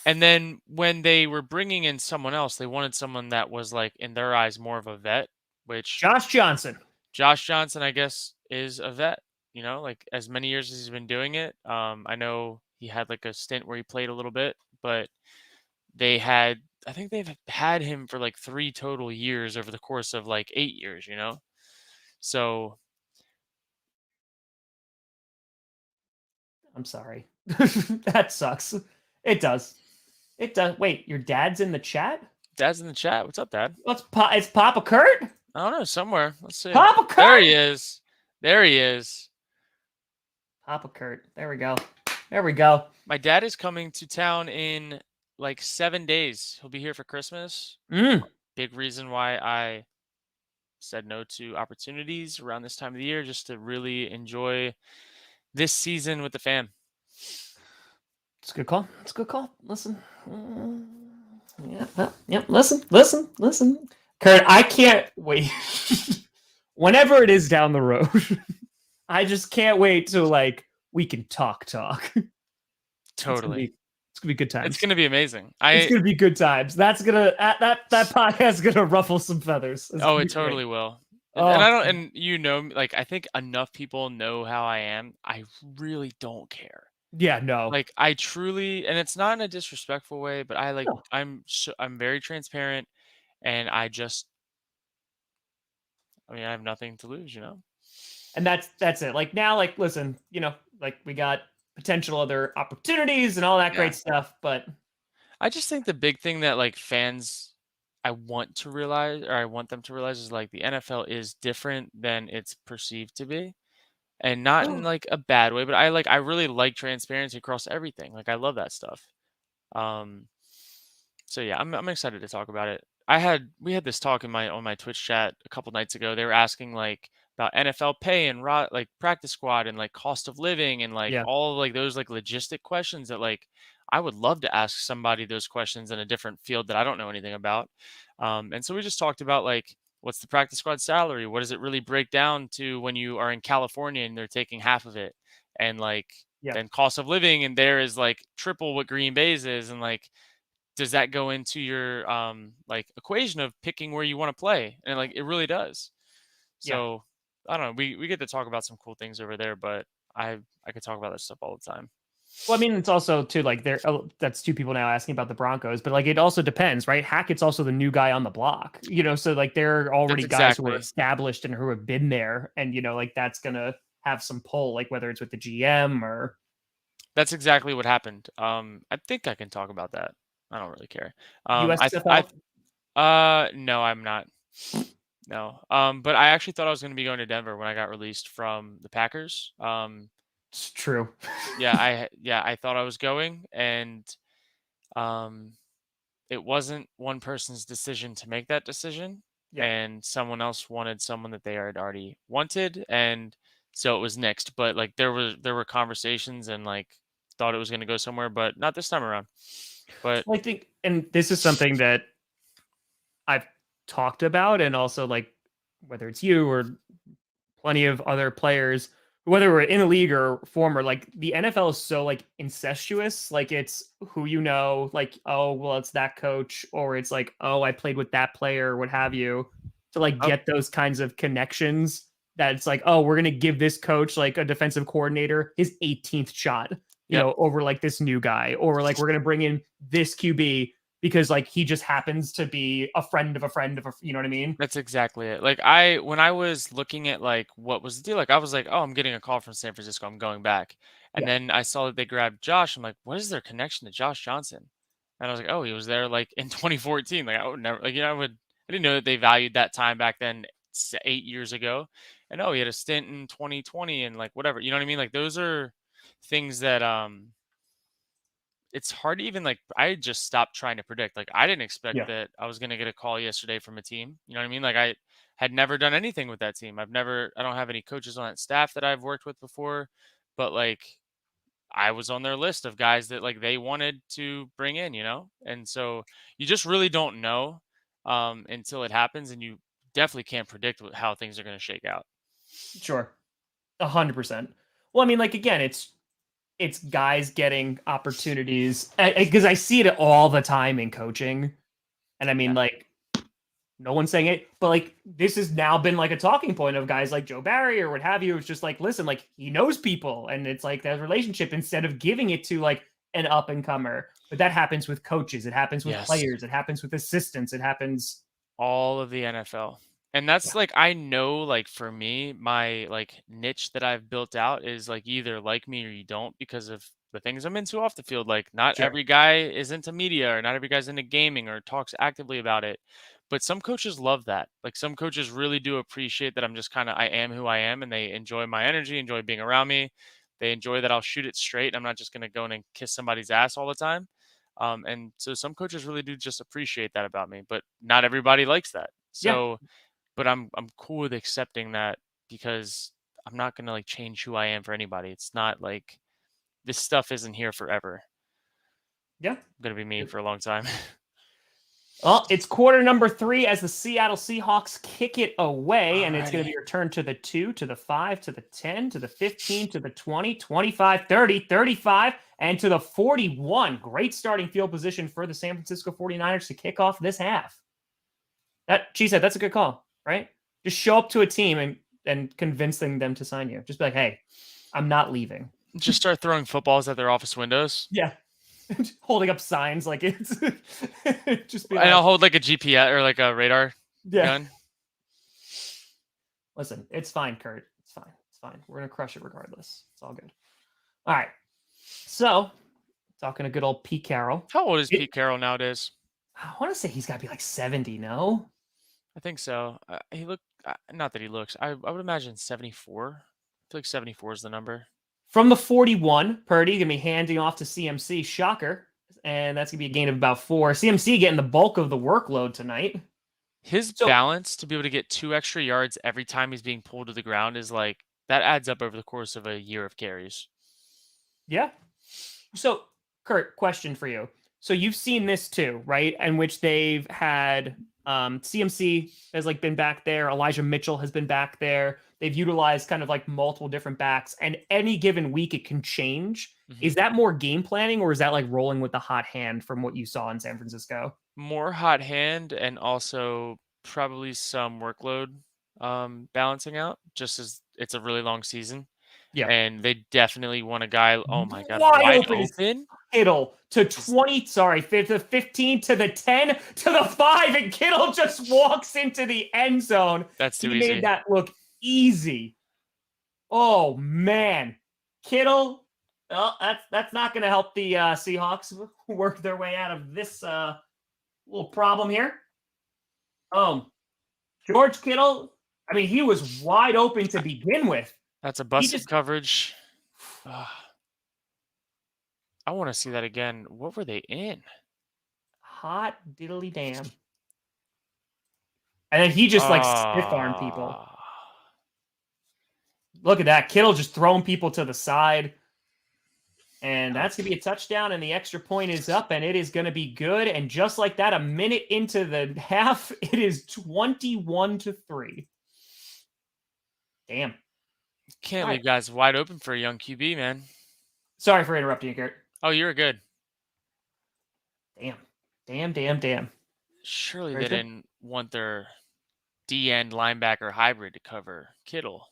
And then when they were bringing in someone else, they wanted someone that was like, in their eyes, more of a vet, which Josh Johnson, I guess, is a vet, you know, like as many years as he's been doing it. I know he had like a stint where he played a little bit, but I think they've had him for like 3 total years over the course of like 8 years, you know? So. I'm sorry. That sucks. It does. It does. Wait, your dad's in the chat? Dad's in the chat. What's up, Dad? It's Papa Kurt? I don't know, somewhere. Let's see. Papa Kurt! There he is. There he is. Papa Kurt. There we go. There we go. My dad is coming to town in like 7 days. He'll be here for Christmas. Big reason why I said no to opportunities around this time of the year, just to really enjoy this season with the fam. It's a good call. It's a good call. Listen. Yeah. Listen. Kurt, I can't wait. Whenever it is down the road, I just can't wait till like we can talk. Totally. It's gonna be good times. It's gonna be amazing. It's gonna be good times. That's gonna that podcast is gonna ruffle some feathers. Oh, it totally will. And I don't, and you know, like I think enough people know how I am. I really don't care. Yeah, no. Like I truly, and it's not in a disrespectful way, but I like I'm very transparent, and I have nothing to lose, you know. And that's it. Like now, like listen, you know, like we got potential other opportunities and all that great stuff, but I just think the big thing that like fans I want them to realize is like the NFL is different than it's perceived to be. And not in like a bad way, but I really like transparency across everything. Like I love that stuff. So yeah, I'm excited to talk about it. We had this talk on my Twitch chat a couple nights ago. They were asking like about NFL pay and like practice squad and like cost of living and like Yeah. all of, like those like logistic questions that like I would love to ask somebody those questions in a different field that I don't know anything about. And so we just talked about like what's the practice squad salary? What does it really break down to when you are in California and they're taking half of it? And like Yeah. then cost of living and there is like triple what Green Bay's is, and like does that go into your like equation of picking where you want to play? And like it really does. Yeah. So I don't know. We get to talk about some cool things over there, but I could talk about that stuff all the time. Well, I mean, it's also too like there. That's two people now asking about the Broncos, but like it also depends, right? Hackett's also the new guy on the block, so like they're already That's guys who are exactly established and who have been there, and like that's gonna have some pull, like whether it's with the GM or that's exactly what happened. I think I can talk about that. I don't really care. USFL. No, I'm not. No. But I actually thought I was going to be going to Denver when I got released from the Packers. It's true. I thought I was going, and it wasn't one person's decision to make that decision, Yeah. and someone else wanted someone that they had already wanted, and so it was next. But like there were conversations and like thought it was going to go somewhere, but not this time around. But Well, I think, and this is something that I've talked about, and also like whether it's you or plenty of other players, whether we're in the league or former, like the NFL is so like incestuous. Like it's who like, oh, well, it's that coach, or it's like, oh, I played with that player, or what have you, to like get those kinds of connections that it's like, oh, we're gonna give this coach like a defensive coordinator his 18th shot, over like this new guy, or like we're gonna bring in this QB because like he just happens to be a friend of a friend of a, you know what I mean? that's exactly it. Like when I was looking at like what was the deal, like I was like, oh, I'm getting a call from San Francisco. I'm going back. And Yeah. then I saw that they grabbed Josh. I'm like, what is their connection to Josh Johnson? And I was like, oh, he was there like in 2014. Like I would never, like, I didn't know that they valued that time back then 8 years ago. And oh, he had a stint in 2020 and like whatever, you know what I mean? Like those are things that, it's hard to even like I just stopped trying to predict. Like I didn't expect Yeah. that I was going to get a call yesterday from a team. You know what I mean? Like I had never done anything with that team. I don't have any coaches on that staff that I've worked with before, but like I was on their list of guys that like they wanted to bring in, And so you just really don't know until it happens, and you definitely can't predict how things are going to shake out. Sure. 100%. Well, I mean, like again, it's guys getting opportunities because I see it all the time in coaching, and I mean, like, no one's saying it, but like this has now been like a talking point of guys like Joe Barry or what have you. It's just like, listen, like he knows people, and it's like that relationship instead of giving it to like an up and comer. But that happens with coaches. It happens with players. It happens with assistants. It happens all of the NFL. And that's like, I know, like for me, my like niche that I've built out is like either like me or you don't, because of the things I'm into off the field. Like not Sure. every guy is into media, or not every guy's into gaming or talks actively about it. But some coaches love that. Like some coaches really do appreciate that I am who I am, and they enjoy my energy, enjoy being around me. They enjoy that I'll shoot it straight. I'm not just going to go in and kiss somebody's ass all the time. And so some coaches really do just appreciate that about me, but not everybody likes that. So, but I'm cool with accepting that, because I'm not going to like change who I am for anybody. It's not like this stuff isn't here forever. Yeah. I'm going to be me for a long time. Well, it's quarter number 3 as the Seattle Seahawks kick it away, and it's going to be returned to the 2, to the 5, to the 10, to the 15, to the 20, 25, 30, 35, and to the 41. Great starting field position for the San Francisco 49ers to kick off this half. She said that's a good call, right? Just show up to a team and convincing them to sign you. Just be like, hey, I'm not leaving. Just start throwing footballs at their office windows. Yeah. Holding up signs like it's just be and like, I'll hold like a GPS or like a radar gun. Listen, it's fine, Kurt. It's fine. It's fine. We're gonna crush it regardless. It's all good. All right. So, talking to good old Pete Carroll. How old is Pete Carroll nowadays? I want to say he's got to be like 70. No, I think so. He looked not that he looks. I would imagine 74. I feel like 74 is the number. From the 41, Purdy gonna be handing off to CMC. Shocker. And that's gonna be a gain of about 4. CMC getting the bulk of the workload tonight. His So balance to be able to get 2 extra yards every time he's being pulled to the ground is like that adds up over the course of a year of carries. yeah. So Kurt, question for you. So you've seen this too, right? In which they've had CMC has like been back there. Elijah Mitchell has been back there. They've utilized kind of like multiple different backs, and any given week it can change. Is that more game planning, or is that like rolling with the hot hand from what you saw in San Francisco? More hot hand and also probably some workload balancing out just as it's a really long season. Yeah. And they definitely want a guy, oh my God, Wide wide open is open. Kittle to 20, sorry, to the 15 to the 10 to the 5, and Kittle just walks into the end zone. That's too He easy. made that look easy. Oh man, Kittle. Well, that's not going to help the Seahawks work their way out of this little problem here. George Kittle. I mean, he was wide open to begin with. That's a busted coverage. I want to see that again. What were they in? Hot diddly damn. And then he just like stiff-armed people. Look at that. Kittle just throwing people to the side. And that's going to be a touchdown, and the extra point is up, and it is going to be good. And just like that, a minute into the half, it is 21-3. Damn. Can't leave guys wide open for a young QB, man. Sorry for interrupting you, Kurt. Oh, you're good. Damn. Surely they didn't want their D-end linebacker hybrid to cover Kittle.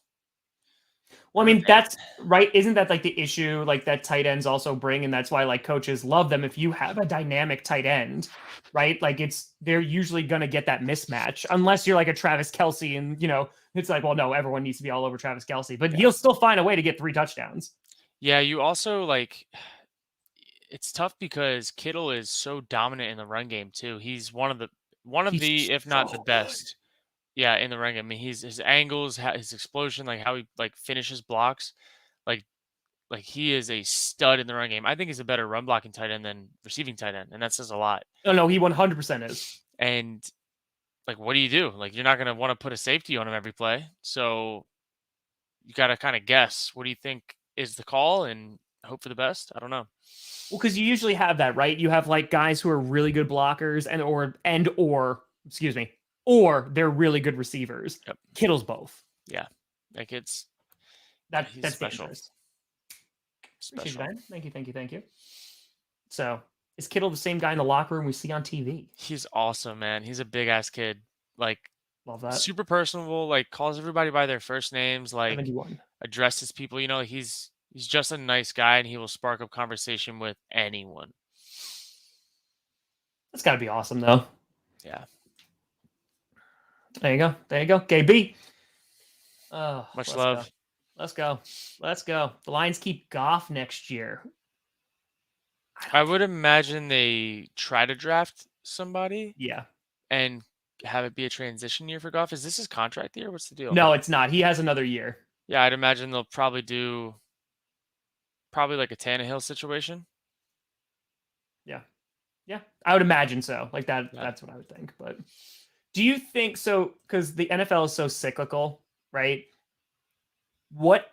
Well, I mean, that's right. Isn't that like the issue like that tight ends also bring? And that's why like coaches love them. If you have a dynamic tight end, right? Like they're usually going to get that mismatch unless you're like a Travis Kelce, and it's like, well, no, everyone needs to be all over Travis Kelce, but he'll still find a way to get 3 touchdowns. Yeah. You also like, it's tough because Kittle is so dominant in the run game too. He's one of the, if not the best. Yeah, in the run game. I mean, his angles, his explosion, like how he like finishes blocks, like he is a stud in the run game. I think he's a better run blocking tight end than receiving tight end, and that says a lot. No, he 100% is. And like, what do you do? Like, you're not going to want to put a safety on him every play, so you got to kind of guess. What do you think is the call, and hope for the best? I don't know. Well, because you usually have that, right? You have like guys who are really good blockers or they're really good receivers. Yep. Kittle's both. Yeah. Like that's special. Dangerous. Special. Thank you. So is Kittle the same guy in the locker room we see on TV? He's awesome, man. He's a big ass kid. Like, love that. Super personable, like calls everybody by their first names, like 71. Addresses people, he's just a nice guy, and he will spark up conversation with anyone. That's gotta be awesome though. Yeah. There you go. KB. Much love. Let's go. The Lions keep Goff next year. I would imagine they try to draft somebody. Yeah. And have it be a transition year for Goff. Is this his contract year? What's the deal? No, it's not. He has another year. Yeah, I'd imagine they'll probably do like a Tannehill situation. Yeah. I would imagine so. Like that. Yeah. That's what I would think. But do you think so? Because the NFL is so cyclical, right? What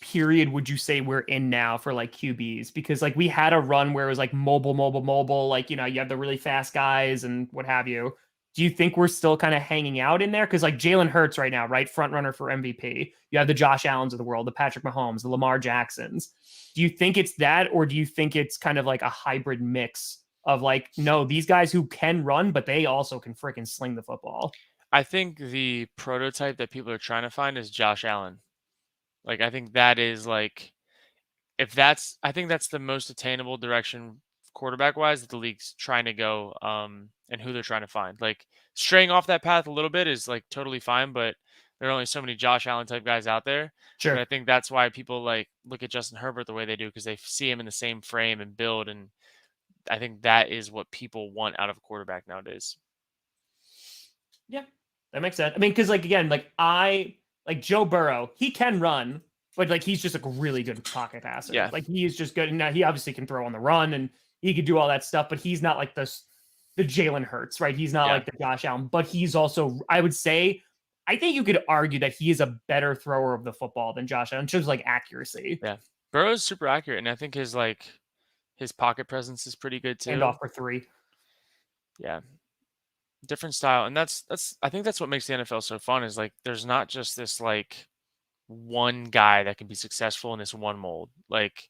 period would you say we're in now for like QBs? Because like we had a run where it was like mobile. Like, you have the really fast guys and what have you. Do you think we're still kind of hanging out in there? Because like Jalen Hurts right now, right? Front runner for MVP. You have the Josh Allens of the world, the Patrick Mahomes, the Lamar Jacksons. Do you think it's that, or do you think it's kind of like a hybrid mix of like, no, these guys who can run, but they also can freaking sling the football? I think the prototype that people are trying to find is Josh Allen. Like, I think that is like, I think that's the most attainable direction quarterback wise that the league's trying to go, and who they're trying to find. Like, straying off that path a little bit is like totally fine, but there are only so many Josh Allen type guys out there. Sure. And I think that's why people like look at Justin Herbert the way they do, because they see him in the same frame and build. And I think that is what people want out of a quarterback nowadays. Yeah, that makes sense. I mean, because like, again, like Joe Burrow, he can run, but like he's just a really good pocket passer. Yeah. Like he is just good. Now he obviously can throw on the run and he could do all that stuff, but he's not like this the Jalen Hurts, right? He's not Yeah. like the Josh Allen, but he's also, I would say, I think you could argue that he is a better thrower of the football than Josh Allen in terms of like accuracy. Yeah. Burrow's super accurate, and I think his pocket presence is pretty good And too. off for 3. Yeah. Different style. And that's I think that's what makes the NFL so fun is like there's not just this like one guy that can be successful in this one mold. Like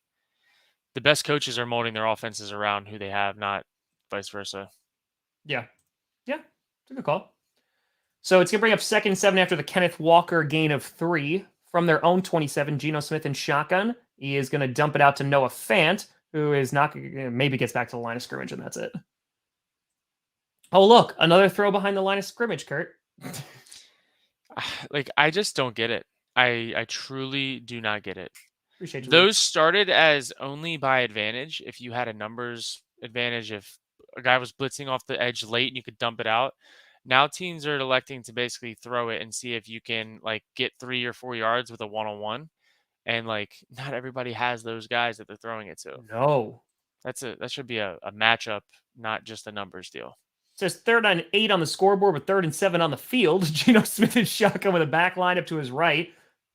the best coaches are molding their offenses around who they have, not vice versa. Yeah. Yeah. It's a good call. So it's going to bring up 2nd and 7 after the Kenneth Walker gain of 3 from their own 27. Geno Smith in shotgun. He is going to dump it out to Noah Fant, who is not maybe gets back to the line of scrimmage, and that's it. Oh, look, another throw behind the line of scrimmage, Kurt. Like I just don't get it. I truly do not get it. Appreciate you. Those started as only by advantage. If you had a numbers advantage, if a guy was blitzing off the edge late and you could dump it out. Now teams are electing to basically throw it and see if you can like get 3 or 4 yards with a one-on-one. And like not everybody has those guys that they're throwing it to. No. That should be a matchup, not just a numbers deal. It says 3rd and 8 on the scoreboard with 3rd and 7 on the field. Geno Smith is shotgun with a back line up to his right.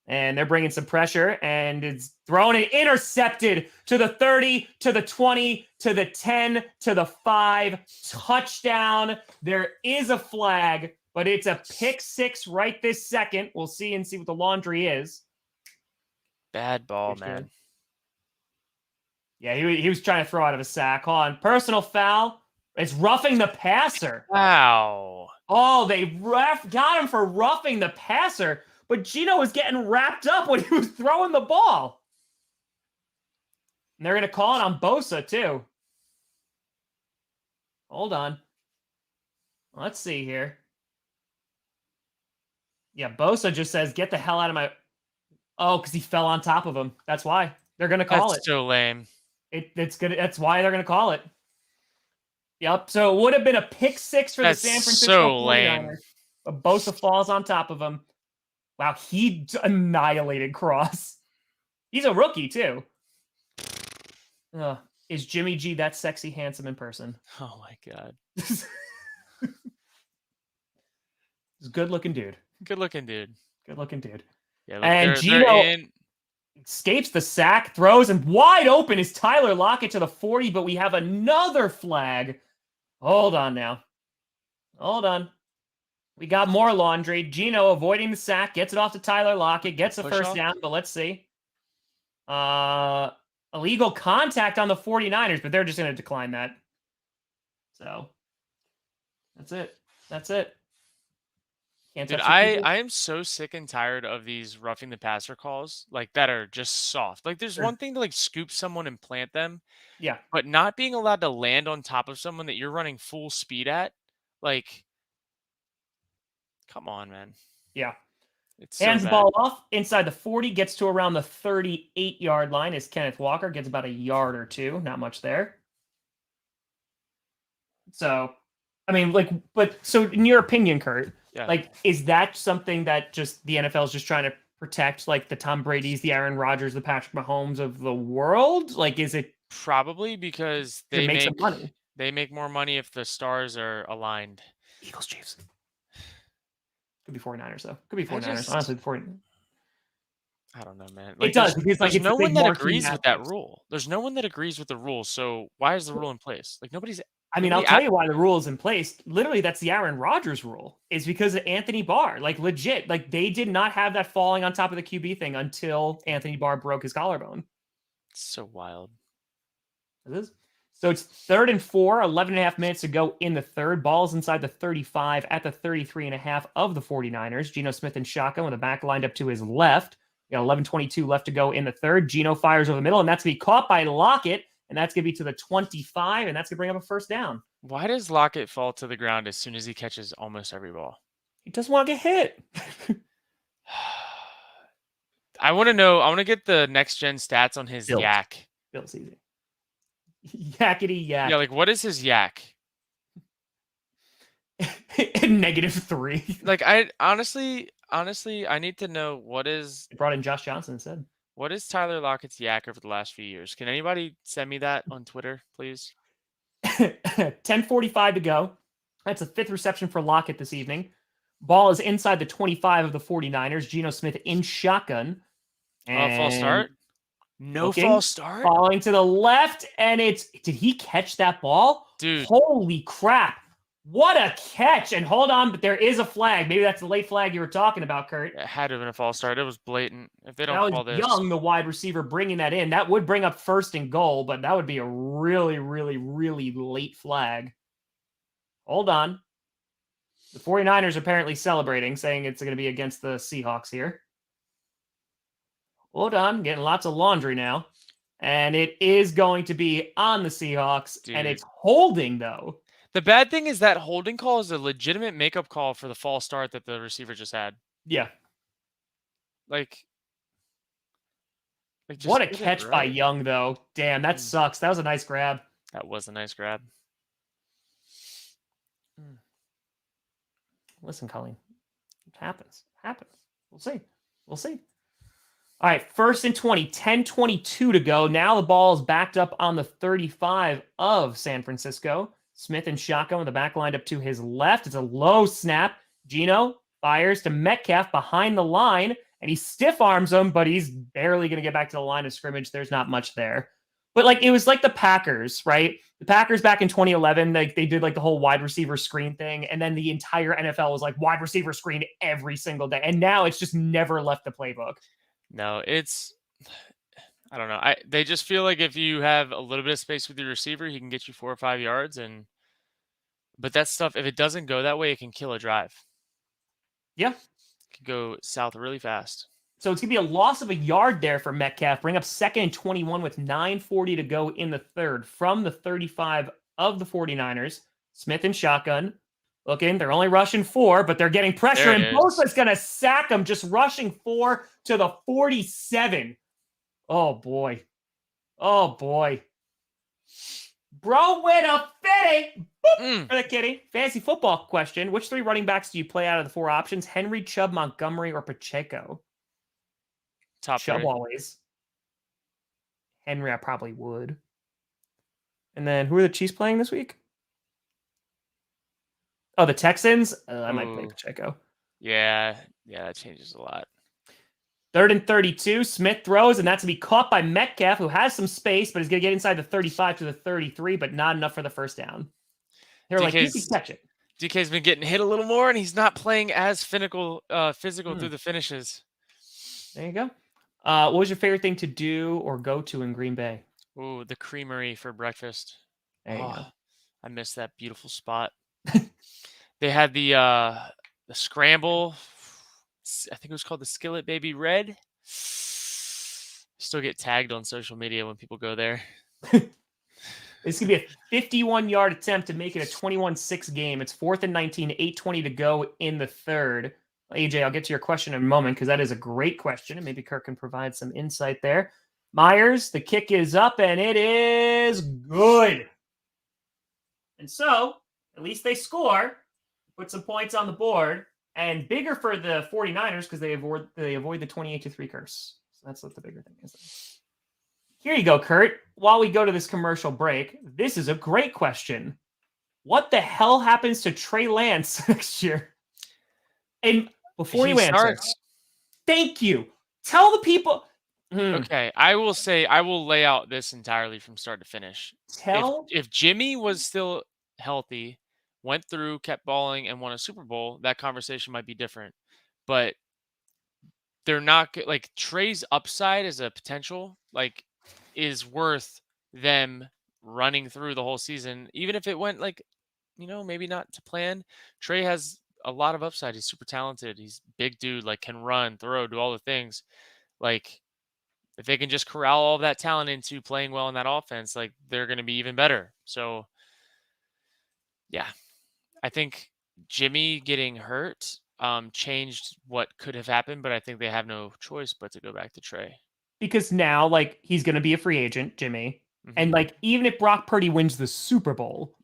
And they're bringing some pressure, and it's thrown and intercepted to the 30, to the 20, to the 10, to the 5. Touchdown. There is a flag, but it's a pick 6 right this second. We'll see what the laundry is. Bad ball, man. Yeah, he was trying to throw out of a sack. Hold on. Personal foul. It's roughing the passer. Wow. Oh, they got him for roughing the passer. But Geno was getting wrapped up when he was throwing the ball. And they're going to call it on Bosa, too. Hold on. Let's see here. Yeah, Bosa just says, get the hell out of my... Oh, because he fell on top of him. That's why. They're going to call it. That's so lame. It's good. That's why they're going to call it. Yep. So it would have been a pick 6 for the San Francisco 49ers. But Bosa falls on top of him. Wow, he annihilated Cross. He's a rookie, too. Is Jimmy G that sexy, handsome in person? Oh, my God. He's a good-looking dude. Good-looking dude. Good-looking dude. Yeah, look, and Geno escapes the sack, throws, and wide open is Tyler Lockett to the 40, but we have another flag. Hold on now. Hold on. We got more laundry. Geno avoiding the sack, gets it off to Tyler Lockett, gets the first down, but let's see. Illegal contact on the 49ers, but they're just going to decline that. So, that's it. That's it. Can't Dude, touch I am so sick and tired of these roughing the passer calls, like, that are just soft. Like, there's one thing to, like, scoop someone and plant them. Yeah. But not being allowed to land on top of someone that you're running full speed at, like... Come on, man. Yeah. It's so hands the bad. ball off inside the 40, gets to around the 38-yard line as Kenneth Walker gets about a yard or two. Not much there. So, I mean, like, but so in your opinion, Kurt, like, is that something that just the NFL is just trying to protect, like the Tom Brady's, the Aaron Rodgers, the Patrick Mahomes of the world? Like, is it probably because they make some money? They make more money if the stars are aligned. Eagles, Chiefs. Could be 49ers, though. Could be 49ers. Honestly, the 49ers. I don't know, man. Like, it does. Because, like, there's no one that agrees with that rule. There's no one that agrees with the rule. So why is the rule in place? Like, nobody's... I mean, I'll tell you why the rule is in place. Literally, that's the Aaron Rodgers rule. Is because of Anthony Barr. Like, legit. Like, they did not have that falling on top of the QB thing until Anthony Barr broke his collarbone. It's so wild. It is. So it's 3rd and 4, 11.5 minutes to go in the third. Ball's inside the 35 at the 33.5 of the 49ers. Geno Smith in shotgun with a back lined up to his left. We got 11:22 left to go in the third. Geno fires over the middle, and that's going to be caught by Lockett, and that's going to be to the 25, and that's going to bring up a first down. Why does Lockett fall to the ground as soon as he catches almost every ball? He doesn't want to get hit. I want to know. I want to get the next-gen stats on his yak. Bill's easy. Yakety yak. Yeah, like, what is his yak? -3. Like, I honestly, I need to know what is... They brought in Josh Johnson instead. What is Tyler Lockett's yak over the last few years? Can anybody send me that on Twitter, please? 10:45 to go. That's a 5th reception for Lockett this evening. Ball is inside the 25 of the 49ers. Geno Smith in shotgun. And false start. No looking, false start. falling to the left, and did he catch that ball? Dude. Holy crap. What a catch. And hold on, but there is a flag. Maybe that's the late flag you were talking about, Kurt. It had to have been a false start. It was blatant. If they don't That call was this. Young, the wide receiver, bringing that in. That would bring up 1st and goal, but that would be a really, really, really late flag. Hold on. The 49ers apparently celebrating, saying it's going to be against the Seahawks here. Hold on. Getting lots of laundry now. And it is going to be on the Seahawks. Dude. And it's holding, though. The bad thing is that holding call is a legitimate makeup call for the false start that the receiver just had. Yeah. Like just What a did it catch by right. Young, though. Damn, that sucks. That was a nice grab. That was a nice grab. Listen, Colleen. It happens. We'll see. All right, 1st and 20, 10:22 to go. Now the ball is backed up on the 35 of San Francisco. Smith and shotgun with the back lined up to his left. It's a low snap. Geno fires to Metcalf behind the line, and he stiff arms him, but he's barely going to get back to the line of scrimmage. There's not much there. But it was like the Packers, right? The Packers back in 2011, they did the whole wide receiver screen thing, and then the entire NFL was wide receiver screen every single day. And now it's just never left the playbook. No, I don't know. They just feel like if you have a little bit of space with your receiver, he can get you 4 or 5 yards. But that stuff, if it doesn't go that way, it can kill a drive. Yeah. It can go south really fast. So it's going to be a loss of a yard there for Metcalf. Bring up 2nd and 21 with 9:40 to go in the 3rd from the 35 of the 49ers. Smith and shotgun. Looking, they're only rushing 4, but they're getting pressure, and Bosa's going to sack them, just rushing 4 to the 47. Oh, boy. Bro with a fitty. For the kitty. Fantasy football question. Which 3 running backs do you play out of the 4 options? Henry, Chubb, Montgomery, or Pacheco? Top Chubb 3. always. Henry, I probably would. And then who are the Chiefs playing this week? Oh, the Texans? I might play Pacheco. Yeah, that changes a lot. 3rd and 32. Smith throws, and that's going to be caught by Metcalf, who has some space, but is going to get inside the 35 to the 33, but not enough for the 1st down. They're you can catch it. DK's been getting hit a little more, and he's not playing as physical through the finishes. There you go. What was your favorite thing to do or go to in Green Bay? Ooh, the creamery for breakfast. There you go. I miss that beautiful spot. They had the scramble. I think it was called the Skillet Baby Red. Still get tagged on social media when people go there. It's going to be a 51-yard attempt to make it a 21-6 game. It's 4th and 19, 8:20 to go in the 3rd. AJ, I'll get to your question in a moment because that is a great question, and maybe Kirk can provide some insight there. Myers, the kick is up, and it is good. And so, at least they score, put some points on the board, and bigger for the 49ers because they avoid the 28-3 curse. So that's what the bigger thing is. Here you go, Kurt. While we go to this commercial break, this is a great question. What the hell happens to Trey Lance next year? And before you answer, thank you. Tell the people. Okay, I will lay out this entirely from start to finish. If Jimmy was still healthy, went through, kept balling, and won a Super Bowl, that conversation might be different. But they're not Trey's upside as a potential is worth them running through the whole season, even if it went maybe not to plan. Trey has a lot of upside. He's super talented. He's a big dude, can run, throw, do all the things. If they can just corral all of that talent into playing well in that offense, they're going to be even better. So, yeah, I think Jimmy getting hurt changed what could have happened, but I think they have no choice but to go back to Trey. Because now, he's going to be a free agent, Jimmy. Mm-hmm. And, even if Brock Purdy wins the Super Bowl,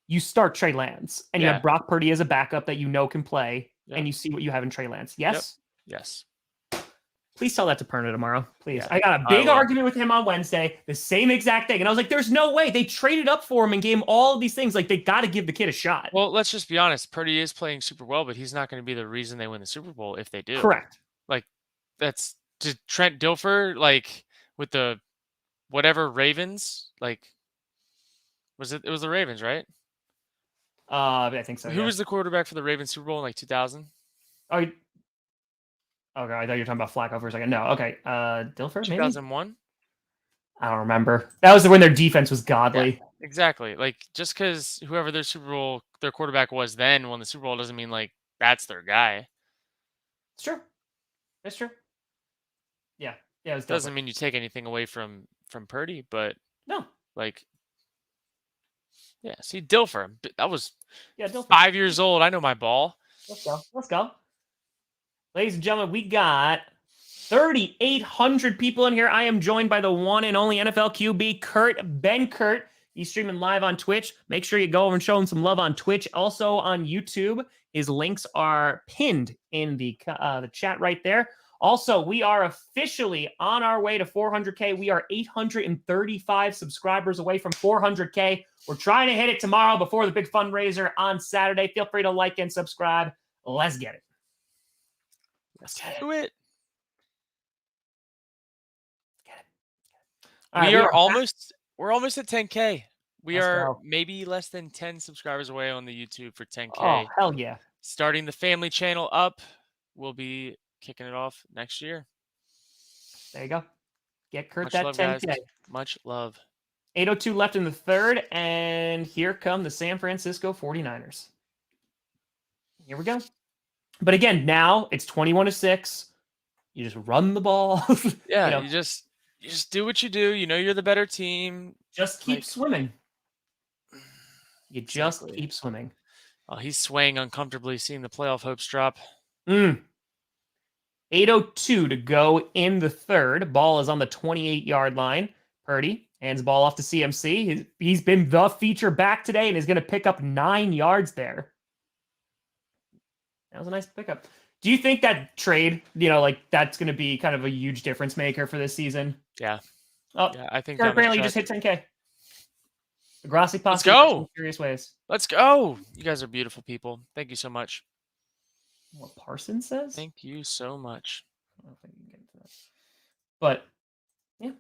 you start Trey Lance. And you have Brock Purdy as a backup that can play. And you see what you have in Trey Lance. Yes? Yep. Yes. Please tell that to Perna tomorrow. Please. Yeah, I got a I big will. argument with him on Wednesday. The same exact thing. And I was like, there's no way. They traded up for him and gave him all of these things. Like, they got to give the kid a shot. Well, let's just be honest. Purdy is playing super well, but he's not going to be the reason they win the Super Bowl if they do. Correct. Like, that's just Trent Dilfer, like, with the whatever Ravens, like, it was the Ravens, right? I think so. Who was the quarterback for the Ravens Super Bowl in like 2000? Oh, okay. I thought you were talking about Flacco for a second. No. Okay. Dilfer, maybe? 2001? I don't remember. That was when their defense was godly. Yeah, exactly. Like, just because whoever their quarterback was then won the Super Bowl doesn't mean, like, that's their guy. It's true. It's true. Yeah. Yeah, it was Doesn't Dilfer. mean you take anything away from Purdy, but No. like, yeah. See, Dilfer, that was Dilfer. 5 years old. I know my ball. Let's go. Let's go. Ladies and gentlemen, we got 3,800 people in here. I am joined by the one and only NFL QB, Ben Kurt. He's streaming live on Twitch. Make sure you go over and show him some love on Twitch. Also on YouTube, his links are pinned in the chat right there. Also, we are officially on our way to 400K. We are 835 subscribers away from 400K. We're trying to hit it tomorrow before the big fundraiser on Saturday. Feel free to like and subscribe. Let's get it. Let's do it. All right, We're almost at 10K. We Let's are go. maybe less than 10 subscribers away on the YouTube for 10K. Oh, hell yeah. Starting the family channel up. We'll be kicking it off next year. There you go. Get Kurt Much that love, 10K. guys. Much love. 8:02 left in the third, and here come the San Francisco 49ers. Here we go. But again, now it's 21-6. You just run the ball. Yeah, you just do what you do. You know you're the better team. Just keep swimming. You just Exactly. keep swimming. Oh, he's swaying uncomfortably, seeing the playoff hopes drop. 8:02 to go in the third. Ball is on the 28-yard line. Purdy hands the ball off to CMC. He's been the feature back today and is going to pick up 9 yards there. That was a nice pickup. Do you think that trade, that's going to be kind of a huge difference maker for this season? Yeah. Oh, yeah, I think apparently you just hit 10K. Degrassi Let's go. in serious ways. Let's go. You guys are beautiful people. Thank you so much. What Parsons says? Thank you so much. I don't think you can get into that. But, yeah.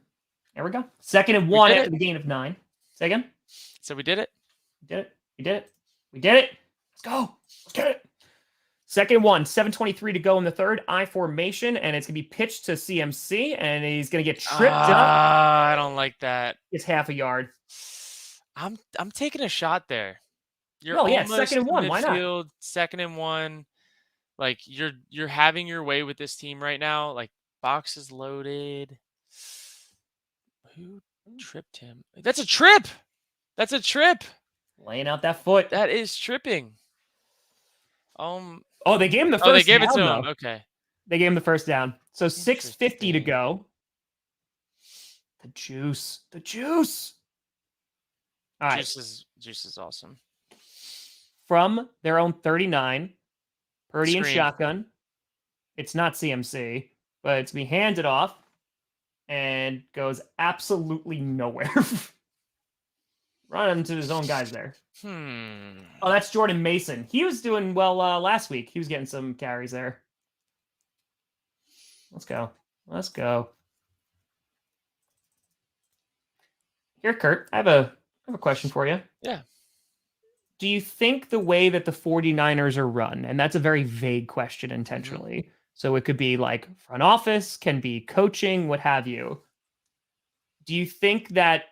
There we go. 2nd and 1 after the gain of 9. Say again? So we did it. We did it. We did it. We did it. Let's go. Let's get it. 2nd and 1. 7:23 to go in the third. I formation, and it's going to be pitched to CMC, and he's going to get tripped up. I don't like that. It's half a yard. I'm taking a shot there. You're Oh, yeah, almost 2nd and 1. Why not? midfield, 2nd and 1. Like, you're having your way with this team right now. Like, box is loaded. Who tripped him? That's a trip. That's a trip. Laying out that foot. That is tripping. Oh, they gave him the first down. Oh, they gave it to him. Okay. They gave him the first down. So 6:50 to go. The juice. The juice. All right. Juice is awesome. From their own 39, Purdy and Screen. shotgun. It's not CMC, but it's being handed off and goes absolutely nowhere. Run into his own guys there. Oh, that's Jordan Mason. He was doing well last week. He was getting some carries there. Let's go. Let's go. Here, Kurt, I have a question for you. Yeah. Do you think the way that the 49ers are run, and that's a very vague question intentionally, so it could be like front office, can be coaching, what have you. Do you think that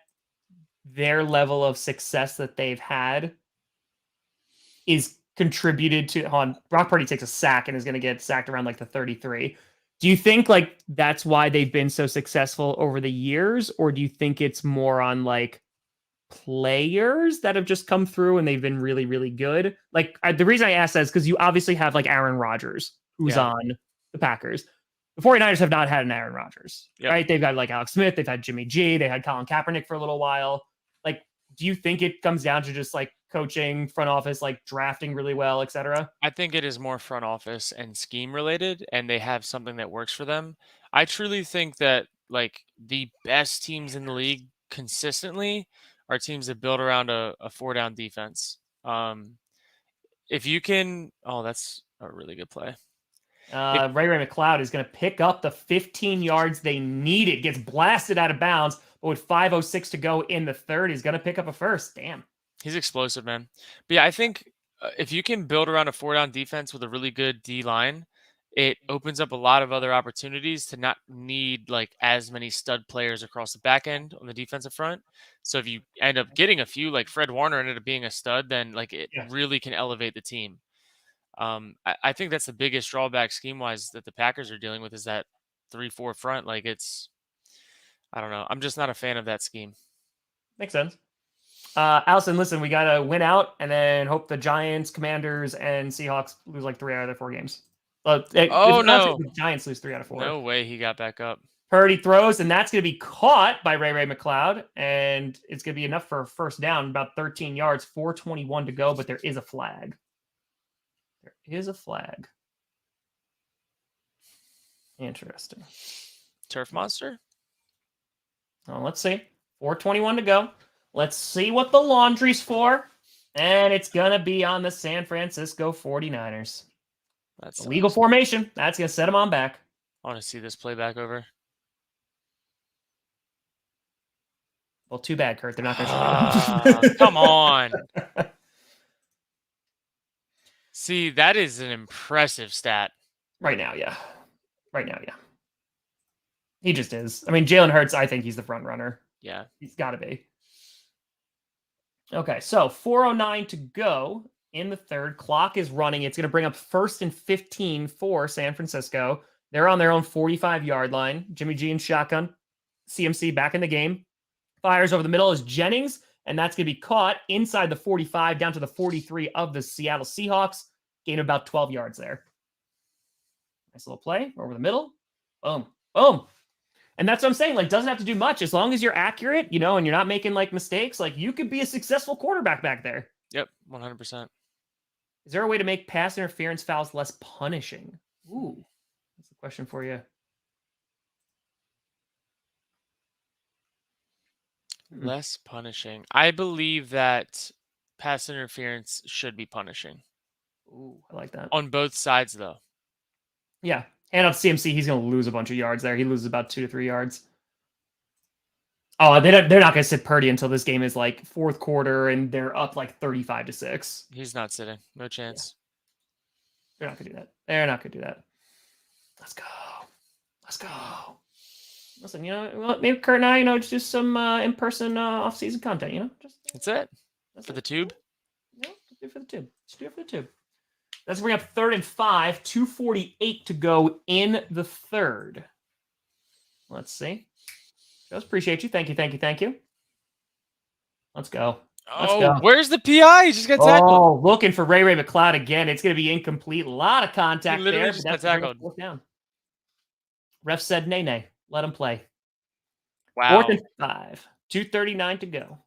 their level of success that they've had is contributed to Brock Purdy takes a sack and is going to get sacked around like the 33. Do you think like that's why they've been so successful over the years? Or do you think it's more on like players that have just come through and they've been really, really good? Like the reason I ask that is because you obviously have like Aaron Rodgers, who's on the Packers. The 49ers have not had an Aaron Rodgers, right? They've got like Alex Smith, they've had Jimmy G, they had Colin Kaepernick for a little while. Like, do you think it comes down to just like coaching, front office, like drafting really well, etc.? I think it is more front office and scheme related, and they have something that works for them. I truly think that like the best teams in the league consistently are teams that build around a 4-down defense. If you can, oh, that's a really good play. Ray McLeod is going to pick up the 15 yards they needed. Gets blasted out of bounds, but with 5:06 to go in the third, he's going to pick up a first. Damn. He's explosive, man. But yeah, I think if you can build around a 4-down defense with a really good D line, it opens up a lot of other opportunities to not need like as many stud players across the back end on the defensive front. So if you end up getting a few, like Fred Warner ended up being a stud, then like it really can elevate the team. I think that's the biggest drawback scheme wise that the Packers are dealing with is that 3-4 front. Like I don't know. I'm just not a fan of that scheme. Makes sense. Allison, listen, we got to win out and then hope the Giants, Commanders, and Seahawks lose like 3 out of their 4 games. No. The Giants lose 3 out of 4. No way he got back up. Purdy throws, and that's going to be caught by Ray McLeod, and it's going to be enough for a first down, about 13 yards, 4:21 to go, but there is a flag. There is a flag. Interesting. Turf monster? Oh, let's see. 4:21 to go. Let's see what the laundry's for. And it's going to be on the San Francisco 49ers. That's legal formation. That's going to set them on back. I want to see this play back over. Well, too bad, Kurt. They're not going to show you. Come on. See, that is an impressive stat. Right now, yeah. Right now, yeah. He just is. I mean, Jalen Hurts, I think he's the front runner. Yeah. He's got to be. Okay, so 4:09 to go in the third. Clock is running. It's going to bring up 1st and 15 for San Francisco. They're on their own 45-yard line. Jimmy G and shotgun. CMC back in the game. Fires over the middle is Jennings, and that's going to be caught inside the 45 down to the 43 of the Seattle Seahawks. Gain about 12 yards there. Nice little play over the middle. Boom. Boom. And that's what I'm saying. Like, doesn't have to do much. As long as you're accurate, and you're not making, like, mistakes, like, you could be a successful quarterback back there. Yep, 100%. Is there a way to make pass interference fouls less punishing? Ooh. That's a question for you. Less punishing. I believe that pass interference should be punishing. Ooh, I like that. On both sides, though. Yeah. And on CMC, he's going to lose a bunch of yards there. He loses about 2 to 3 yards. Oh, they're not going to sit Purdy until this game is like fourth quarter and they're up like 35-6. He's not sitting. No chance. Yeah. They're not going to do that. They're not going to do that. Let's go. Let's go. Listen, maybe Kurt and I, just do some in-person off-season content, That's it. For the tube? Yeah, do it for the tube. Just do it for the tube. Let's bring up 3rd and 5, 2:48 to go in the third. Let's see. Just appreciate you. Thank you. Let's go. Where's the PI? He just got tackled. Oh, looking for Ray McLeod again. It's going to be incomplete. A lot of contact He literally there. just got tackled. Down. Ref said nay. Let him play. Wow. 4th and 5, 2:39 to go.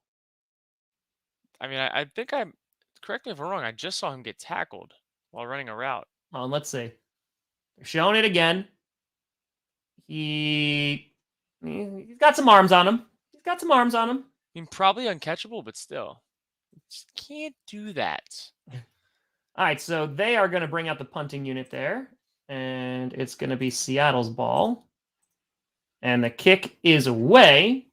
I mean, I think correct me if I'm wrong. I just saw him get tackled while running a route. Let's see. They're showing it again. He's got some arms on him. I mean, probably uncatchable, but still. Just can't do that. All right, so they are going to bring out the punting unit there, and it's going to be Seattle's ball. And the kick is away.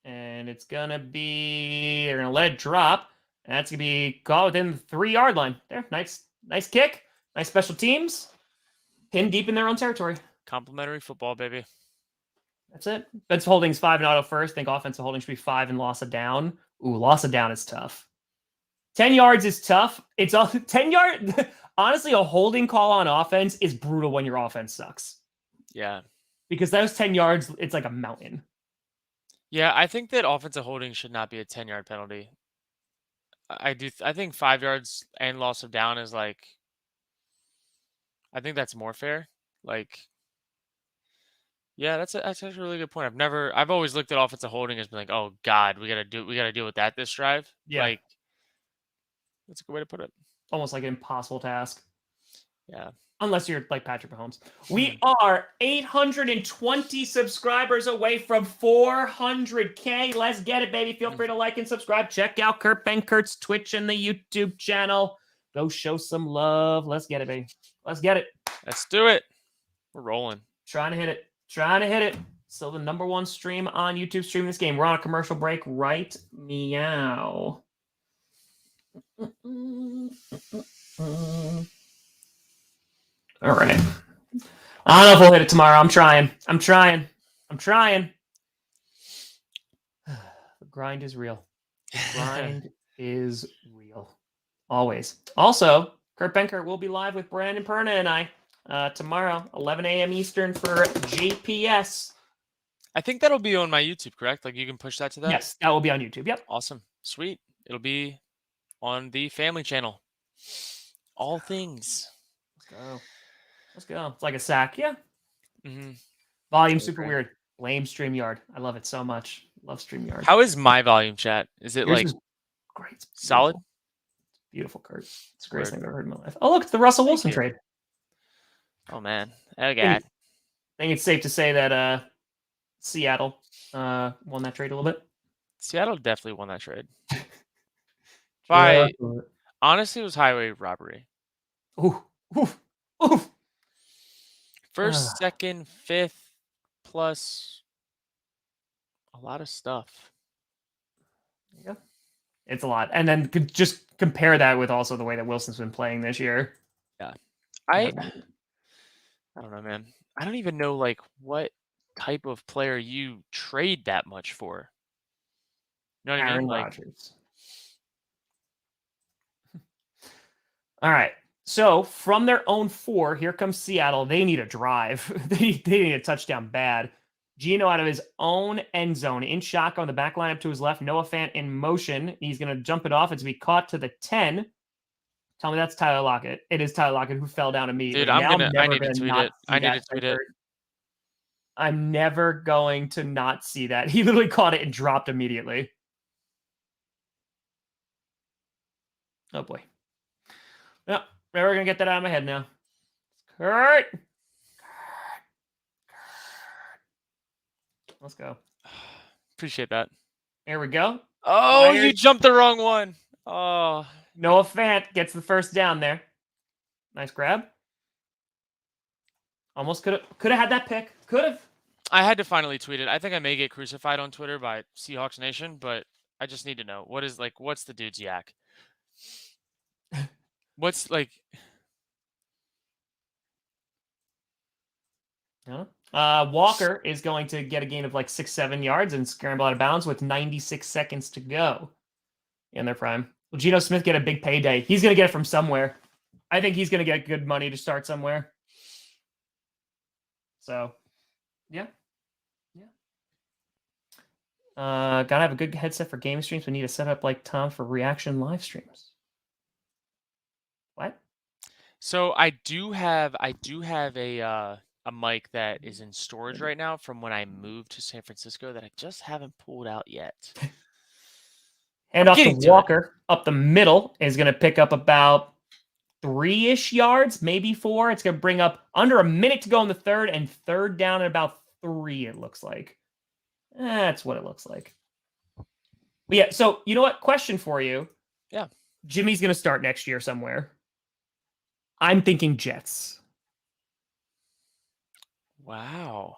And it's going to be, they're going to let it drop. And that's going to be caught within the 3-yard line. There, nice kick. Nice special teams. Pinned deep in their own territory. Complimentary football, baby. That's it. Defensive holding's 5 and auto first. I think offensive holding should be 5 and loss of down. Ooh, loss of down is tough. 10 yards is tough. It's all 10 yards. Honestly, a holding call on offense is brutal when your offense sucks. Yeah. Because those 10 yards, it's like a mountain. Yeah, I think that offensive holding should not be a 10-yard penalty. I think 5 yards and loss of down is like, I think that's more fair. Like, Yeah, that's actually a really good point. I've always looked at offensive holding as being like, oh God, we gotta deal with that this drive. Yeah. Like, that's a good way to put it. Almost like an impossible task. Yeah. Unless you're like Patrick Mahomes. Hmm. We are 820 subscribers away from 400K. Let's get it, baby. Feel free to like and subscribe. Check out Kurt Benkurt's Twitch and the YouTube channel. Go show some love. Let's get it, baby. Let's get it. Let's do it. We're rolling. Trying to hit it. Trying to hit it. Still the #1 stream on YouTube streaming this game. We're on a commercial break right meow. All right. I don't know if we'll hit it tomorrow. I'm trying. The grind is real. The grind is real. Always. Also, Kurt Benkert will be live with Brandon Perna and I tomorrow, 11 a.m. Eastern for GPS. I think that'll be on my YouTube, correct? Like you can push that to that? Yes, that will be on YouTube. Yep. Awesome. Sweet. It'll be on the family channel. All things. Let's go. It's like a sack. Yeah. Mm-hmm. Volume super weird. Blame StreamYard. I love it so much. Love StreamYard. How is my volume, chat? Is it Yours like is great? It's solid? Beautiful, Kurt. It's the greatest thing I've ever heard in my life. Oh, look, it's the Russell Wilson trade. Oh man. Oh god. I think it's safe to say that Seattle won that trade a little bit. Seattle definitely won that trade. Honestly, it was highway robbery. Ooh. Oof. First, second, fifth, plus a lot of stuff. Yeah. It's a lot. And then just compare that with also the way that Wilson's been playing this year. Yeah. I don't know, man. I don't even know like what type of player you trade that much for. You know what I mean? Like Rodgers. All right. So from their own 4, here comes Seattle. They need a drive. they need a touchdown bad. Geno out of his own end zone in shotgun, the back line up to his left. Noah Fant in motion. He's going to jump it off. It's going to be caught to the 10. Tell me that's Tyler Lockett. It is Tyler Lockett who fell down immediately. Dude, I need to tweet it. I need to tweet it. I'm never going to not see that. He literally caught it and dropped immediately. Oh boy. Yeah, we're going to get that out of my head now. Kurt. Let's go. Appreciate that. There we go. Oh, you jumped the wrong one. Oh. Noah Fant gets the first down there. Nice grab. Almost could have had that pick. Could have. I had to finally tweet it. I think I may get crucified on Twitter by Seahawks Nation, but I just need to know what's the dude's yak? What's like? Walker is going to get a gain of like 6-7 yards and scramble out of bounds with 96 seconds to go in their prime. Will Geno Smith get a big payday? He's going to get it from somewhere. I think he's going to get good money to start somewhere. So, yeah. Gotta have a good headset for game streams. We need to set up like Tom for reaction live streams. What? So I do have a mic that is in storage right now from when I moved to San Francisco that I just haven't pulled out yet. Hand off to Walker up the middle is going to pick up about 3-ish yards, maybe 4. It's going to bring up under a minute to go in the third, and third down at about 3, it looks like. That's what it looks like. But yeah, so you know what? Question for you. Yeah. Jimmy's going to start next year somewhere. I'm thinking Jets. Wow.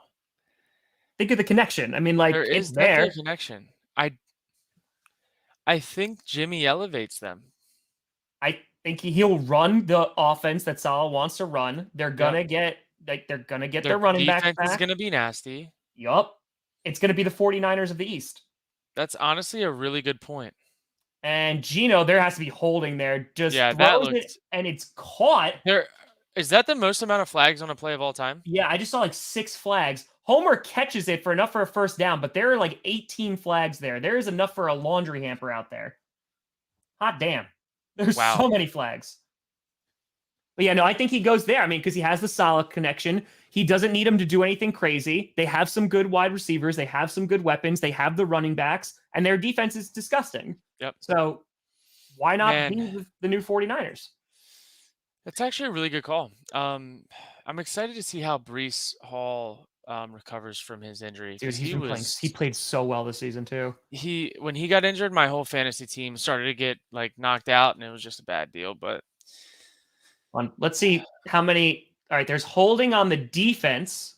Think of the connection. I mean, like, there it's is there. A connection. I think Jimmy elevates them. I think he'll run the offense that Salah wants to run. They're gonna get their running back. Defense is gonna be nasty. Yup. It's gonna be the 49ers of the East. That's honestly a really good point. And Geno, there has to be holding there. Just throws it and it's caught. Is that the most amount of flags on a play of all time? Yeah, I just saw like 6 flags. Homer catches it for enough for a first down, but there are like 18 flags there. There is enough for a laundry hamper out there. Hot damn. There's so many flags. But yeah, no, I think he goes there. I mean, because he has the solid connection. He doesn't need him to do anything crazy. They have some good wide receivers. They have some good weapons. They have the running backs, and their defense is disgusting. Yep. So why not Man. be the new 49ers? That's actually a really good call. I'm excited to see how Brees Hall recovers from his injury Dude, because he played so well this season too. when he got injured, my whole fantasy team started to get like knocked out, and it was just a bad deal. But Let's see how many. All right, there's holding on the defense.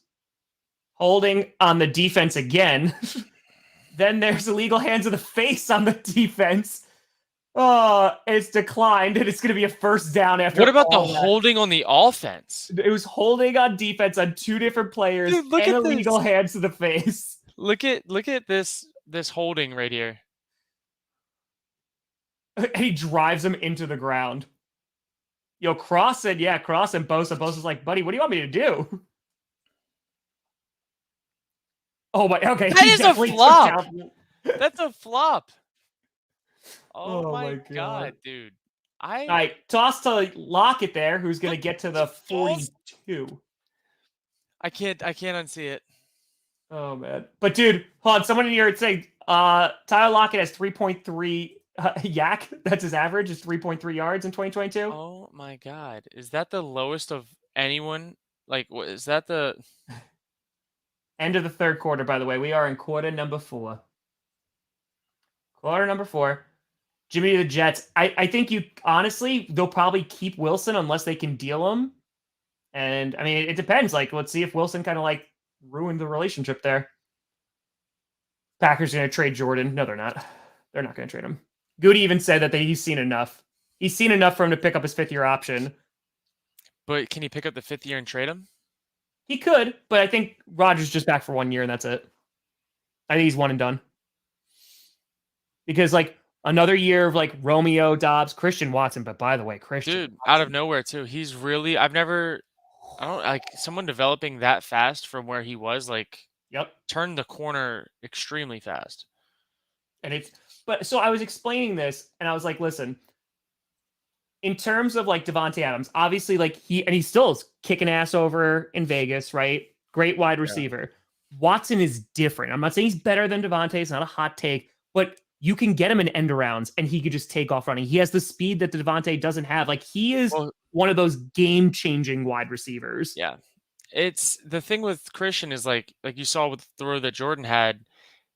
Holding on the defense again. Then there's illegal hands of the face on the defense. Oh, it's declined, and it's going to be a first down after. What about the all that. holding on the offense? It was holding on defense on two different players. Dude, look and at illegal this. hands to the face. Look at this holding right here. And he drives him into the ground. Yo, Cross said, yeah, Cross and Bosa. Bosa's like, buddy, what do you want me to do? Oh my, okay. That he is a definitely took flop. down- That's a flop. Oh, Oh my my god, God. dude. All right, toss to Lockett there, who's going to get to the falls- 42. I can't unsee it. Oh, man. But, dude, hold on. Someone in here saying Tyler Lockett has 3.3 yak. That's his average, is 3.3 yards in 2022. Oh my god. Is that the lowest of anyone? Like, what is that the End of the third quarter, by the way. We are in quarter number 4. Quarter number 4. Jimmy to the Jets. I think honestly, they'll probably keep Wilson unless they can deal him. And, I mean, it depends. Like, let's see if Wilson kind of, like, ruined the relationship there. Packers are going to trade Jordan. No, they're not. They're not going to trade him. Goody even said that he's seen enough. He's seen enough for him to pick up his 5th-year option. But can he pick up the 5th year and trade him? He could, but I think Rodgers just back for 1 year and that's it. I think he's one and done. Because, like, another year of, like, Romeo, Dobbs, Christian Watson. But, by the way, Christian Dude, Watson, out of nowhere too. He's really I don't like someone developing that fast from where he was, like, yep. turned the corner extremely fast. And so I was explaining this, and I was like, listen, in terms of, like, Devontae Adams, obviously, like, he still is kicking ass over in Vegas, right? Great wide receiver. Watson is different. I'm not saying he's better than Devontae. It's not a hot take, but you can get him in end arounds, and he could just take off running. He has the speed that the Devontae doesn't have. Like, he is one of those game-changing wide receivers. Yeah. It's the thing with Christian is like you saw with the throw that Jordan had,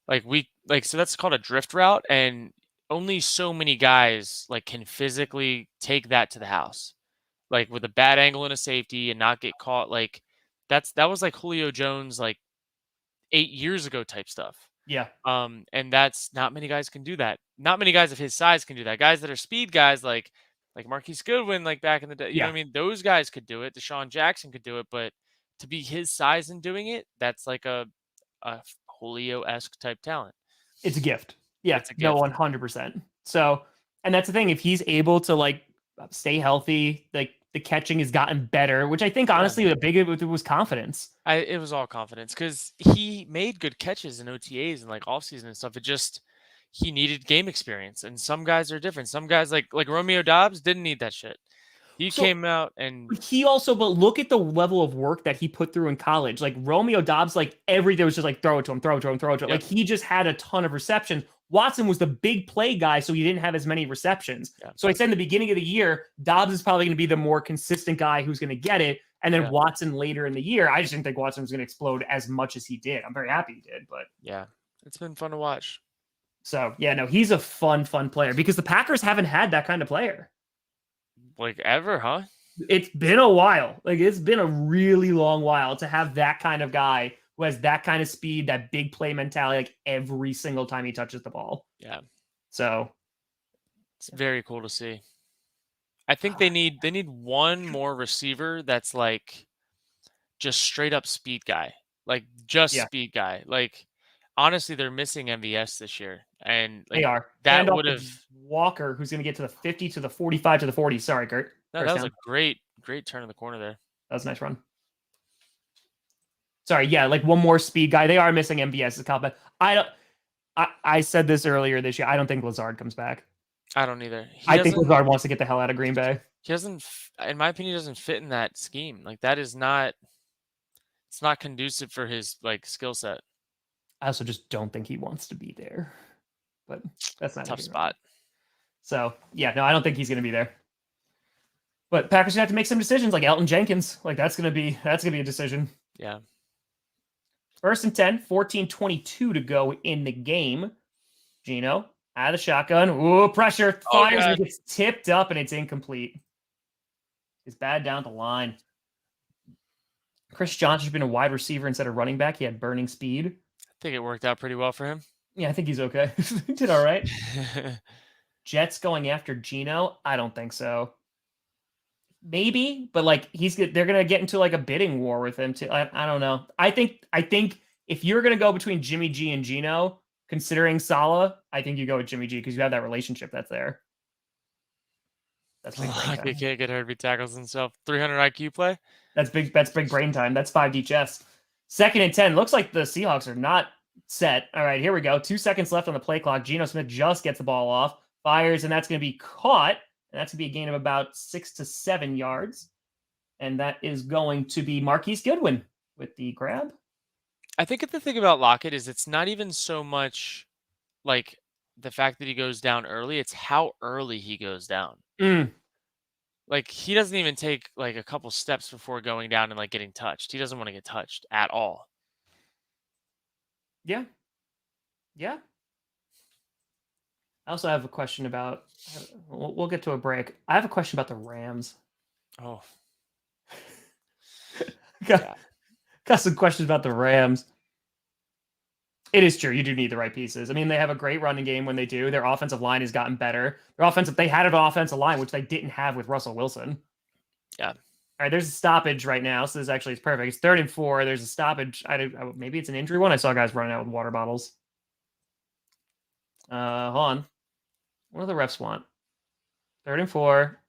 so that's called a drift route, and only so many guys like can physically take that to the house, like with a bad angle and a safety and not get caught. Like that was like Julio Jones like 8 years ago type stuff. Yeah. And that's not many guys can do that. Not many guys of his size can do that. Guys that are speed guys like Marquise Goodwin, like back in the day, you know what I mean? Those guys could do it. Deshaun Jackson could do it, but to be his size and doing it, that's like a Julio-esque type talent. It's a gift. Yeah, It's a no, gift. 100%. So, and that's the thing. If he's able to, like, stay healthy, like, the catching has gotten better, which I think, honestly, the big it was confidence. It was all confidence because he made good catches in OTAs and, like, offseason and stuff. It just, he needed game experience. And some guys are different. Some guys, like Romeo Dobbs, didn't need that shit. He came out and but look at the level of work that he put through in college. Like, Romeo Dobbs, like, everything was just like throw it to him. Yep. Like, he just had a ton of receptions. Watson was the big play guy, so he didn't have as many receptions. Yeah. So I said in the beginning of the year, Dobbs is probably going to be the more consistent guy who's going to get it. And then Watson later in the year, I just didn't think Watson was going to explode as much as he did. I'm very happy he did, but yeah, it's been fun to watch. So, yeah, no, he's a fun player because the Packers haven't had that kind of player. Like ever, huh? It's been a while. Like, it's been a really long while to have that kind of guy who has that kind of speed, that big play mentality, like every single time he touches the ball. Yeah. So it's very cool to see. I think they need one more receiver that's like just straight up speed guy. Like just speed guy. Like honestly, they're missing MVS this year. And like, they are. That Handoff would to have Walker, who's going to get to the 50 to the 45 to the 40. Sorry, Kurt. that was a great turn of the corner there. That was a nice run. Sorry, yeah, like one more speed guy. They are missing MVS as a compliment. I said this earlier this year. I don't think Lazard comes back. I don't either. I think Lazard wants to get the hell out of Green Bay. He doesn't, in my opinion, doesn't fit in that scheme. Like that is not. It's not conducive for his like skill set. I also just don't think he wants to be there. But that's not Tough here. spot. So yeah, no, I don't think he's going to be there. But Packers have to make some decisions, like Elton Jenkins. Like that's gonna be a decision. Yeah. 1st and 10, 14:22 to go in the game. Gino out of the shotgun. Ooh, pressure. Fires and it gets tipped up and it's incomplete. It's bad down the line. Chris Johnson's been a wide receiver instead of running back. He had burning speed. I think it worked out pretty well for him. Yeah, I think he's okay. He did all right. Jets going after Gino? I don't think so. Maybe, but like they're gonna get into like a bidding war with him too. I don't know. I think if you're gonna go between Jimmy G and Gino, considering Saleh, I think you go with Jimmy G because you have that relationship that's there. That's big brain time. He can't get hurt if he tackles himself. 300 IQ play. That's big brain time. That's 5D chess. 2nd and 10. Looks like the Seahawks are not set. All right, here we go. 2 seconds left on the play clock. Geno Smith just gets the ball off, fires, and that's going to be caught. And that's going to be a gain of about 6 to 7 yards. And that is going to be Marquise Goodwin with the grab. I think the thing about Lockett is it's not even so much like the fact that he goes down early. It's how early he goes down. Like he doesn't even take like a couple steps before going down and like getting touched. He doesn't want to get touched at all. Yeah. Yeah. I also have a question about, we'll get to a break. I have a question about the Rams. Oh. got some questions about the Rams. It is true. You do need the right pieces. I mean, they have a great running game when they do. Their offensive line has gotten better. They had an offensive line, which they didn't have with Russell Wilson. Yeah. All right, there's a stoppage right now. So this actually is perfect. It's 3rd and 4. There's a stoppage. Maybe it's an injury one. I saw guys running out with water bottles. Hold on. What do the refs want? 3rd and 4.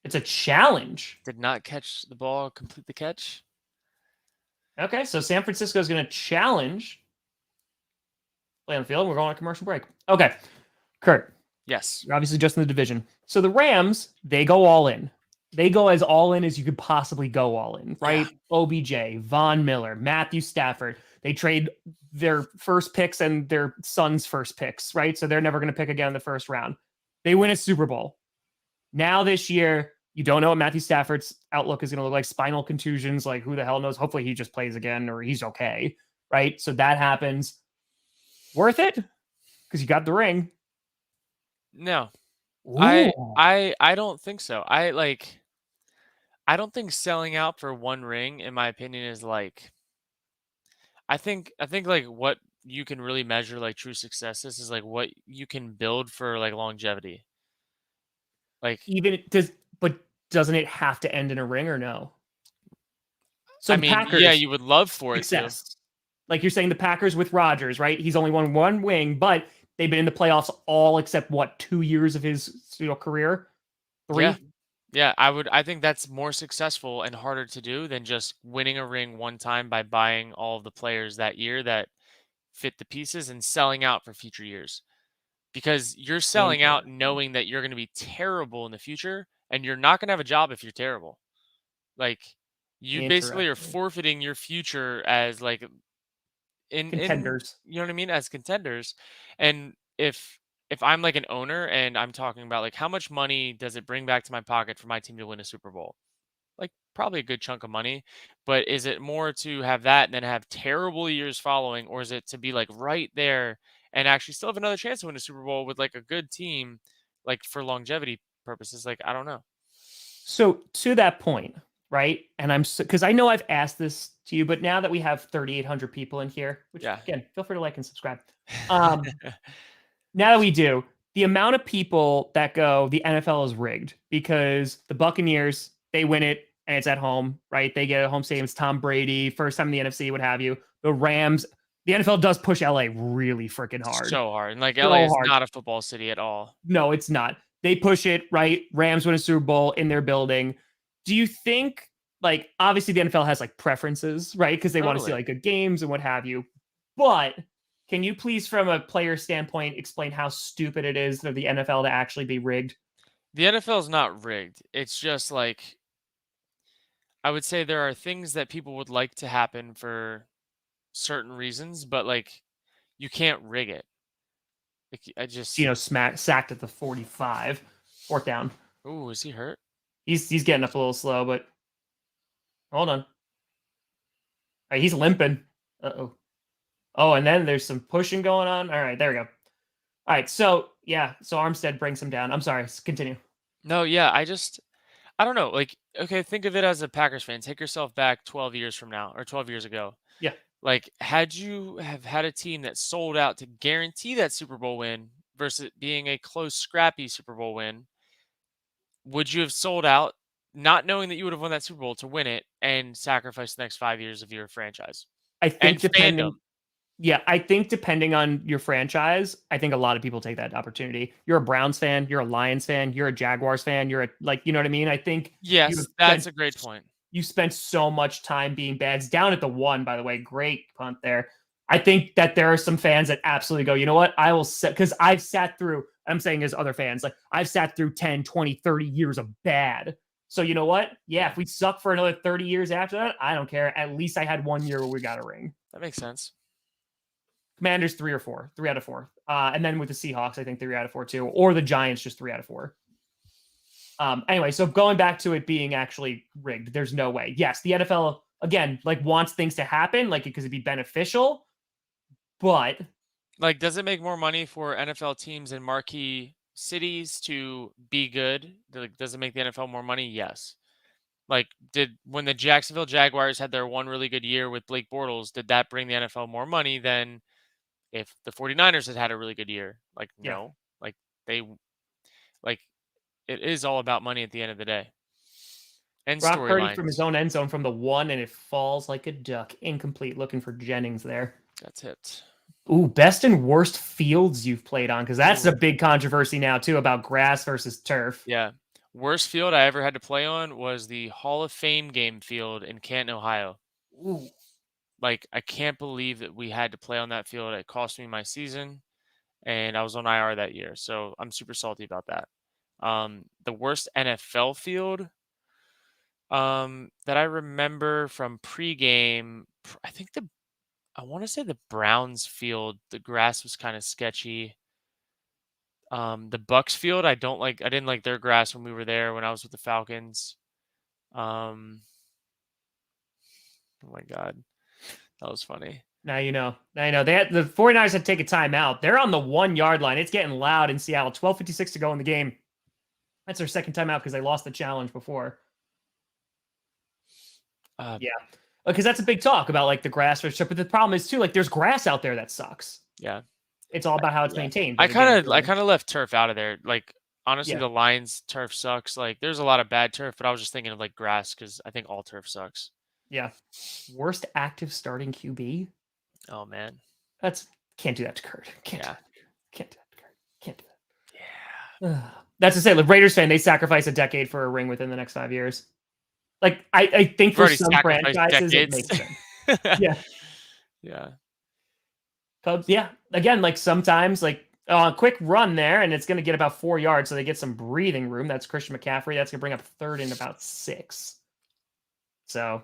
It's a challenge. Did not catch the ball, complete the catch. Okay, so San Francisco is going to challenge. Play on the field. We're going on a commercial break. Okay, Kurt. Yes. You're obviously just in the division. So the Rams, they go all in. They go as all in as you could possibly go all in, right? Yeah. OBJ, Von Miller, Matthew Stafford. They trade their first picks and their son's first picks, right? So they're never going to pick again in the first round. They win a Super Bowl. Now this year, you don't know what Matthew Stafford's outlook is going to look like. Spinal contusions, like who the hell knows? Hopefully he just plays again or he's okay, right? So that happens. Worth it? Because you got the ring. No. Ooh. I don't think so. I don't think selling out for one ring, in my opinion, is like I think like what you can really measure like true success is like what you can build for like longevity. Like doesn't it have to end in a ring or no? So I mean, Packers, yeah, you would love for success. it to. Like you're saying the Packers with Rodgers, right? He's only won one ring, but they've been in the playoffs all except 2 years of his career? 3? Yeah, I think that's more successful and harder to do than just winning a ring one time by buying all of the players that year that fit the pieces and selling out for future years. Because you're selling out knowing that you're going to be terrible in the future and you're not going to have a job if you're terrible. Like you basically are forfeiting your future as like in contenders. You know what I mean? As contenders. And if I'm like an owner and I'm talking about like how much money does it bring back to my pocket for my team to win a Super Bowl? Like probably a good chunk of money, but is it more to have that and then have terrible years following, or is it to be like right there and actually still have another chance to win a Super Bowl with like a good team, like for longevity purposes? Like, I don't know. So to that point, right? And because I know I've asked this to you, but now that we have 3,800 people in here, which again, feel free to like and subscribe. Now that we do, the amount of people that go, the NFL is rigged because the Buccaneers, they win it and it's at home, right? They get a home stadium. It's Tom Brady, first time in the NFC, what have you. The Rams, the NFL does push LA really freaking hard. So hard. And like LA is not a football city at all. No, it's not. They push it, right? Rams win a Super Bowl in their building. Do you think, like, obviously the NFL has like preferences, right? Because they want to see like good games and what have you. But can you please, from a player standpoint, explain how stupid it is for the NFL to actually be rigged? The NFL is not rigged. It's just like, I would say there are things that people would like to happen for certain reasons, but like you can't rig it. Like, I just. Sacked at the 45, fourth down. Ooh, is he hurt? He's getting up a little slow, but hold on. All right, he's limping. Uh-oh. Oh, and then there's some pushing going on. All right, there we go. All right, so Armstead brings him down. I'm sorry, continue. No, yeah, I don't know. Like, okay, think of it as a Packers fan. Take yourself back 12 years from now or 12 years ago. Yeah. Like, had you have had a team that sold out to guarantee that Super Bowl win versus it being a close, scrappy Super Bowl win, would you have sold out not knowing that you would have won that Super Bowl to win it and sacrifice the next 5 years of your franchise I think and fandom? I think depending on your franchise, I think a lot of people take that opportunity. You're a Browns fan, you're a Lions fan, you're a Jaguars fan, you're you know what I mean? I think Yes, that's a great point. You spent so much time being bad. It's down at the 1, by the way. Great punt there. I think that there are some fans that absolutely go, you know what? I will set, because I've sat through, I'm saying as other fans, like I've sat through 10, 20, 30 years of bad. So you know what? Yeah, if we suck for another 30 years after that, I don't care. At least I had 1 year where we got a ring. That makes sense. Commanders 3 or 4, 3 out of 4. And then with the Seahawks, I think 3 out of 4 too. Or the Giants, just 3 out of 4. Anyway, so going back to it being actually rigged, there's no way. Yes, the NFL again wants things to happen, because it'd be beneficial, but like, does it make more money for NFL teams in marquee cities to be good? Like, does it make the NFL more money? Yes. Like, when the Jacksonville Jaguars had their one really good year with Blake Bortles, did that bring the NFL more money than if the 49ers had a really good year? Like, no. Like, it is all about money at the end of the day. And Brock Purdy from storylines. his own end zone from the 1, and it falls like a duck. Incomplete. Looking for Jennings there. That's it. Ooh, best and worst fields you've played on, because that's a big controversy now too about grass versus turf. Yeah. Worst field I ever had to play on was the Hall of Fame game field in Canton, Ohio. Ooh. Like, I can't believe that we had to play on that field. It cost me my season, and I was on IR that year. So I'm super salty about that. The worst NFL field that I remember from pregame, I want to say the Browns field. The grass was kind of sketchy. The Bucks field, I didn't like their grass when we were there when I was with the Falcons. Oh my God. That was funny. Now you know. The 49ers had to take a timeout. They're on the 1 yard line. It's getting loud in Seattle. 12:56 to go in the game. That's their second timeout because they lost the challenge before. Yeah. Because that's a big talk about the grass or stuff. But the problem is too, there's grass out there that sucks. Yeah. It's all about how it's maintained. I kind of left turf out of there. Like, honestly, Yeah. the Lions turf sucks. Like, there's a lot of bad turf, but I was just thinking of grass because I think all turf sucks. Yeah. Worst active starting QB. Oh man. Can't do that to Kurt. Can't do that to Kurt. Can't do that. Yeah. That's to say, Raiders fan, they sacrifice a decade for a ring within the next 5 years. I think for some franchises it makes sense. Yeah. Yeah. Cubs, yeah. Again, sometimes a quick run there, and it's going to get about 4 yards, so they get some breathing room. That's Christian McCaffrey. That's going to bring up third and about 6. So,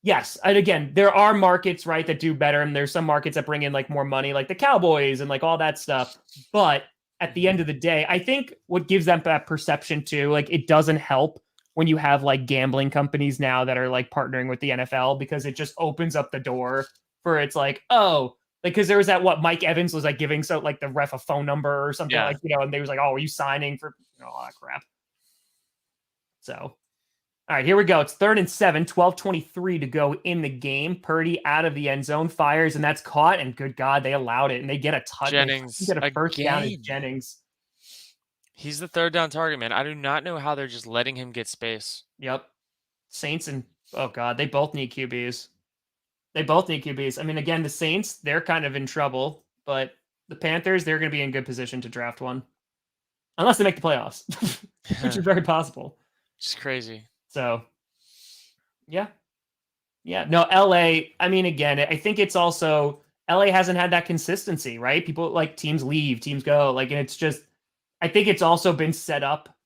yes. And again, there are markets, right, that do better, and there's some markets that bring in more money, like the Cowboys and all that stuff. But at the end of the day, I think what gives them that perception too, it doesn't help when you have gambling companies now that are partnering with the NFL, because it just opens up the door for because there was that Mike Evans was giving the ref a phone number or something, and they was oh, are you signing for all that crap? So, all right, here we go. It's 3rd and 7, 12:23 to go in the game. Purdy out of the end zone, fires, and that's caught. And good God, they allowed it, and they get a touch. Jennings get a first down to Jennings. He's the 3rd down target, man. I do not know how they're just letting him get space. Yep. Saints and oh God, they both need QBs. I mean, again, the Saints, they're kind of in trouble, but the Panthers, they're going to be in good position to draft one. Unless they make the playoffs, which is very possible. It's crazy. So, yeah. Yeah. No, LA, I mean, again, I think it's also, LA hasn't had that consistency, right? People teams leave, teams go, and it's just, I think it's also been set up.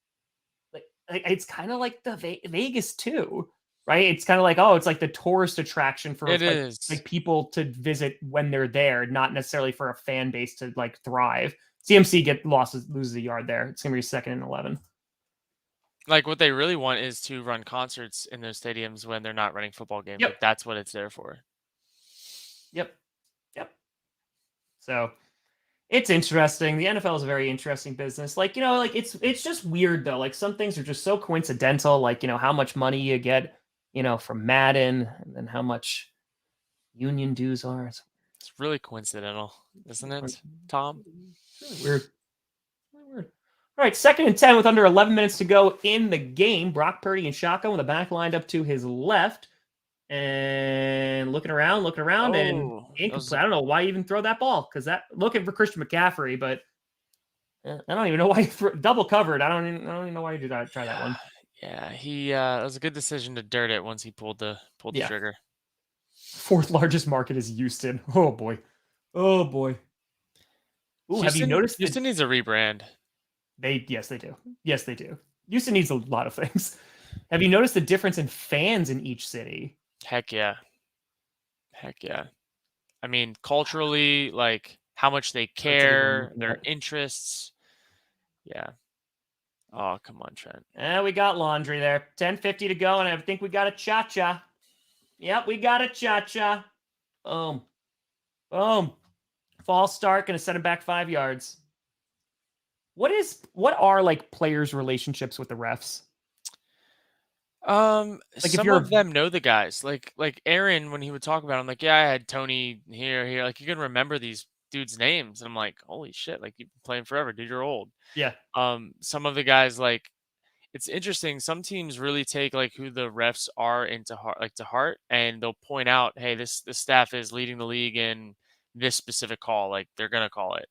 It's kind of like the Vegas too. right? It's kind of like, oh, it's like the tourist attraction for It like, is. people to visit when they're there, not necessarily for a fan base to like thrive. CMC loses a yard there. It's gonna be 2nd and 11. Like what they really want is to run concerts in those stadiums when they're not running football games. Yep. Like that's what it's there for. Yep. So it's interesting. The NFL is a very interesting business. Like, like it's just weird though. Like some things are just so coincidental. Like, how much money you get, from Madden, and then how much union dues are. It's It's really coincidental, isn't it, Tom? really weird. Really weird. All right, 2nd and 10 with under 11 minutes to go in the game. Brock Purdy and shotgun with the back lined up to his left. And looking around, and incomplete. I don't know why you even throw that ball, because looking for Christian McCaffrey, but I don't even know why you double covered. I don't even know why you did try that one. Yeah, it was a good decision to dirt it once he pulled the trigger. 4th largest market is Houston. Oh boy. Ooh, have you noticed? Houston needs a rebrand. Yes, they do. Yes, they do. Houston needs a lot of things. Have you noticed the difference in fans in each city? Heck yeah. I mean, culturally, like how much they care, their interests. Yeah. Oh, come on, Trent. We got laundry there. 10:50 to go, and I think we got a cha-cha. Yep, we got a cha-cha. Boom. False start, gonna set him back 5 yards. What are like players' relationships with the refs? Some of them know the guys. Like Aaron, when he would talk about him, like, yeah, I had Tony here. Like you can remember these dudes' names. And I'm like, holy shit, like you've been playing forever, dude, you're old. Yeah. Some of the guys, like, it's interesting. Some teams really take like who the refs are to heart, and they'll point out, hey, this staff is leading the league in this specific call. Like they're gonna call it.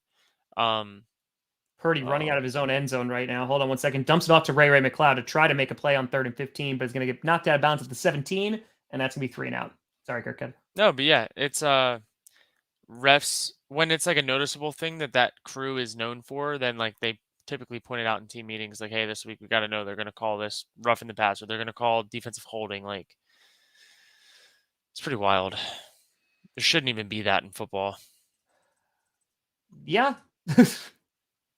Purdy running out of his own end zone right now. Hold on 1 second. Dumps it off to Ray McLeod to try to make a play on 3rd and 15, but it's going to get knocked out of bounds at the 17, and that's going to be 3 and out. Sorry, Kirk. No, but yeah, it's refs, when it's like a noticeable thing that crew is known for, then like they typically point it out in team meetings, like, hey, this week we got to know they're going to call this rough in the pass, or they're going to call defensive holding. Like, it's pretty wild. There shouldn't even be that in football. Yeah.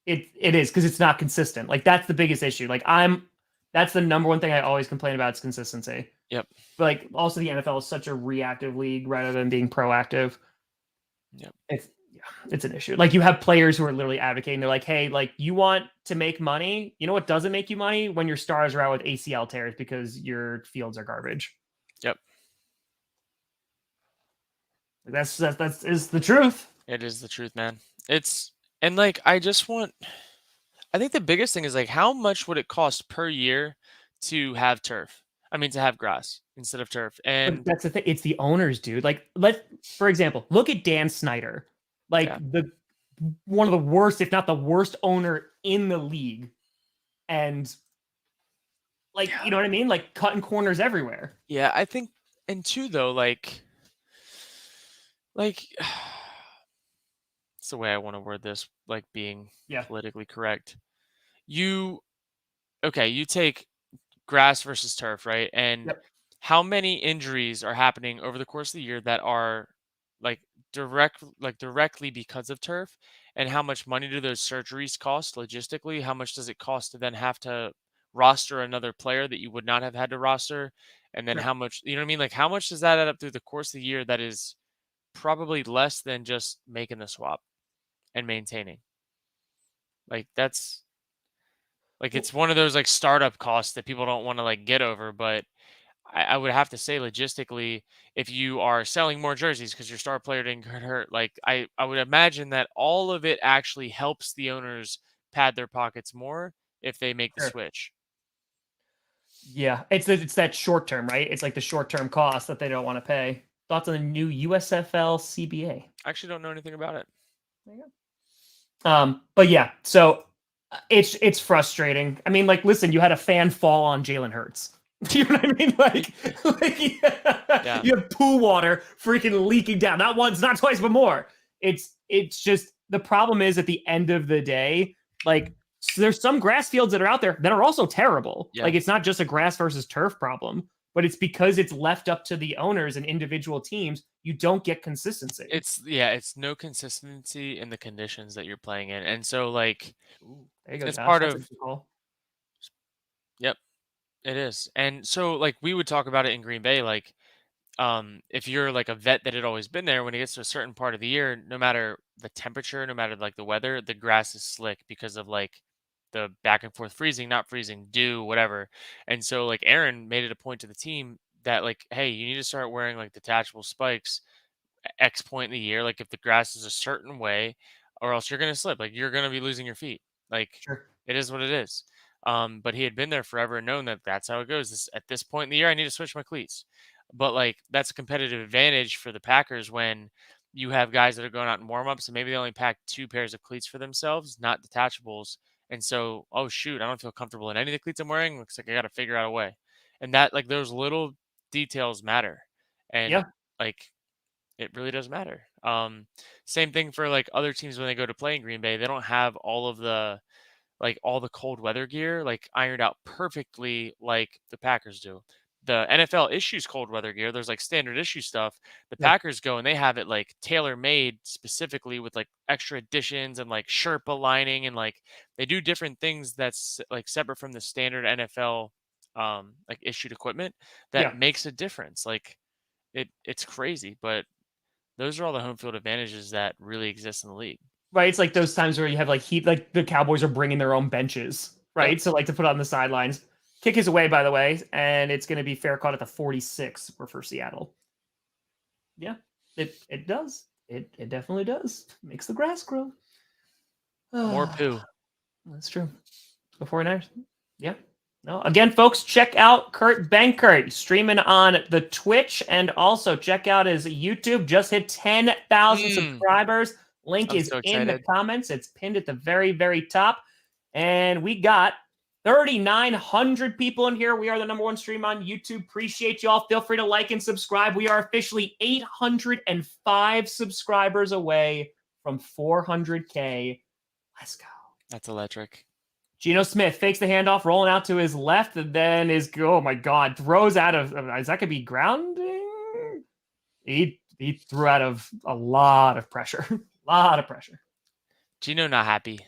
It is, because it's not consistent. Like that's the biggest issue. Like that's the number one thing I always complain about is consistency. Yep. But like also the NFL is such a reactive league rather than being proactive. Yep. It's an issue. Like you have players who are literally advocating. They're like, hey, like you want to make money. You know what doesn't make you money? When your stars are out with ACL tears because your fields are garbage. Yep. That's the truth. It is the truth, man. And like, I think the biggest thing is like, how much would it cost per year to have turf? I mean, to have grass instead of turf. And but that's the thing. It's the owners, dude. Like, for example, look at Dan Snyder, like one of the worst, if not the worst owner in the league. And like, you know what I mean? Like cutting corners everywhere. Yeah, I think, and two though, like, it's the way I want to word this, like being politically correct. You take grass versus turf, right? And how many injuries are happening over the course of the year that are directly because of turf? And how much money do those surgeries cost logistically? How much does it cost to then have to roster another player that you would not have had to roster? And then how much, you know what I mean? Like how much does that add up through the course of the year that is probably less than just making the swap and maintaining? Like that's like, it's one of those like startup costs that people don't want to like get over. But I would have to say logistically, if you are selling more jerseys because your star player didn't get hurt, like I would imagine that all of it actually helps the owners pad their pockets more if they make the switch. Yeah, it's that short term, right? It's like the short term cost that they don't want to pay. Thoughts on the new USFL CBA? I actually don't know anything about it. There you go. But yeah, so it's frustrating. I mean, like, listen, you had a fan fall on Jalen Hurts. You know what I mean? Like you have pool water freaking leaking down. Not once, not twice, but more. It's just, the problem is at the end of the day, like, so there's some grass fields that are out there that are also terrible. Yeah. Like it's not just a grass versus turf problem. but it's because it's left up to the owners and individual teams. You don't get consistency. It's no consistency in the conditions that you're playing in, and so Ooh, there you go, it's Josh. part That's a of. good call. Yep, it is, and so we would talk about it in Green Bay, if you're like a vet that had always been there, when it gets to a certain part of the year, no matter the temperature, no matter the weather, the grass is slick because of the back and forth freezing, not freezing, dew, whatever. And so Aaron made it a point to the team that hey, you need to start wearing detachable spikes X point in the year, if the grass is a certain way, or else you're gonna slip. You're gonna be losing your feet. Sure. It is what it is. But he had been there forever and known that that's how it goes. At this point in the year, I need to switch my cleats. But that's a competitive advantage for the Packers when you have guys that are going out in warmups and maybe they only pack 2 pairs of cleats for themselves, not detachables. And so, oh shoot, I don't feel comfortable in any of the cleats I'm wearing. Looks like I got to figure out a way. And that those little details matter. And Yeah. it really does matter. Same thing for other teams when they go to play in Green Bay. They don't have all of the all the cold weather gear ironed out perfectly like the Packers do. The NFL issues cold weather gear. There's standard issue stuff. The Yeah. Packers go and they have it tailor made specifically with extra additions and Sherpa lining and they do different things that's separate from the standard NFL issued equipment that Yeah. makes a difference. It's crazy, but those are all the home field advantages that really exist in the league. Right. It's like those times where you have heat, the Cowboys are bringing their own benches, right? Yep. So to put on the sidelines. Kick is away, by the way, and it's going to be fair caught at the 46 for Seattle. Yeah, it does. It definitely does. Makes the grass grow. More poo. That's true. Before Niners. Yeah. No. Again, folks, check out Kurt Benkert streaming on the Twitch, and also check out his YouTube. Just hit 10,000 subscribers. Link is in the comments. It's pinned at the very, very top. And we got 3,900 people in here. We are the #1 stream on YouTube. Appreciate y'all. Feel free to like and subscribe. We are officially 805 subscribers away from 400K. Let's go. That's electric. Geno Smith fakes the handoff, rolling out to his left, and then oh my God, throws out of, is that going to be grounding? He threw out of a lot of pressure. A lot of pressure. Geno not happy.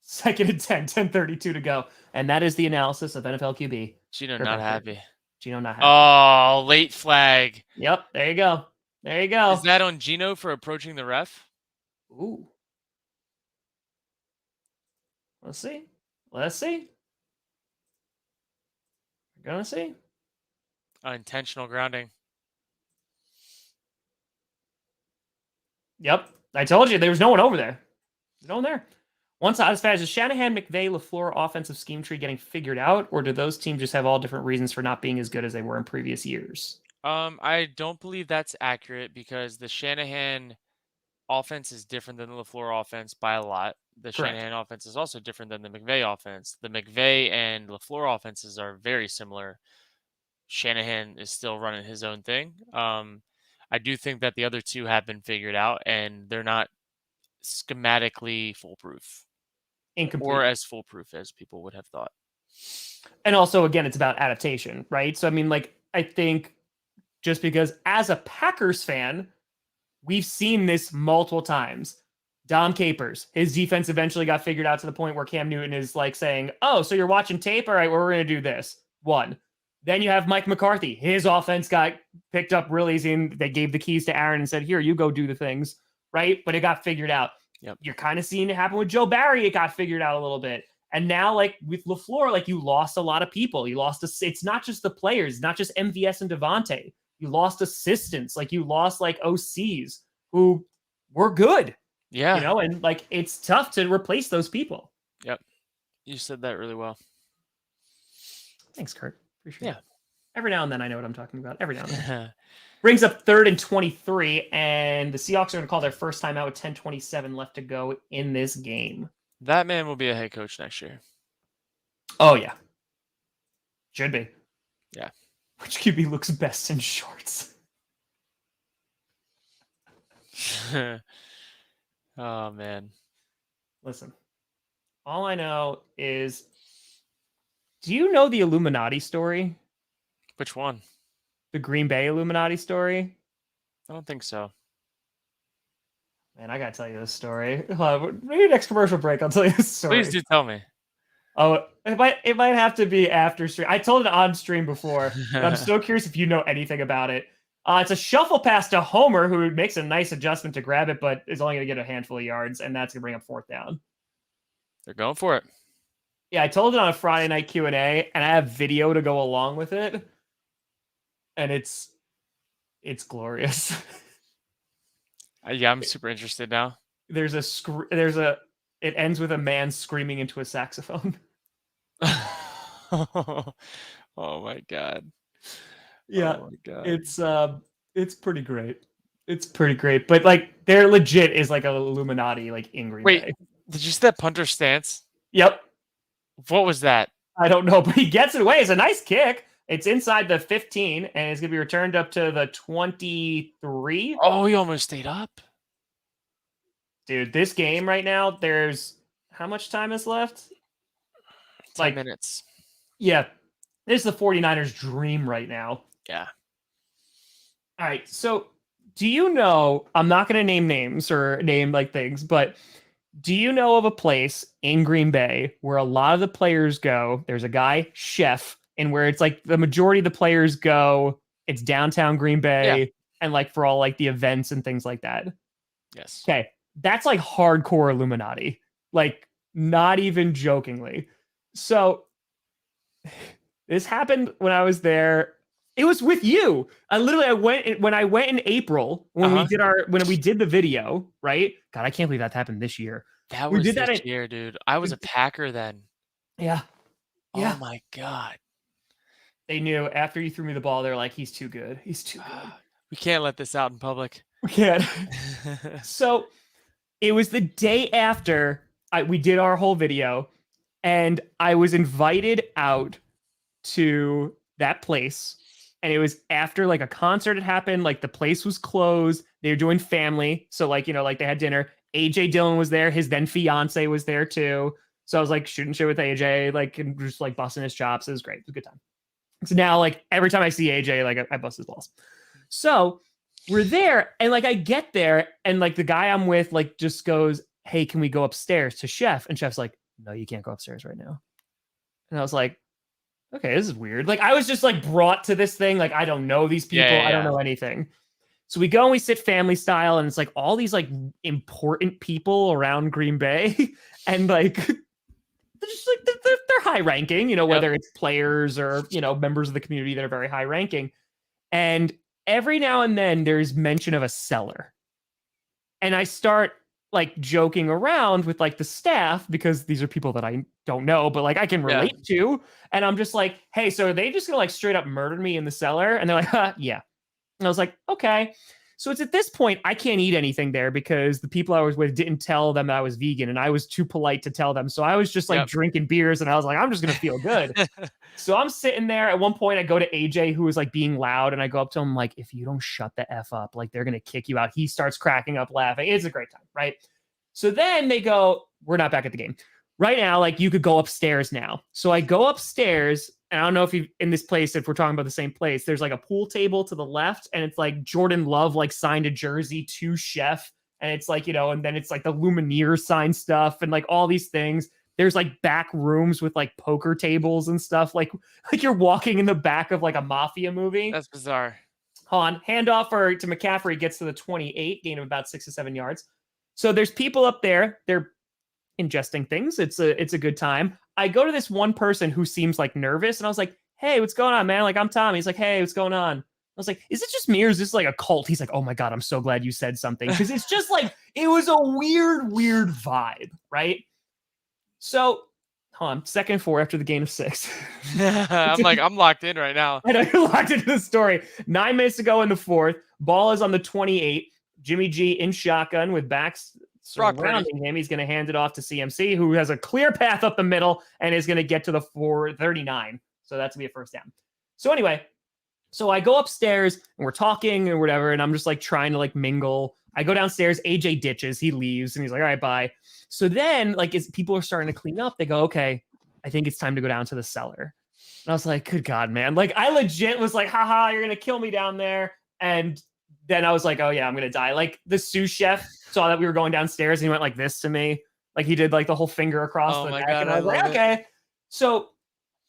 2nd and 10, 10:32 to go. And that is the analysis of NFL QB. Geno not happy. Geno not happy. Oh, late flag. Yep, there you go. There you go. Is that on Geno for approaching the ref? Ooh. Let's see. Let's see. We're going to see. Intentional grounding. Yep. I told you there was no one over there. There's no one there. One side as fast as Shanahan, McVay, LaFleur offensive scheme tree getting figured out, or do those teams just have all different reasons for not being as good as they were in previous years? I don't believe that's accurate because the Shanahan offense is different than the LaFleur offense by a lot. The Correct. Shanahan offense is also different than the McVay offense. The McVay and LaFleur offenses are very similar. Shanahan is still running his own thing. I do think that the other two have been figured out, and they're not schematically foolproof. Incomplete. Or as foolproof as people would have thought. And also, again, it's about adaptation, right? So, I mean, I think just because as a Packers fan, we've seen this multiple times. Dom Capers, his defense eventually got figured out to the point where Cam Newton is saying, oh, so you're watching tape? All right, well, we're going to do this. One. Then you have Mike McCarthy. His offense got picked up real easy, and they gave the keys to Aaron and said, here, you go do the things, right? But it got figured out. Yep. You're kind of seeing it happen with Joe Barry. It got figured out a little bit. And now, with LaFleur, you lost a lot of people. You lost it's not just the players, not just MVS and Devontae. You lost assistants. You lost OCs who were good. Yeah. And it's tough to replace those people. Yep. You said that really well. Thanks, Kurt. Appreciate it. Yeah. Every now and then I know what I'm talking about. Every now and then. Brings up 3rd and 23, and the Seahawks are going to call their first time out with 10:27 left to go in this game. That man will be a head coach next year. Oh, yeah. Should be. Yeah. Which QB looks best in shorts? Oh, man. Listen, all I know is, do you know the Illuminati story? Which one? the Green Bay Illuminati story? I don't think so. Man, I gotta tell you this story. Hold on, maybe next commercial break, I'll tell you this story. Please do tell me. Oh, it might have to be after stream. I told it on stream before, but I'm so curious if you know anything about it. It's a shuffle pass to Homer, who makes a nice adjustment to grab it, but is only going to get a handful of yards, and that's going to bring up 4th down. They're going for it. Yeah, I told it on a Friday night Q&A, and I have video to go along with it, and it's glorious. Yeah, I'm super interested now. It ends with a man screaming into a saxophone. Oh my god. Yeah, oh my god. it's pretty great. It's pretty great, but like they're legit is like a Illuminati like in Green Wait, Bay. did you see that punter stance? Yep. What was that? I don't know, but he gets it away. It's a nice kick. It's inside the 15, and it's gonna be returned up to the 23. Oh, he almost stayed up. Dude, this game right now, there's how much time is left? 10 minutes. Yeah. This is the 49ers dream right now. Yeah. All right. So do you know, I'm not going to name names or name like things, but do you know of a place in Green Bay where a lot of the players go? There's a guy, Chef, and where it's like the majority of the players go, it's downtown Green Bay and like for all like the events and things like that. Yes. Okay. That's like hardcore Illuminati, like not even jokingly. So this happened when I was there. It was with you. I went in April when we did the video, right? God, I can't believe that happened this year. That was this year, dude. I was a Packer then. Yeah. Oh my god. They knew after you threw me the ball, they're like, he's too good. He's too good. We can't let this out in public. We can't. So it was the day after we did our whole video, and I was invited out to that place. And it was after like a concert had happened, like the place was closed. They were doing family. So like, you know, like they had dinner. AJ Dillon was there. His then fiance was there too. So I was like shooting shit with AJ, like, and just like busting his chops. It was great. It was a good time. So now like every time I see AJ, like I bust his balls. So we're there, and like I get there, and like the guy I'm with like just goes, "Hey, can we go upstairs to Chef?" And Chef's like, "No, you can't go upstairs right now." And I was like, "Okay, this is weird." Like I was just like brought to this thing, like I don't know these people, I don't know anything. So we go and we sit family style, and it's like all these like important people around Green Bay, and like they're just like they're high ranking, you know, whether it's players or you know members of the community that are very high ranking, and every now and then there's mention of a cellar. And I start like joking around with like the staff because these are people that I don't know, but like I can relate to. And I'm just like, hey, so are they just gonna like straight up murder me in the cellar? And they're like, yeah. And I was like, okay. So it's at this point, I can't eat anything there because the people I was with didn't tell them that I was vegan and I was too polite to tell them. So I was just like drinking beers and I was like, I'm just going to feel good. So I'm sitting there. At one point I go to AJ, who was like being loud, and I go up to him like, if you don't shut the F up, like they're going to kick you out. He starts cracking up laughing. It's a great time, right? So then they go, we're not back at the game. Right now, like you could go upstairs now. So I go upstairs, and I don't know if you in this place, if we're talking about the same place, there's like a pool table to the left, and it's like Jordan Love like signed a jersey to Chef, and it's like, you know, and then it's like the Lumineers signed stuff and like all these things. There's like back rooms with like poker tables and stuff, like you're walking in the back of like a mafia movie. That's bizarre. Hold on, handoff to McCaffrey, gets to the 28, gain of about 6 to 7 yards. So there's people up there. They're ingesting things. It's a good time. I go to this one person who seems like nervous, and I was like, hey, what's going on, man? Like, I'm Tom. He's like, hey, what's going on? I was like, is it just me or is this like a cult? He's like, oh my God, I'm so glad you said something. Because it's just like, it was a weird vibe, right? So, hold on, 2nd and 4 after the gain of 6. I'm locked in right now. I know you're locked into the story. 9 minutes to go in the 4th. Ball is on the 28. Jimmy G in shotgun with backs surrounding him. He's going to hand it off to CMC, who has a clear path up the middle and is going to get to the 439. So that's going to be a first down. So anyway, so I go upstairs and we're talking and whatever, and I'm just like trying to like mingle. I go downstairs, AJ ditches, he leaves, and he's like, all right, bye. So then like as people are starting to clean up, they go, okay, I think it's time to go down to the cellar. I was like, good God, man. Like, I legit was like, haha, you're going to kill me down there. And then I was like, oh, yeah, I'm going to die. Like, the sous chef saw that we were going downstairs and he went like this to me. Like, he did like the whole finger across Oh the my neck. God, And I I was like, love it. okay. So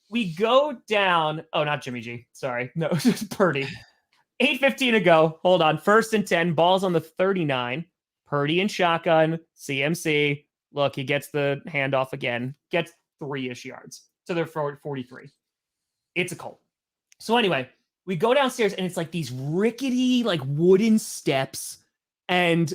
we go down. Oh, not Jimmy G. Sorry. No, just Purdy. 8:15 to go. Hold on. 1st and 10. Ball's on the 39. Purdy and shotgun. CMC. Look, he gets the handoff again. Gets 3-ish yards. So they're 43. It's a cult. So anyway, we go downstairs and it's like these rickety, like wooden steps. And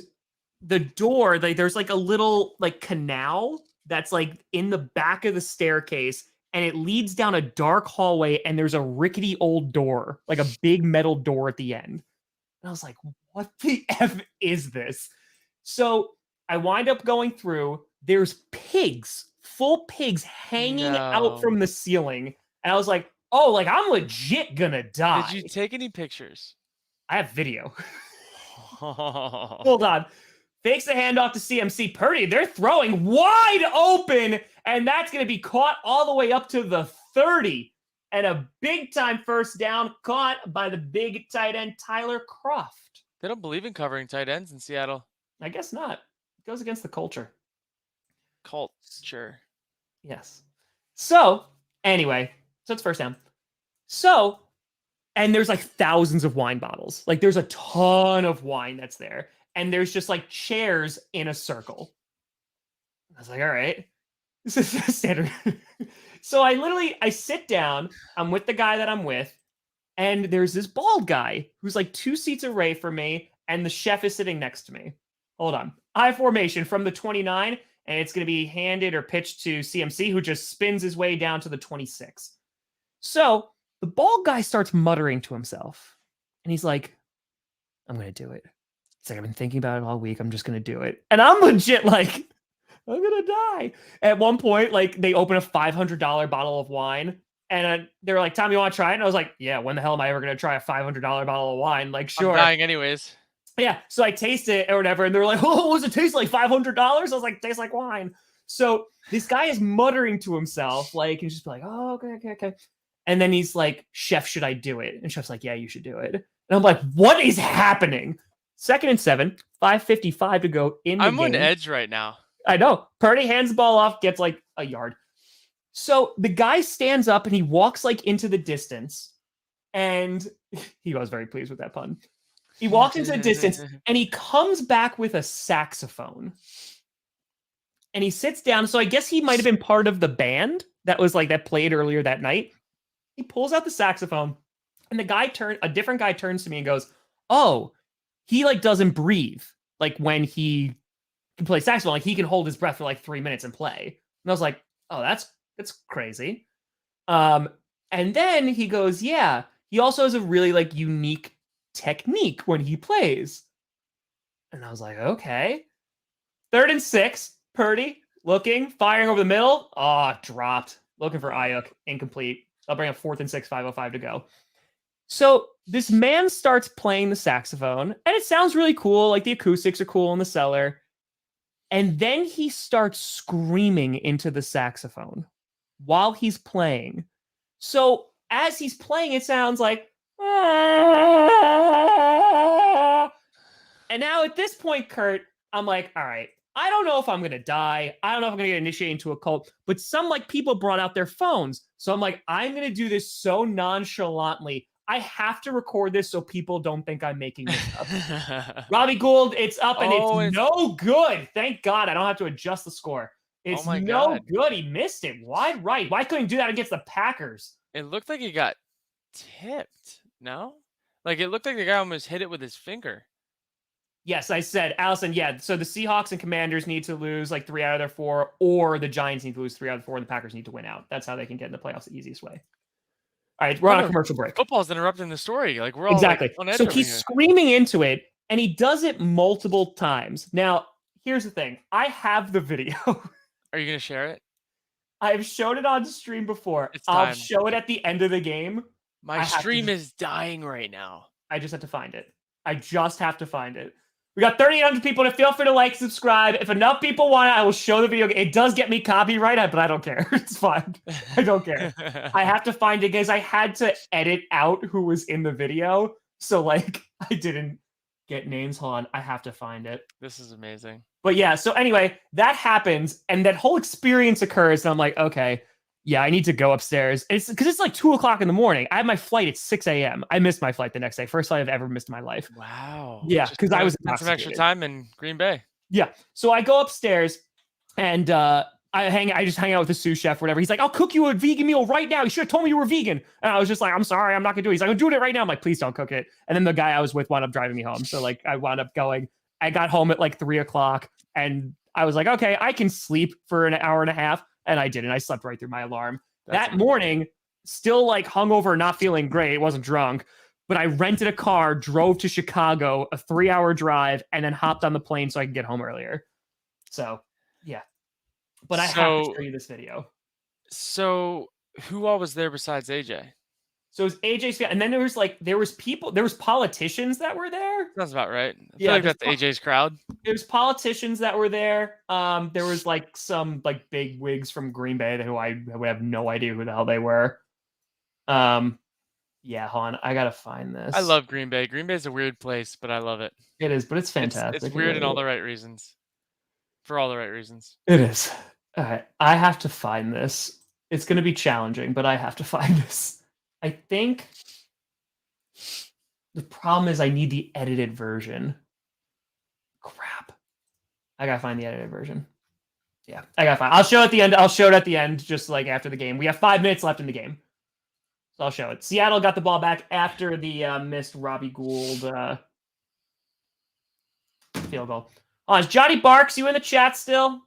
the door, like there's like a little like canal that's like in the back of the staircase. And it leads down a dark hallway, and there's a rickety old door, like a big metal door at the end. And I was like, what the F is this? So I wind up going through. There's pigs, full pigs hanging out from the ceiling. And I was like, oh, like I'm legit gonna die. Did you take any pictures? I have video. Hold on. Fakes the handoff to CMC. Purdy, they're throwing wide open, and that's going to be caught all the way up to the 30. And a big-time first down caught by the big tight end, Tyler Croft. They don't believe in covering tight ends in Seattle. I guess not. It goes against the culture. Culture. Yes. So, anyway, so it's first down. So, and there's like thousands of wine bottles. Like there's a ton of wine that's there. And there's just like chairs in a circle. I was like, all right, this is standard. So I sit down. I'm with the guy that I'm with. And there's this bald guy who's like 2 seats away from me. And the chef is sitting next to me. Hold on. I formation from the 29. And it's going to be handed or pitched to CMC, who just spins his way down to the 26. So the bald guy starts muttering to himself. And he's like, I'm going to do it. It's like, I've been thinking about it all week. I'm just going to do it. And I'm legit like, I'm going to die. At one point, like, they open a $500 bottle of wine. And they're like, Tom, you want to try it? And I was like, yeah, when the hell am I ever going to try a $500 bottle of wine? Like, sure. I'm dying anyways. Yeah. So I taste it or whatever. And they're like, oh, what does it taste like? $500? I was like, tastes like wine. So this guy is muttering to himself, like, and just be like, oh, okay. And then he's like, Chef, should I do it? And Chef's like, yeah, you should do it. And I'm like, what is happening? 2nd and 7, 5:55 to go in the game. I'm on edge right now. I know. Purdy hands the ball off, gets like a yard. So the guy stands up and he walks like into the distance. And he was very pleased with that pun. He walks into the distance and he comes back with a saxophone. And he sits down. So I guess he might have been part of the band that was like that played earlier that night. He pulls out the saxophone and a different guy turns to me and goes, oh, he like doesn't breathe. Like when he can play saxophone, like he can hold his breath for like 3 minutes and play. And I was like, oh, that's crazy. And then he goes, yeah, he also has a really like unique technique when he plays. And I was like, okay. 3rd and 6, Purdy looking, firing over the middle. Oh, dropped. Looking for Ayuk, incomplete. I'll bring up 4th and 6, 5:05 to go. So this man starts playing the saxophone, and it sounds really cool. Like the acoustics are cool in the cellar. And then he starts screaming into the saxophone while he's playing. So as he's playing, it sounds like, ah. And now at this point, Kurt, I'm like, all right, I don't know if I'm going to die. I don't know if I'm going to get initiated into a cult, but some like people brought out their phones. So I'm like, I'm going to do this so nonchalantly. I have to record this so people don't think I'm making this up. Robbie Gould, it's up and it's no good. Thank God I don't have to adjust the score. It's good. He missed it. Wide right. Why couldn't he do that against the Packers? It looked like he got tipped. No? Like it looked like the guy almost hit it with his finger. Yes, I said, Allison, yeah. So the Seahawks and Commanders need to lose like 3 out of their 4, or the Giants need to lose 3 out of 4, and the Packers need to win out. That's how they can get in the playoffs the easiest way. All right, we're on a commercial break. Football's interrupting the story. Like we're all exactly. Like, on edge so he's screaming into it, and he does it multiple times. Now, here's the thing. I have the video. Are you going to share it? I've showed it on stream before. I'll show it at the end of the game. My stream is dying right now. I just have to find it. We got 3,800 people in it. Feel free to like, subscribe. If enough people want it, I will show the video. It does get me copyright, but I don't care. It's fine. I don't care. I have to find it because I had to edit out who was in the video. So, like, I didn't get names. Hold on. I have to find it. This is amazing. But yeah, so anyway, that happens, and that whole experience occurs, and I'm like, okay, yeah, I need to go upstairs. It's because it's like 2 o'clock in the morning. I have my flight at 6 a.m. I missed my flight the next day. First flight I've ever missed in my life. Wow. Yeah, because I was spent some extra time in Green Bay. Yeah. So I go upstairs and I just hang out with the sous chef or whatever. He's like, I'll cook you a vegan meal right now. You should have told me you were vegan. And I was just like, I'm sorry, I'm not gonna do it. He's like, I'm doing it right now. I'm like, please don't cook it. And then the guy I was with wound up driving me home. So like I wound up going. I got home at like 3 o'clock and I was like, okay, I can sleep for an hour and a half. And I didn't. I slept right through my alarm. That morning, still like hungover, not feeling great. Wasn't drunk, but I rented a car, drove to Chicago, a 3-hour drive, and then hopped on the plane so I could get home earlier. So, yeah. But I have to show you this video. So, who all was there besides AJ? So it was AJ's, and then there was politicians that were there. Sounds about right. I feel like that's AJ's crowd. There's politicians that were there. There was like some like big wigs from Green Bay who I have no idea who the hell they were. Yeah, hold on, I gotta find this. I love Green Bay. Green Bay is a weird place, but I love it. It is, but it's fantastic. It's weird in all the right reasons. For all the right reasons. It is. All right, I have to find this. It's gonna be challenging, but I have to find this. I think the problem is I need the edited version. Crap. I gotta find the edited version. Yeah, I gotta find. I'll show it at the end. I'll show it at the end, just like after the game. We have 5 minutes left in the game, so I'll show it. Seattle got the ball back after the missed Robbie Gould field goal. Oh, is Johnny Barks? You in the chat still?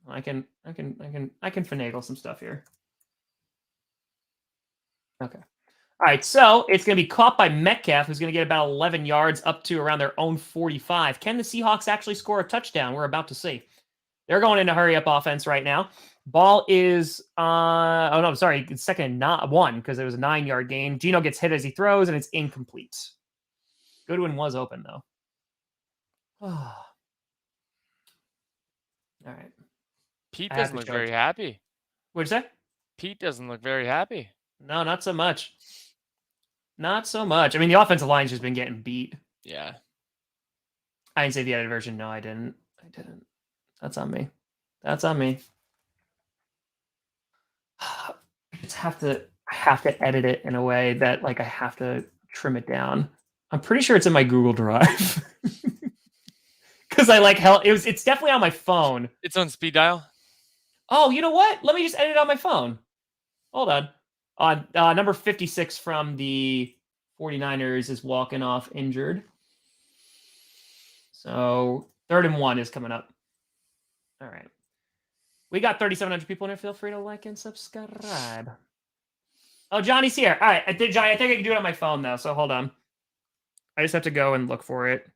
I can finagle some stuff here. Okay. All right, so it's going to be caught by Metcalf, who's going to get about 11 yards up to around their own 45. Can the Seahawks actually score a touchdown? We're about to see. They're going into hurry-up offense right now. Ball is, it's second and not one because it was a 9-yard gain. Geno gets hit as he throws, and it's incomplete. Goodwin was open, though. All right. Pete doesn't look very happy. What'd you say? Pete doesn't look very happy. No, not so much. Not so much. I mean, the offensive line's just been getting beat. Yeah. I didn't say the edited version. No, I didn't. That's on me. That's on me. I just have to edit it in a way that like I have to trim it down. I'm pretty sure it's in my Google Drive. Because I like hell. It's definitely on my phone. It's on speed dial. Oh, you know what? Let me just edit it on my phone. Hold on. Number 56 from the 49ers is walking off injured. So 3rd and 1 is coming up. All right. We got 3,700 people in here. Feel free to like and subscribe. Oh, Johnny's here. All right. Johnny, I think I can do it on my phone, though. So hold on. I just have to go and look for it.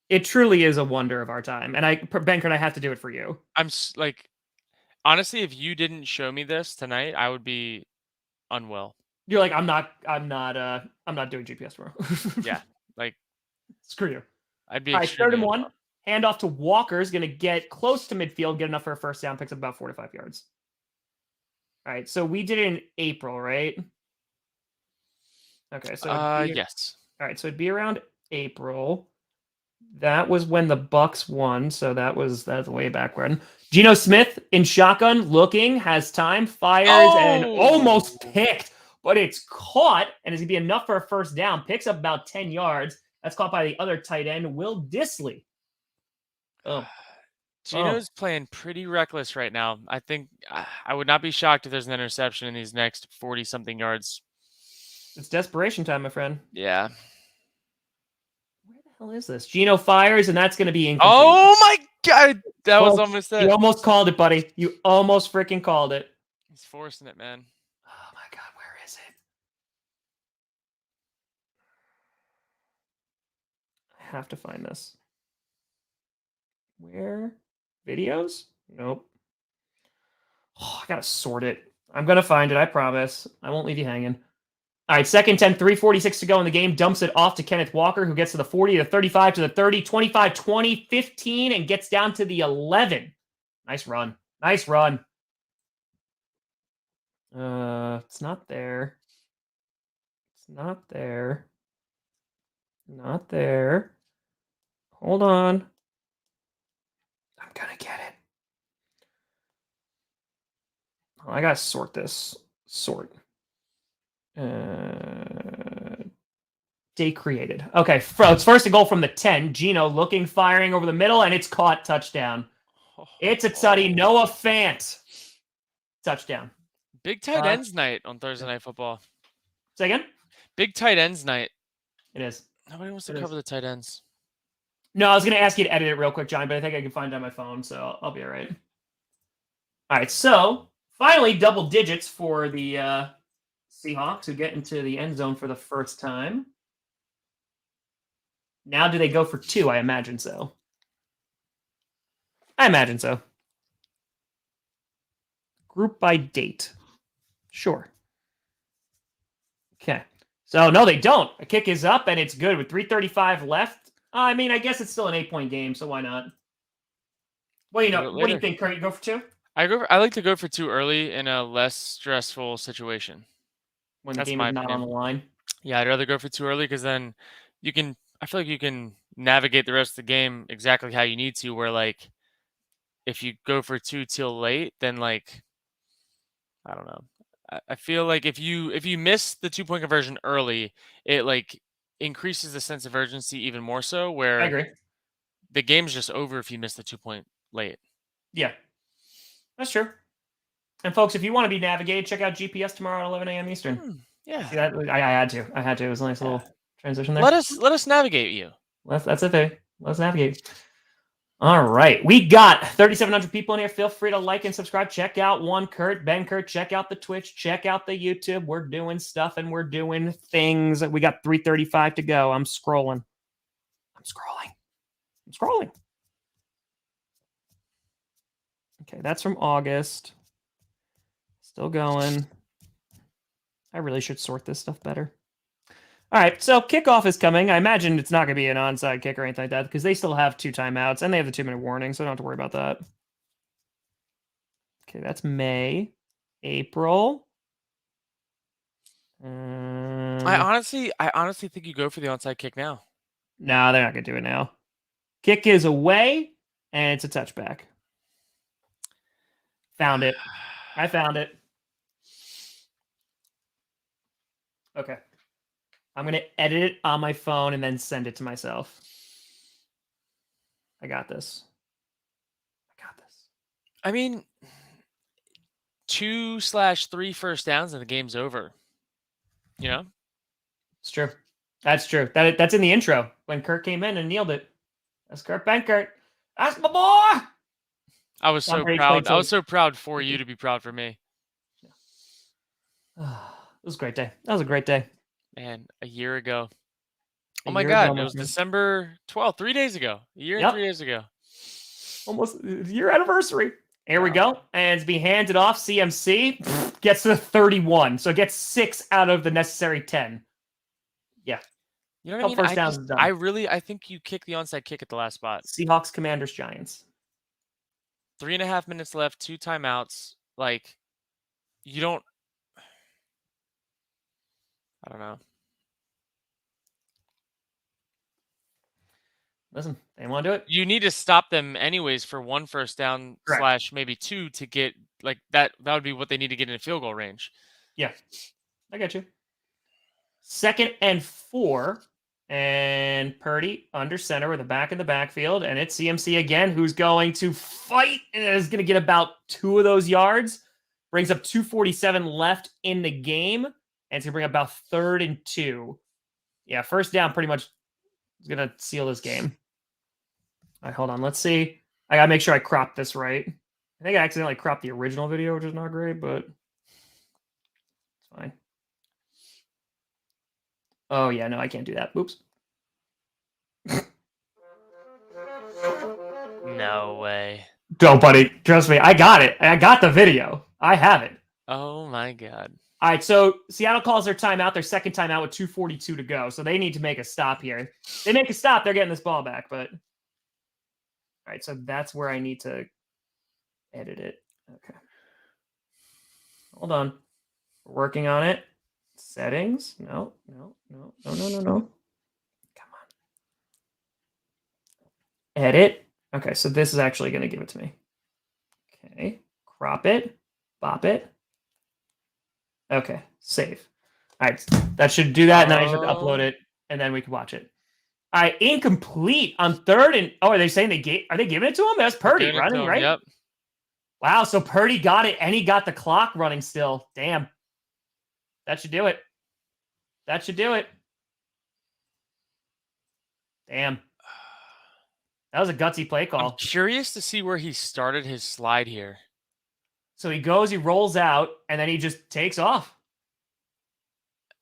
It truly is a wonder of our time. And Benkert, I have to do it for you. I'm like, honestly, if you didn't show me this tonight, I would be unwell. You're like, I'm not doing GPS tomorrow. Yeah. Like, screw you. I'd be all right. 3rd and 1. Handoff to Walker is going to get close to midfield, get enough for a first down, picks up about 4 to 5 yards. All right, so we did it in April, right? Okay, so yes. All right, so it'd be around April. That was when the Bucks won, so that's way back when. Geno Smith in shotgun, looking, has time, fires, and almost picked, but it's caught, and is going to be enough for a first down. Picks up about 10 yards. That's caught by the other tight end, Will Dissly. Oh. Geno's playing pretty reckless right now. I think I would not be shocked if there's an interception in these next 40-something yards. It's desperation time, my friend. Yeah. Where the hell is this? Geno fires, and that's going to be incomplete. Oh, my God. That was almost it. You almost called it, buddy. You almost freaking called it. He's forcing it, man. Oh, my God. Where is it? I have to find this. Where? Videos? Nope. Oh, I gotta sort it. I'm gonna find it, I promise. I won't leave you hanging. All right, second 10, 3:46 to go in the game. Dumps it off to Kenneth Walker, who gets to the 40, to 35, to the 30, 25, 20, 15, and gets down to the 11. Nice run. Nice run. It's not there. It's not there. Not there. Hold on. I'm gonna get it. Oh, I gotta sort this. Sort. Day created. Okay, it's first and goal from the 10. Gino looking, firing over the middle, and it's caught. Touchdown. It's a tutty. Noah Fant. Touchdown. Big tight ends night on Thursday Night Football. Say again? Big tight ends night. It is. Nobody wants to cover the tight ends. No, I was going to ask you to edit it real quick, John, but I think I can find it on my phone, so I'll be all right. All right, so finally double digits for the Seahawks, who get into the end zone for the first time. Now do they go for 2? I imagine so. I imagine so. Group by date. Sure. Okay. So, no, they don't. A kick is up, and it's good with 3:35 left. I mean, I guess it's still an 8-point game, so why not? What do you think, Kurt? You go for 2? I like to go for 2 early in a less stressful situation. When the game is not on the line? Yeah, I'd rather go for 2 early because then I feel like you can navigate the rest of the game exactly how you need to, where, like, if you go for 2 till late, then, like, I don't know. I feel like if you miss the 2-point conversion early, it, like, increases the sense of urgency even more so, where I agree. The game's just over if you miss the 2-point late. Yeah. That's true. And folks, if you want to be navigated, check out GPS tomorrow at 11 a.m. Eastern. Yeah. See that? I had to. It was a nice little transition there. Let us navigate you. That's it, baby. Let's navigate. All right. We got 3,700 people in here. Feel free to like and subscribe. Check out Ben Kurt. Check out the Twitch. Check out the YouTube. We're doing stuff and we're doing things. We got 3:35 to go. I'm scrolling. Okay, that's from August. Still going. I really should sort this stuff better. All right, so kickoff is coming. I imagine it's not going to be an onside kick or anything like that because they still have 2 timeouts and they have the 2-minute warning, so I don't have to worry about that. Okay, that's May. April. I honestly think you go for the onside kick now. No, they're not going to do it now. Kick is away, and it's a touchback. Found it. I found it. Okay. I'm going to edit it on my phone and then send it to myself. I got this. I mean, 2/3 first downs and the game's over. You know? It's true. That's true. That's in the intro when Kurt came in and nailed it. That's Kurt Benkert. That's my boy. I was so proud. I was so proud for you to be proud for me. It was a great day. That was a great day. Man, a year ago. Oh my God, it was December 12th, 3 days ago. A year and 3 days ago. Almost year anniversary. Here we go. And it's being handed off. CMC gets to the 31. So it gets 6 out of the necessary 10. Yeah. You know what I mean? First downs is done. I think you kick the onside kick at the last spot. Seahawks, Commanders, Giants. 3.5 minutes left, 2 timeouts. Like, you don't. I don't know. Listen, they want to do it. You need to stop them anyways for 1 first down / maybe 2 to get like that. That would be what they need to get in field goal range. Yeah, I got you. 2nd and 4, and Purdy under center with a back in the backfield, and it's CMC again who's going to fight and is going to get about 2 of those yards. Brings up 2:47 left in the game, and it's going to bring up about 3rd and 2. Yeah, first down pretty much is going to seal this game. All right, hold on. Let's see. I got to make sure I crop this right. I think I accidentally cropped the original video, which is not great, but it's fine. Oh, yeah, no, I can't do that. Oops. No way. Don't, buddy. Trust me. I got it. I got the video. I have it. Oh, my God. All right, so Seattle calls their timeout, their second timeout with 2:42 to go. So they need to make a stop here. They make a stop, they're getting this ball back. But all right, so that's where I need to edit it. Okay. Hold on. We're working on it. Settings. No. Come on. Edit. Okay, so this is actually going to give it to me. Okay. Crop it. Bop it. Okay. Save. All right. That should do that. And then I should upload it. And then we can watch it. All right. Incomplete on third. And are they saying are they giving it to him? That's Purdy running, right? Yep. Wow. So Purdy got it and he got the clock running still. Damn. That should do it. That should do it. Damn. That was a gutsy play call. I'm curious to see where he started his slide here. So he goes, he rolls out, and then he just takes off.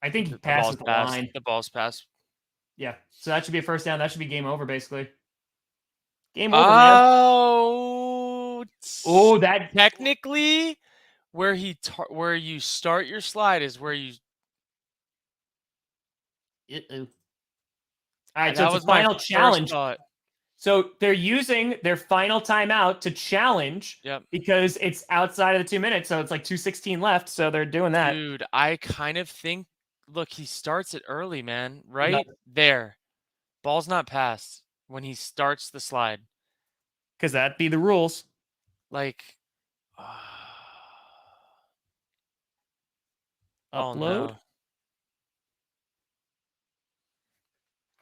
I think he passes the line. The ball's passed. Yeah. So that should be a first down. That should be game over, basically. Game over, man. Oh, that technically where where you start your slide is where you. All right, so it's a final challenge. So they're using their final timeout to challenge because it's outside of the 2 minutes. So it's like 2:16 left. So they're doing that. Dude, I kind of think, look, he starts it early, man. Right there. Ball's not passed when he starts the slide. Because that'd be the rules. Like, upload. Oh, no.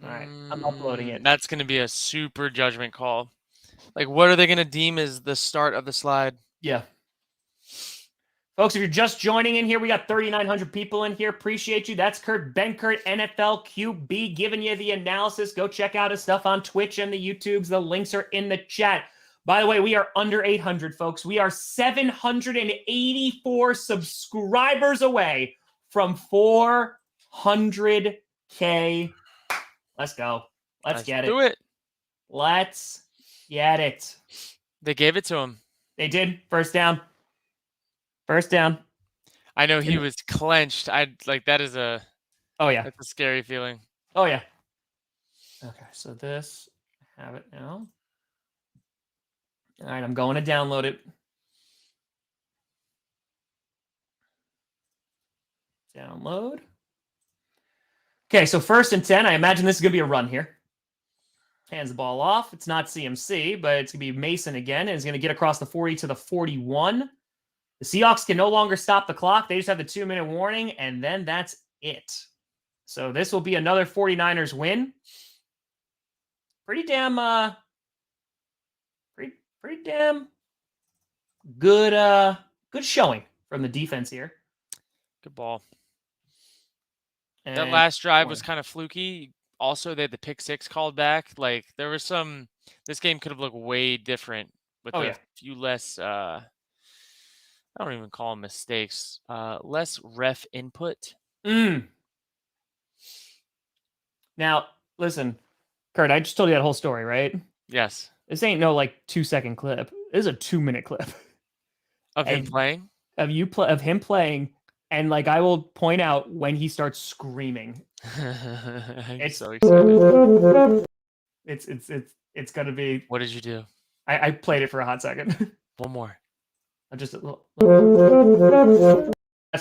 All right, I'm uploading it. That's going to be a super judgment call. Like, what are they going to deem as the start of the slide? Yeah. Folks, if you're just joining in here, we got 3,900 people in here. Appreciate you. That's Kurt Benkert, NFL QB, giving you the analysis. Go check out his stuff on Twitch and the YouTubes. The links are in the chat. By the way, we are under 800, folks. We are 784 subscribers away from 400K. Let's go. Let's get it. Do it. Let's get it. They gave it to him. They did. First down. First down. I know he was clenched. That is a. Oh yeah. That's a scary feeling. Oh yeah. Okay, so this, I have it now. All right, I'm going to download it. Download. Okay, so 1st and 10. I imagine this is going to be a run here. Hands the ball off. It's not CMC, but it's going to be Mason again, and it's going to get across the 40 to the 41. The Seahawks can no longer stop the clock. They just have the 2-minute warning, and then that's it. So this will be another 49ers win. Pretty damn good good showing from the defense here. Good ball. And that last drive was kind of fluky. Also, they had the pick 6 called back. Like, there was some. This game could have looked way different with a few less. I don't even call them mistakes. Less ref input. Now, listen, Kurt. I just told you that whole story, right? Yes. This ain't no 2-second clip. This is a 2-minute clip of him playing. Of him playing. And I will point out when he starts screaming. It's so excited. It's gonna be. What did you do? I played it for a hot second. One more. I'm just. That's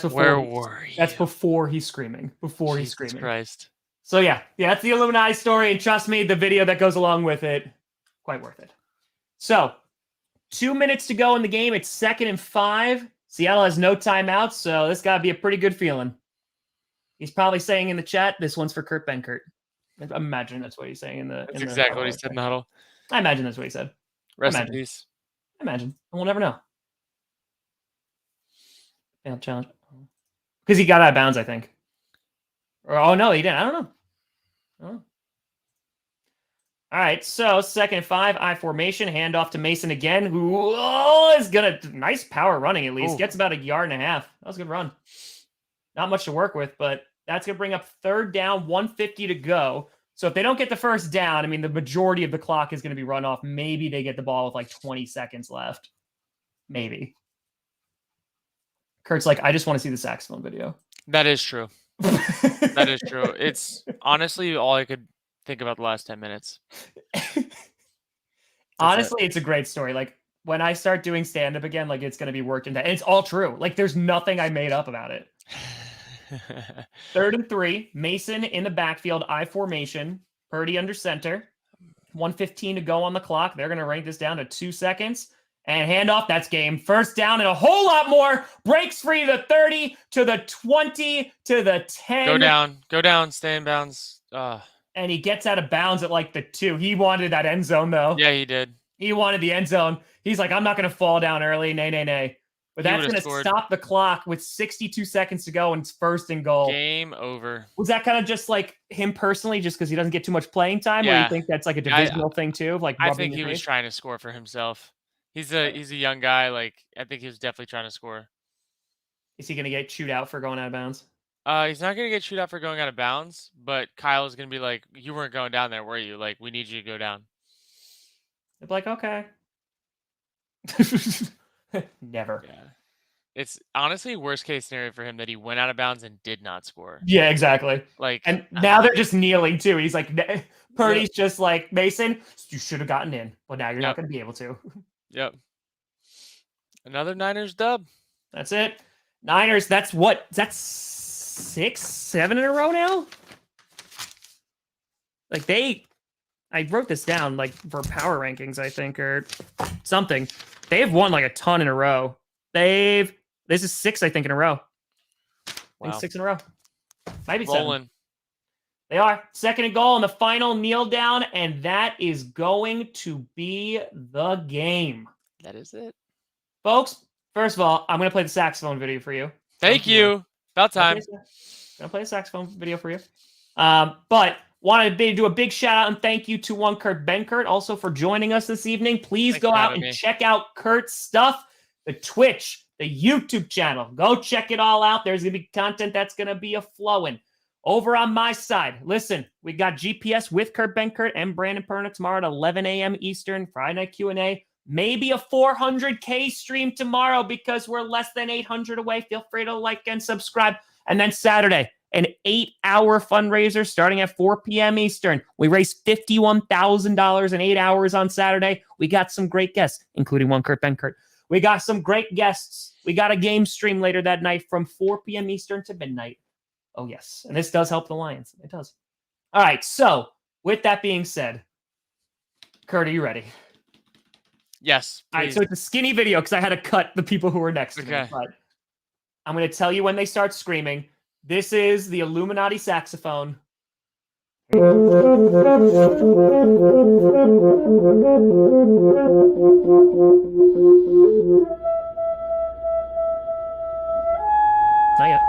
before. Where were you? That's before he's screaming. Before Jesus he's screaming. Christ. So yeah, that's the Illuminati story, and trust me, the video that goes along with it, quite worth it. So, 2 minutes to go in the game. It's 2nd and 5. Seattle has no timeouts, so this got to be a pretty good feeling. He's probably saying in the chat, this one's for Kurt Benkert. I imagine that's what he's saying in the. That's exactly what he said in the huddle. I imagine that's what he said. Rest in peace. I imagine. And we'll never know. Failed challenge. Because he got out of bounds, I think. Or, no, he didn't. I don't know. All right, so 2nd and 5, I formation, handoff to Mason again, who is going to, nice power running at least, gets about 1.5 yards. That was a good run. Not much to work with, but that's going to bring up 3rd down, 1:50 to go. So if they don't get the first down, I mean, the majority of the clock is going to be run off. Maybe they get the ball with 20 seconds left. Maybe. Kurt's like, I just want to see the saxophone video. That is true. That is true. It's honestly all I could think about the last 10 minutes. Honestly, it's a great story. Like when I start doing stand-up again, like it's gonna be worked into, and it's all true. Like there's nothing I made up about it. 3rd and 3, Mason in the backfield, I formation, Purdy under center, 1:15 to go on the clock. They're gonna rank this down to 2 seconds. And handoff, that's game. First down and a whole lot more. Breaks free to the 30, to the 20, to the 10. Go down, stay in bounds. And he gets out of bounds at like the 2. He wanted that end zone, though. Yeah, he did. He wanted the end zone. He's like, I'm not going to fall down early. Nay. But that's going to stop the clock with 62 seconds to go, and it's 1st and goal. Game over. Was that kind of just like him personally, just because he doesn't get too much playing time? Or you think that's like a divisional thing, too? Like I think he was trying to score for himself. He's a young guy. Like I think he was definitely trying to score. Is he going to get chewed out for going out of bounds? He's not going to get chewed out for going out of bounds, but Kyle's going to be like, you weren't going down there, were you? Like, we need you to go down. They're like, okay. Never. Yeah. It's honestly worst case scenario for him that he went out of bounds and did not score. Yeah, exactly. Like, and now they're just kneeling too. He's like, Purdy's just like, Mason, you should have gotten in, but now you're not going to be able to. Yep. Another Niners dub. That's it. Niners, that's 6, 7 in a row now? Like I wrote this down like for power rankings, I think, or something. They've won like a ton in a row. This is 6, I think, in a row. I think 6 in a row. Might be 7. They are. 2nd and goal, and the final kneel down, and that is going to be the game. That is it. Folks, first of all, I'm going to play the saxophone video for you. Thank you. About time. I'm going to play a saxophone video for you. But wanted to do a big shout out and thank you to one Kurt Benkert also for joining us this evening. Please go out and check out Kurt's stuff, the Twitch, the YouTube channel. Go check it all out. There's going to be content that's going to be a-flowing. Over on my side, listen, we got GPS with Kurt Benkert and Brandon Perna tomorrow at 11 a.m. Eastern, Friday night Q&A. Maybe a 400K stream tomorrow because we're less than 800 away. Feel free to like and subscribe. And then Saturday, an 8-hour fundraiser starting at 4 p.m. Eastern. We raised $51,000 in 8 hours on Saturday. We got some great guests, including one Kurt Benkert. We got some great guests. We got a game stream later that night from 4 p.m. Eastern to midnight. Oh, yes. And this does help the Lions. It does. All right. So with that being said, Kurt, are you ready? Yes. All right. So it's a skinny video because I had to cut the people who were next to me. But I'm going to tell you when they start screaming. This is the Illuminati saxophone. Not yet.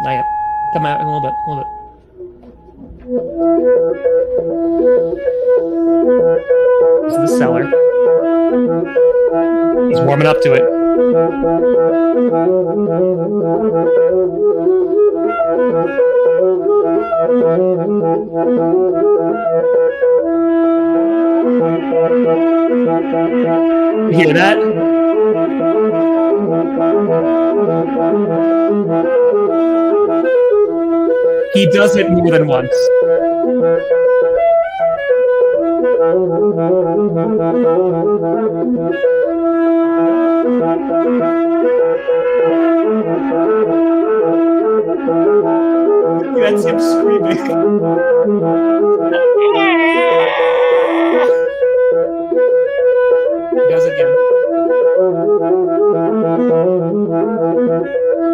Not yet. Come out in a little bit. This is the cellar. He's warming up to it. You hear that? He does it more than once. That's him screaming. He does it again.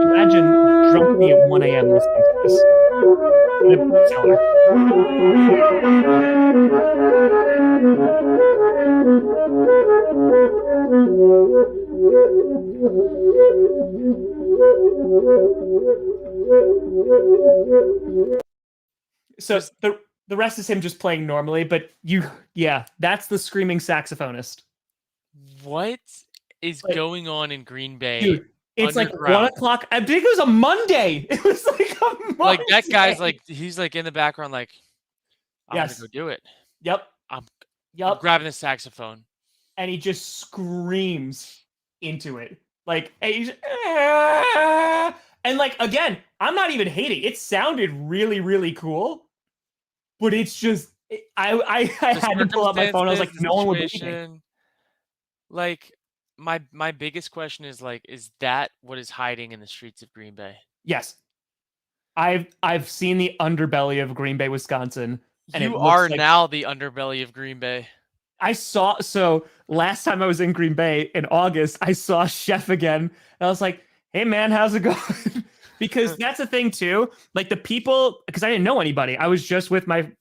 Imagine drunk me at 1 a.m. listening to this. In a cellar. So the rest is him just playing normally, but that's the screaming saxophonist. What is going on in Green Bay? Dude, it's like 1 o'clock. I think it was a Monday. It was like a Monday. Like that guy's like, he's like in the background, like, I'm gonna go do it. Yep. I'm grabbing the saxophone. And he just screams into it. Like, and like again, I'm not even hating. It sounded really, really cool, but it's just I The had to pull out my phone. I was like, circumstances, the no one would believe me. situation. Like my biggest question is like, is that what is hiding in the streets of Green Bay? Yes, I've seen the underbelly of Green Bay, Wisconsin, and it You looks are like now the underbelly of Green Bay. I saw. So last time I was in Green Bay in August, I saw Chef again, and I was like, "Hey man, how's it going?" Because that's the thing too. Like the people, because I didn't know anybody. I was just with my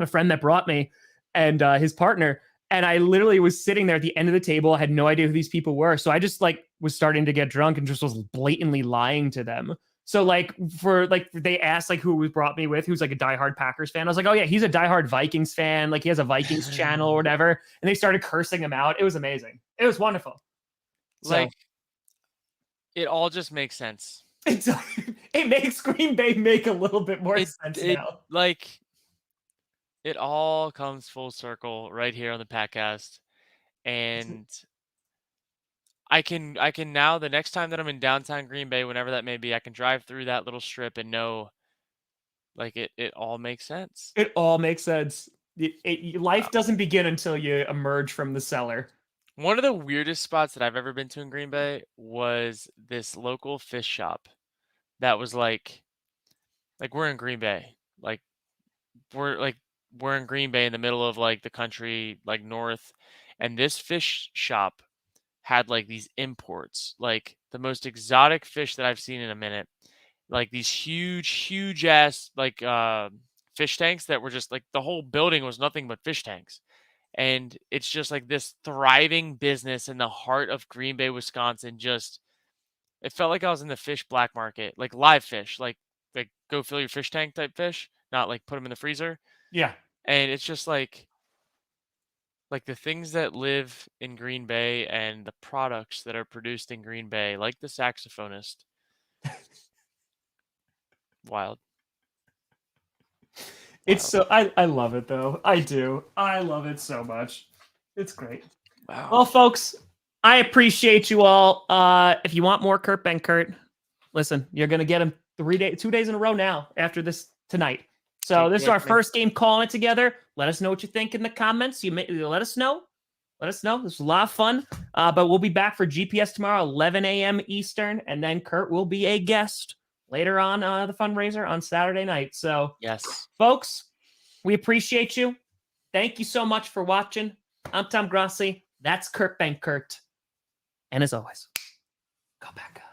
friend that brought me and his partner, and I literally was sitting there at the end of the table. I had no idea who these people were, so I just like was starting to get drunk and just was blatantly lying to them. So like they asked like who was brought me with, who's like a diehard Packers fan. I was like, oh yeah, he's a diehard Vikings fan. Like he has a Vikings channel or whatever. And they started cursing him out. It was amazing. It was wonderful. So Like it all just makes sense. it's, it makes Green Bay make a little bit more sense It now. like it all comes full circle right here on the podcast. And I can now, the next time that I'm in downtown Green Bay, whenever that may be, I can drive through that little strip and know like it all makes sense. It all makes sense. Life doesn't begin until you emerge from the cellar. One of the weirdest spots that I've ever been to in Green Bay was this local fish shop that was like we're in Green Bay. Like we're in Green Bay in the middle of like the country, like north, and this fish shop had like these imports, like the most exotic fish that I've seen in a minute. Like these huge ass like fish tanks that were just like the whole building was nothing but fish tanks. And it's just like this thriving business in the heart of Green Bay, Wisconsin. Just it felt like I was in the fish black market, like live fish, like go fill your fish tank type fish, not like put them in the freezer. Yeah. And it's just like the things that live in Green Bay and the products that are produced in Green Bay, like the saxophonist. Wild. It's Wild. so I love it though. I do. I love it so much. It's great. Wow. Well, folks, I appreciate you all. If you want more Kurt Benkert, listen, you're gonna get him 2 days in a row now after this tonight. So Can't this is wait, our man. first game calling it together. Let us know what you think in the comments. Let us know. Let us know. This was a lot of fun. But we'll be back for GPS tomorrow, 11 a.m. Eastern, and then Kurt will be a guest later on the fundraiser on Saturday night. So, Yes. folks, we appreciate you. Thank you so much for watching. I'm Tom Grossi. That's Kurt Benkert. And as always, go back up.